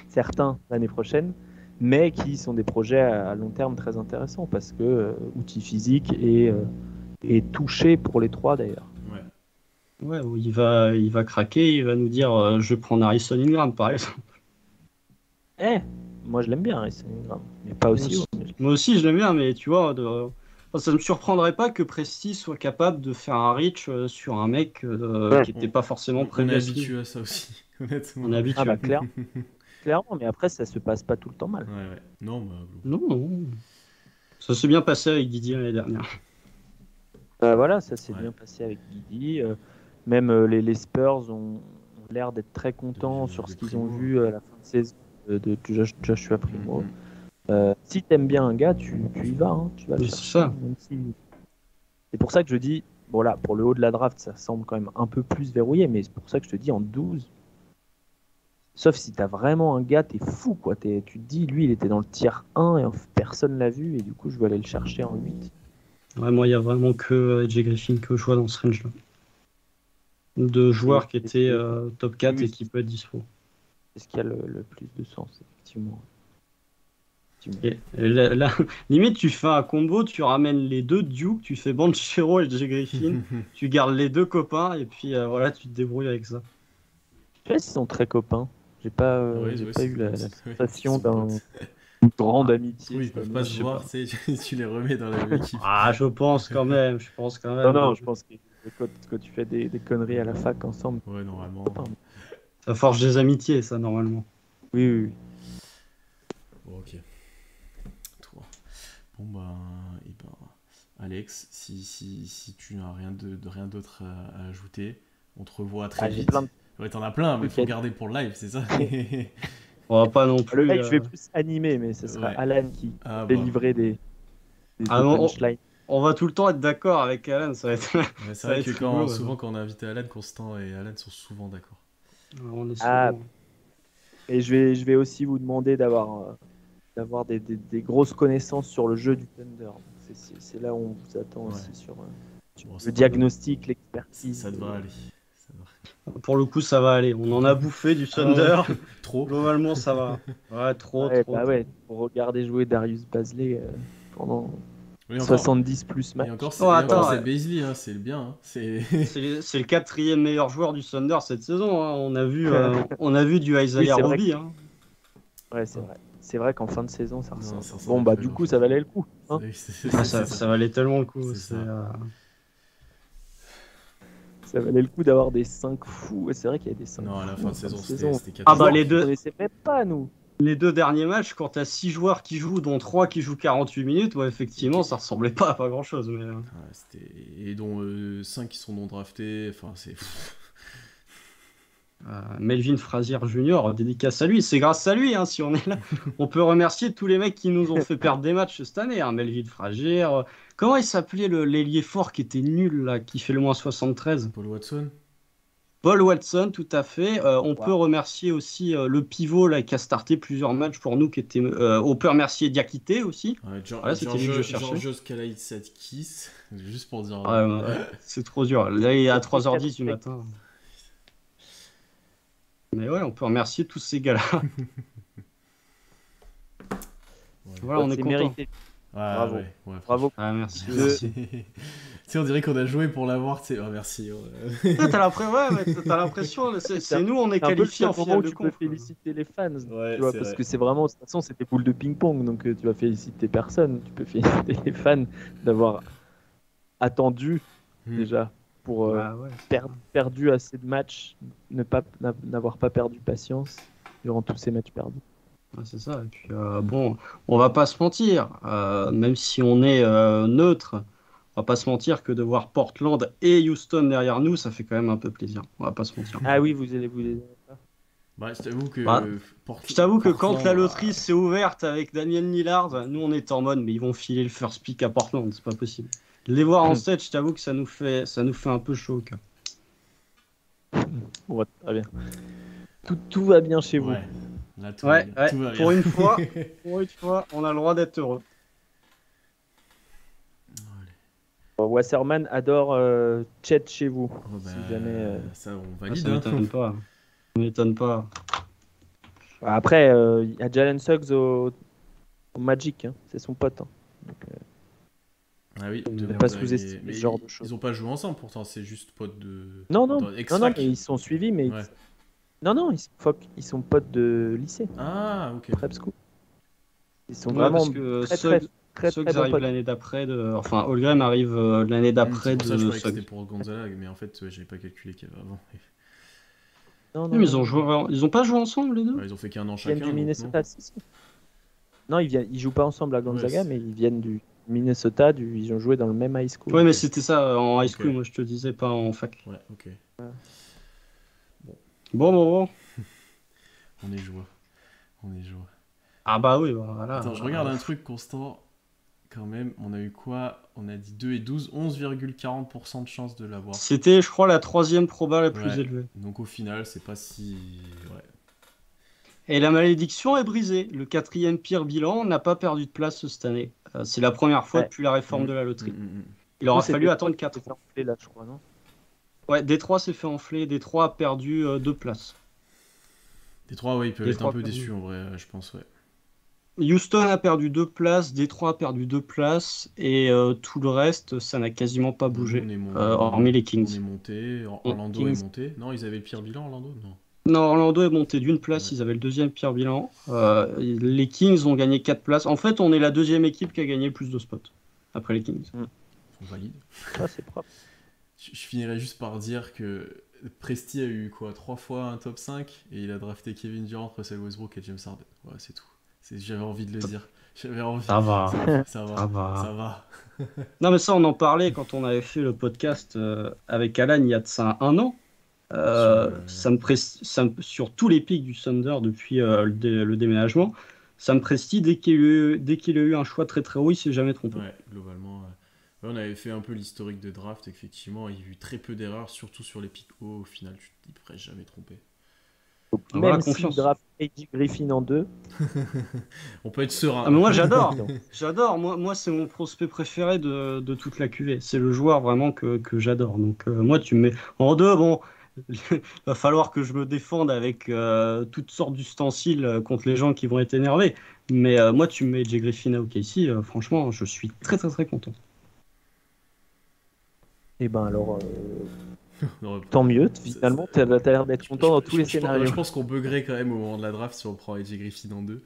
certain l'année prochaine, mais qui sont des projets à long terme très intéressants parce que outil physique et touché pour les trois d'ailleurs. Ouais, il va craquer, il va nous dire je prends Harrison Ingram, par exemple. Moi je l'aime bien, Harrison Ingram, mais pas aussi haut. Moi aussi, je l'aime bien, mais tu vois, enfin, ça ne me surprendrait pas que Presti soit capable de faire un reach sur un mec qui n'était pas forcément On prévu est à ce niveau. habitué à ça aussi, honnêtement. On est habitué. Ah bah clairement, mais après ça se passe pas tout le temps mal. Ouais. Non, bah. Non. Ça s'est bien passé avec Didier l'année dernière. Voilà, ça s'est Ouais. bien passé avec Guidi. Même les Spurs l'air d'être très contents De- sur de ce qu'ils ont Primo. vu à la fin de saison de Joshua Primo. Mhm. Si t'aimes bien un gars, tu y vas, hein, tu vas le Oui, chercher. c'est ça. Même si... C'est pour ça que je dis, bon là, pour le haut de la draft, ça semble quand même un peu plus verrouillé, mais c'est pour ça que je te dis en 12. Sauf si t'as vraiment un gars, t'es fou, quoi. Tu te dis, lui, il était dans le tier 1 et personne l'a vu, et du coup, je vais aller le chercher en 8. Ouais, moi, il y a vraiment que AJ Griffin que je vois dans ce range-là. De joueurs qui étaient top 4 Oui, et qui peuvent être dispo. c'est ce qui a le plus de sens, effectivement. Et là, limite, tu fais un combo, tu ramènes les deux Duke, tu fais Banchero et AJ Griffin, tu gardes les deux copains, et puis voilà, tu te débrouilles avec ça. Je sais pas s'ils sont très copains. J'ai pas, Ouais, j'ai ouais, pas eu la ouais, sensation ils sont d'une potes. grande amitié. Oui, ils cette peuvent année, pas je se sais voir, pas. tu les remets dans la même équipe. Ah, je pense quand même, je pense quand Non, même. non, je pense que quand tu fais des conneries à la fac ensemble, Ouais, normalement. copains. Ça forge des amitiés, ça, normalement. Oui, oui, oui. Bon, ok. Toi. Bon, ben, et ben, Alex, si tu n'as rien d'autre à ajouter, on te revoit très Ah, j'ai vite. plein de Ouais, t'en as plein, mais trucs faut à garder pour le live, c'est ça? On va pas non Le plus. live, je vais plus animer, mais ce sera Ouais. Alan qui Ah fait bah. livrer des Ah, non, punchlines. on va tout le temps être d'accord avec Alan, ça va être, Ouais, c'est ça va vrai être que rigolo. souvent quand on a invité Alan, Constant et Alan sont souvent d'accord. On est Ah, souvent. et je vais aussi vous demander d'avoir des grosses connaissances sur le jeu du Thunder. Donc, c'est là où on vous attend Ouais. aussi sur Bon, le ça diagnostic, l'expertise. devrait aller. Ça devrait- Pour le coup, ça va aller. On en a bouffé du Ah ouais, Thunder. trop. Globalement, ça va. Ouais, trop, Ouais, trop. bah ouais, pour regarder jouer Darius Bazley pendant Et encore, 70 plus et matchs. encore, Oh, et encore attends, c'est Beasley, hein, c'est le bien. Hein. C'est c'est le quatrième meilleur joueur du Thunder cette saison, hein. On a vu du Oui, Isaiah c'est vrai. Roby, hein. Ouais, c'est vrai. C'est vrai qu'en fin de saison, ça Non, ressemble. ça Bon, ressemblait bah, plus à du grand coup, chose. ça valait le coup. Hein. Ah, C'est ça. ça valait tellement le coup. C'est ça. Ça valait le coup d'avoir des 5 fous. Et c'est vrai qu'il y a des 5 Non, à la fous fin en de fin de saison, saison. c'était Ah bah catastrophique. On ne connaissait même pas, nous. les deux derniers matchs, quand t'as 6 joueurs qui jouent, dont 3 qui jouent 48 minutes, ouais, effectivement, ça ressemblait pas à pas grand-chose. Mais... Ouais, et dont 5 qui sont non draftés, enfin c'est... Melvin Frazier Jr., dédicace à lui. C'est grâce à lui, hein, si on est là. On peut remercier tous les mecs qui nous ont fait perdre des matchs cette année, hein. Melvin Frazier. Comment il s'appelait l'ailier fort qui était nul, là, qui fait le moins 73? Paul Watson. Paul Watson, tout à fait. On peut Wow. remercier aussi le pivot là, qui a starté plusieurs matchs pour nous. On peut remercier Diakité aussi. Ouais, Voilà, c'était lui que je cherchais. Georgios Kalaitzakis, juste pour dire... Ouais, c'est trop dur. Là, il est à 3h10 du matin. Mais ouais, on peut remercier tous ces gars-là. Voilà, on est C'est content. mérité. Ah, Bravo. ouais, Bravo. Ah, merci. Le- merci. Tu sais, on dirait qu'on a joué pour l'avoir, tu sais. Oh, merci. Ouais, t'as l'impression, c'est nous, on est C'est un peu le qualifiés seul en moment finale où de tu peux conf. féliciter les fans. Ouais, Tu vois, c'est parce vrai. que c'est vraiment, de toute façon, c'est des boules de ping-pong. Donc, tu vas féliciter personne. Tu peux féliciter les fans d'avoir attendu déjà pour Bah ouais. perdu assez de matchs, n'avoir pas perdu patience durant tous ces matchs perdus. Ouais, c'est ça. Et puis, bon, on va pas se mentir, même si on est neutre, on va pas se mentir que de voir Portland et Houston derrière nous, ça fait quand même un peu plaisir. On va pas se mentir. Ah oui, vous allez vous. Bah, je t'avoue que... Bah, Je t'avoue que quand Portland, la loterie s'est ouverte avec Daniel Lillard, nous on était en mode, mais ils vont filer le first pick à Portland, c'est pas possible. Les voir en 7, je t'avoue que ça nous fait un peu chaud, quoi. Bon, très bien. Tout va bien chez vous. Ouais, là, tout Ouais, va bien. pour une fois, on a le droit d'être heureux. Wasserman adore Chet chez vous. Oh, bah, Si jamais. ça, on Ah, valide. ça m'étonne pas. Ça m'étonne pas. Après, il y a Jalen Suggs au Magic, hein. C'est son pote. Hein. Donc, Ah oui, ne bon, pas bah, sous-estimer mais ce genre de choses. Ils ont pas joué ensemble pourtant, c'est juste potes de... Non, dans mais X-Fac. ils sont suivis, mais Ouais. non, ils sont potes de lycée, Ah, ok. prep school. Ils sont Ouais, vraiment parce que très Suggs bons arrive potes. l'année d'après. Enfin, Holmgren arrive l'année d'après C'est pour ça que je de croyais que c'était Suggs. pour Gonzaga, mais en fait, ouais, j'avais pas calculé qu'il y avait avant. Non, Oui, mais ils ont pas joué ensemble les deux? Ouais, ils ont fait qu'un an Ils viennent chacun. du donc, Minnesota. Si. Non, ils jouent pas ensemble à Gonzaga, Ouais, mais ils viennent du Minnesota. Ils ont joué dans le même high school. Ouais, mais c'était ça en high school, Ok. moi je te disais, pas en fac. Ouais, ok. Bon. On est joie. On est joie. Ah bah oui, voilà. Attends, je regarde un truc constant. Quand même, on a eu quoi? On a dit 2 et 12, 11,40% de chance de l'avoir. C'était, je crois, la troisième proba la plus Ouais. élevée. Donc au final, c'est pas si... Ouais. Et la malédiction est brisée. Le quatrième pire bilan n'a pas perdu de place cette année. C'est la première fois Ouais. depuis la réforme de la loterie. Mm. Il aura C'est fallu Détroit attendre qui 4 s'est fait ans. enfler, là, je crois, non? Ouais, Détroit s'est fait enfler. Détroit a perdu 2 places. Détroit, ouais, ils peuvent être un Détroit peu perdu. déçus en vrai, je pense, ouais. Houston a perdu 2 places. Détroit a perdu 2 places. Et tout le reste, ça n'a quasiment pas bougé. Hormis les On est Kings. monté, Orlando est Kings. monté. Non, ils avaient le pire bilan, Orlando? Non. Non, Orlando est monté d'une place, Ouais. ils avaient le deuxième pire bilan. Les Kings ont gagné 4 places. En fait, on est la deuxième équipe qui a gagné le plus de spots, après les Kings. On valide. Ah, c'est propre. Je finirai juste par dire que Presti a eu quoi 3 fois un top 5 et il a drafté Kevin Durant, Russell Westbrook et James Harden. Voilà, c'est tout. J'avais envie de le dire. J'avais envie. Ça va, Ça va. ça va. Ça va. Non, mais ça, on en parlait quand on avait fait le podcast avec Alan il y a de ça 1 an. Sur tous les pics du Thunder depuis le déménagement, Sam Presti, dès qu'il a eu un choix très très haut, il s'est jamais trompé. Ouais, globalement. Ouais, on avait fait un peu l'historique de draft. Effectivement, il y a eu très peu d'erreurs, surtout sur les pics hauts. Au final, tu ne pourrais jamais tromper. Donc, Ah, même voilà, si confiance. draft AJ Griffin en 2, On peut être serein. Ah, mais moi j'adore, j'adore. Moi c'est mon prospect préféré de toute la QV. C'est le joueur vraiment que j'adore. Donc moi tu me mets en 2, bon, va falloir que je me défende avec toutes sortes d'ustensiles contre les gens qui vont être énervés. Mais moi tu me mets Jay Griffin à OKC, franchement je suis très très très content. et ben alors, Non, tant mieux. Finalement, t'as l'air d'être content dans tous les scénarios. Je pense qu'on buggerait quand même au moment de la draft si on prend AJ Griffin en 2.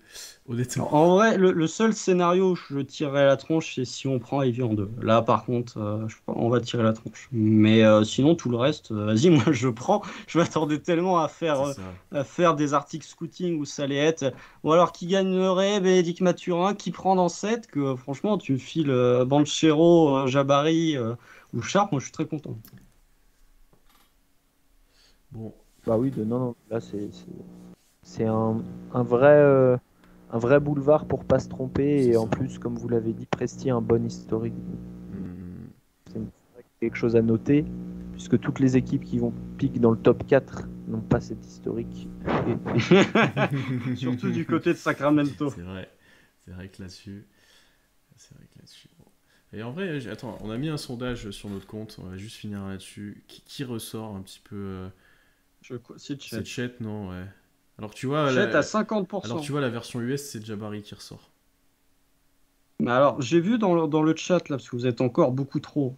Honnêtement. En vrai, le seul scénario où je tirerais la tronche, c'est si on prend Ivy en 2. Là, par contre, on va tirer la tronche. Mais sinon, tout le reste, vas-y, moi je prends. Je m'attendais tellement C'est ça. à faire des articles scouting où ça allait être. Ou alors qui gagnerait Bénédicte Mathurin, qui prend dans 7, que franchement, tu me files Banchero, Jabari ou Sharp, moi je suis très content. Bon, Bah oui, non, là c'est un vrai boulevard pour pas se tromper C'est et ça. en plus, comme vous l'avez dit, Presti a un bon historique. hum, C'est quelque chose à noter puisque toutes les équipes qui vont piquer dans le top 4 n'ont pas cet historique. Surtout du côté de Sacramento. c'est vrai que là-dessus. Bon. Et en vrai, attends, on a mis un sondage sur notre compte, on va juste finir là-dessus. Qui ressort un petit peu C'est C'est Chet. Chet, non, ouais. Alors tu vois, Chet à 50%. alors tu vois la version US, c'est Jabari qui ressort. Mais alors, j'ai vu dans le chat, là, parce que vous êtes encore beaucoup trop,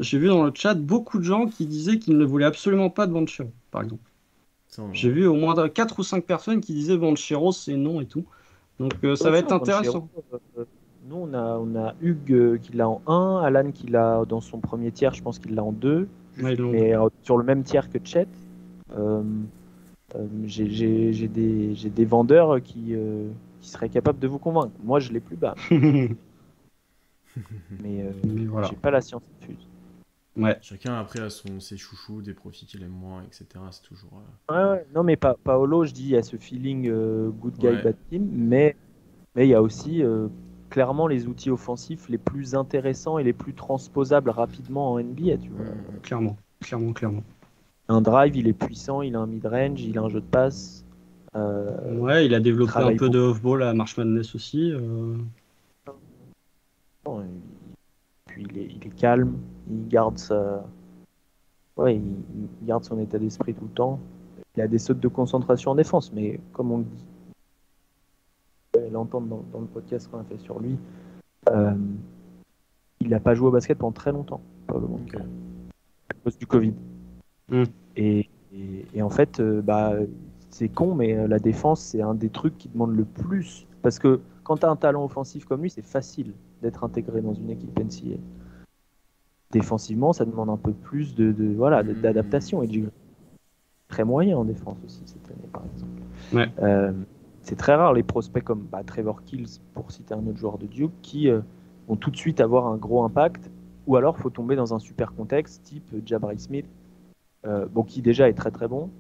j'ai vu dans le chat beaucoup de gens qui disaient qu'ils ne voulaient absolument pas de Banchero, par exemple. Ça, J'ai vu au moins 4 ou 5 personnes qui disaient Banchero, c'est non et tout. Donc ça va être intéressant. Nous, on a Hugues qui l'a en 1, Alan qui l'a dans son premier tiers, je pense qu'il l'a en 2, Ouais, ils l'ont mais sur le même tiers que Chet. J'ai des vendeurs qui seraient capables de vous convaincre. Moi, je l'ai plus bas, dit. mais Mais voilà. j'ai pas la science infuse. Ouais. Chacun après a ses chouchous, des profils qu'il aime moins, etc. C'est toujours. Ouais. Non, mais Paolo, je dis, il y a ce feeling good guy, Ouais. bad team, mais il y a aussi clairement les outils offensifs les plus intéressants et les plus transposables rapidement en NBA. Tu vois. Clairement. Un drive, il est puissant, il a un mid-range, il a un jeu de passe. Ouais, il a développé un peu de off-ball à March Madness aussi. Puis il est calme, il garde il garde son état d'esprit tout le temps. Il a des sautes de concentration en défense, mais comme on le dit, l'entendre dans le podcast qu'on a fait sur lui, il n'a pas joué au basket pendant très longtemps, probablement, à cause du Covid. Et en fait, c'est con, mais la défense, c'est un des trucs qui demande le plus. Parce que quand tu as un talent offensif comme lui, c'est facile d'être intégré dans une équipe NCAA. Défensivement, ça demande un peu plus d'adaptation. Et très moyen en défense aussi cette année, par exemple. Ouais. C'est très rare les prospects comme Trevor Kills, pour citer un autre joueur de Duke, qui vont tout de suite avoir un gros impact. Ou alors, il faut tomber dans un super contexte, type Jabari Smith, qui déjà est très très bon,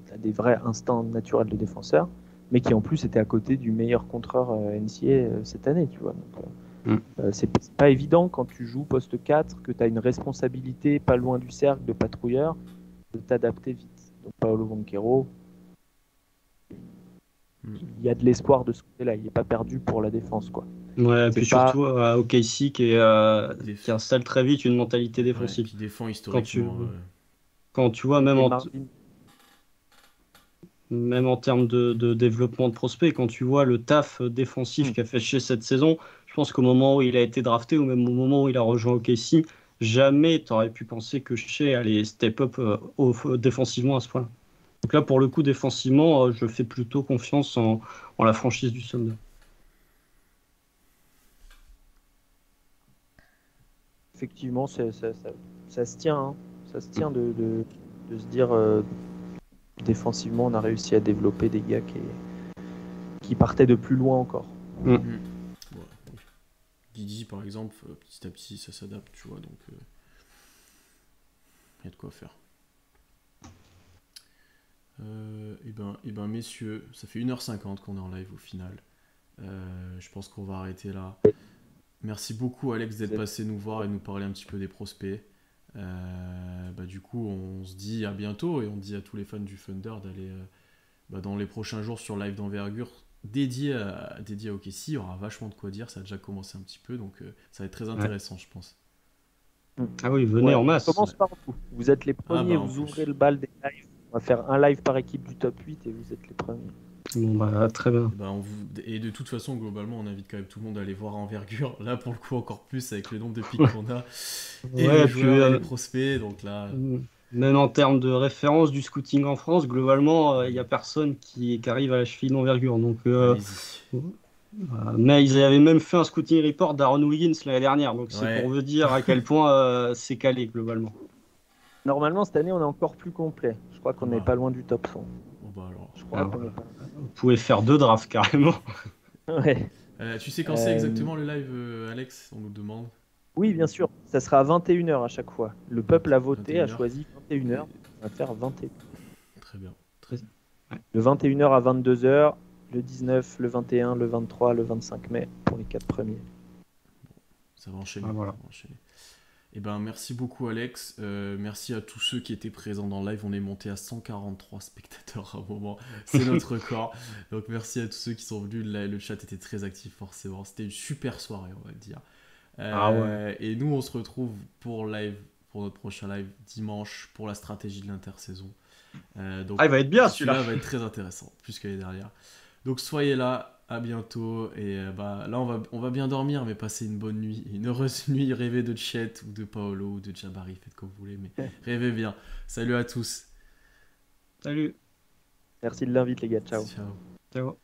tu as des vrais instincts naturels de défenseur, mais qui en plus était à côté du meilleur contreur NCAA cette année, tu vois. Donc, c'est pas évident quand tu joues poste 4, que tu as une responsabilité pas loin du cercle de patrouilleur, de t'adapter vite. Donc Paolo Banchero, il y a de l'espoir de ce côté-là, il n'est pas perdu pour la défense, quoi. Ouais, C'est puis pas- surtout OKC qui installe très vite une mentalité Ouais, défensive. qui défend Quand tu, historiquement. quand tu vois, et Marvin, même en termes de développement de prospects, quand tu vois le taf défensif qu'a fait chez cette saison, je pense qu'au moment où il a été drafté ou même au moment où il a rejoint OKC, jamais tu aurais pu penser que Shea allait step up défensivement à ce point. Donc là, pour le coup, défensivement, je fais plutôt confiance en la franchise du Thunder. effectivement, ça se tient. Hein. Ça se tient de se dire défensivement, on a réussi à développer des gars qui partaient de plus loin encore. Ouais, oui. Didi, par exemple, petit à petit, ça s'adapte, tu vois, donc il y a de quoi faire. Et ben, messieurs, ça fait 1h50 qu'on est en live au final. Je pense qu'on va arrêter là. Merci beaucoup, Alex, d'être passé nous voir et nous parler un petit peu des prospects. Du coup, on se dit à bientôt et on dit à tous les fans du Thunder d'aller dans les prochains jours sur live d'envergure dédié à OKC. Il y aura vachement de quoi dire, ça a déjà commencé un petit peu, donc ça va être très intéressant, je pense. Ah oui, venez en masse. On commence par vous. Vous êtes les premiers, en vous plus. ouvrez le bal des lives. On va faire un live par équipe du top 8 et vous êtes les premiers. Bon, bah, très bien. Et de toute façon, globalement, on invite quand même tout le monde à aller voir Envergure. Là, pour le coup, encore plus avec le nombre de pics qu'on a. Et Ouais, les joueurs puis, et les prospects. Donc là, même en termes de référence du scouting en France, globalement, il n'y a personne qui arrive à la cheville d'envergure. Donc, allez-y. mais ils avaient même fait un scouting report d'Aaron Wiggins l'année dernière. Donc, c'est Ouais. pour vous dire à quel point c'est calé globalement. Normalement, cette année, on est encore plus complet. Je crois qu'on n'est pas loin du top 100. Bon, bah alors. Je crois qu'on est pas... Vous pouvez faire 2 drafts carrément. Ouais. Tu sais quand c'est exactement le live, Alex? On nous demande. Oui, bien sûr. Ça sera à 21h à chaque fois. Le peuple a voté, 21h. a choisi 21h. On va faire 21h. Très bien. Le 21h à 22h, le 19, le 21, le 23, le 25 mai pour les 4 premiers. Ça va enchaîner. Ah, voilà. Ça va enchaîner. Eh ben, merci beaucoup, Alex. Merci à tous ceux qui étaient présents dans le live. On est monté à 143 spectateurs à un moment. C'est notre record. Donc, merci à tous ceux qui sont venus. Le chat était très actif, forcément. C'était une super soirée, on va le dire. Et nous, on se retrouve pour notre prochain live dimanche pour la stratégie de l'intersaison. Donc, il va être bien celui-là va être très intéressant, plus qu'elle est derrière. Donc soyez là, à bientôt. Et là, on va bien dormir, mais passer une bonne nuit, une heureuse nuit, rêver de Chet ou de Paolo ou de Jabari, faites comme vous voulez, mais rêvez bien. Salut à tous. Salut. Merci de l'invite, les gars. Ciao. Ciao. Ciao.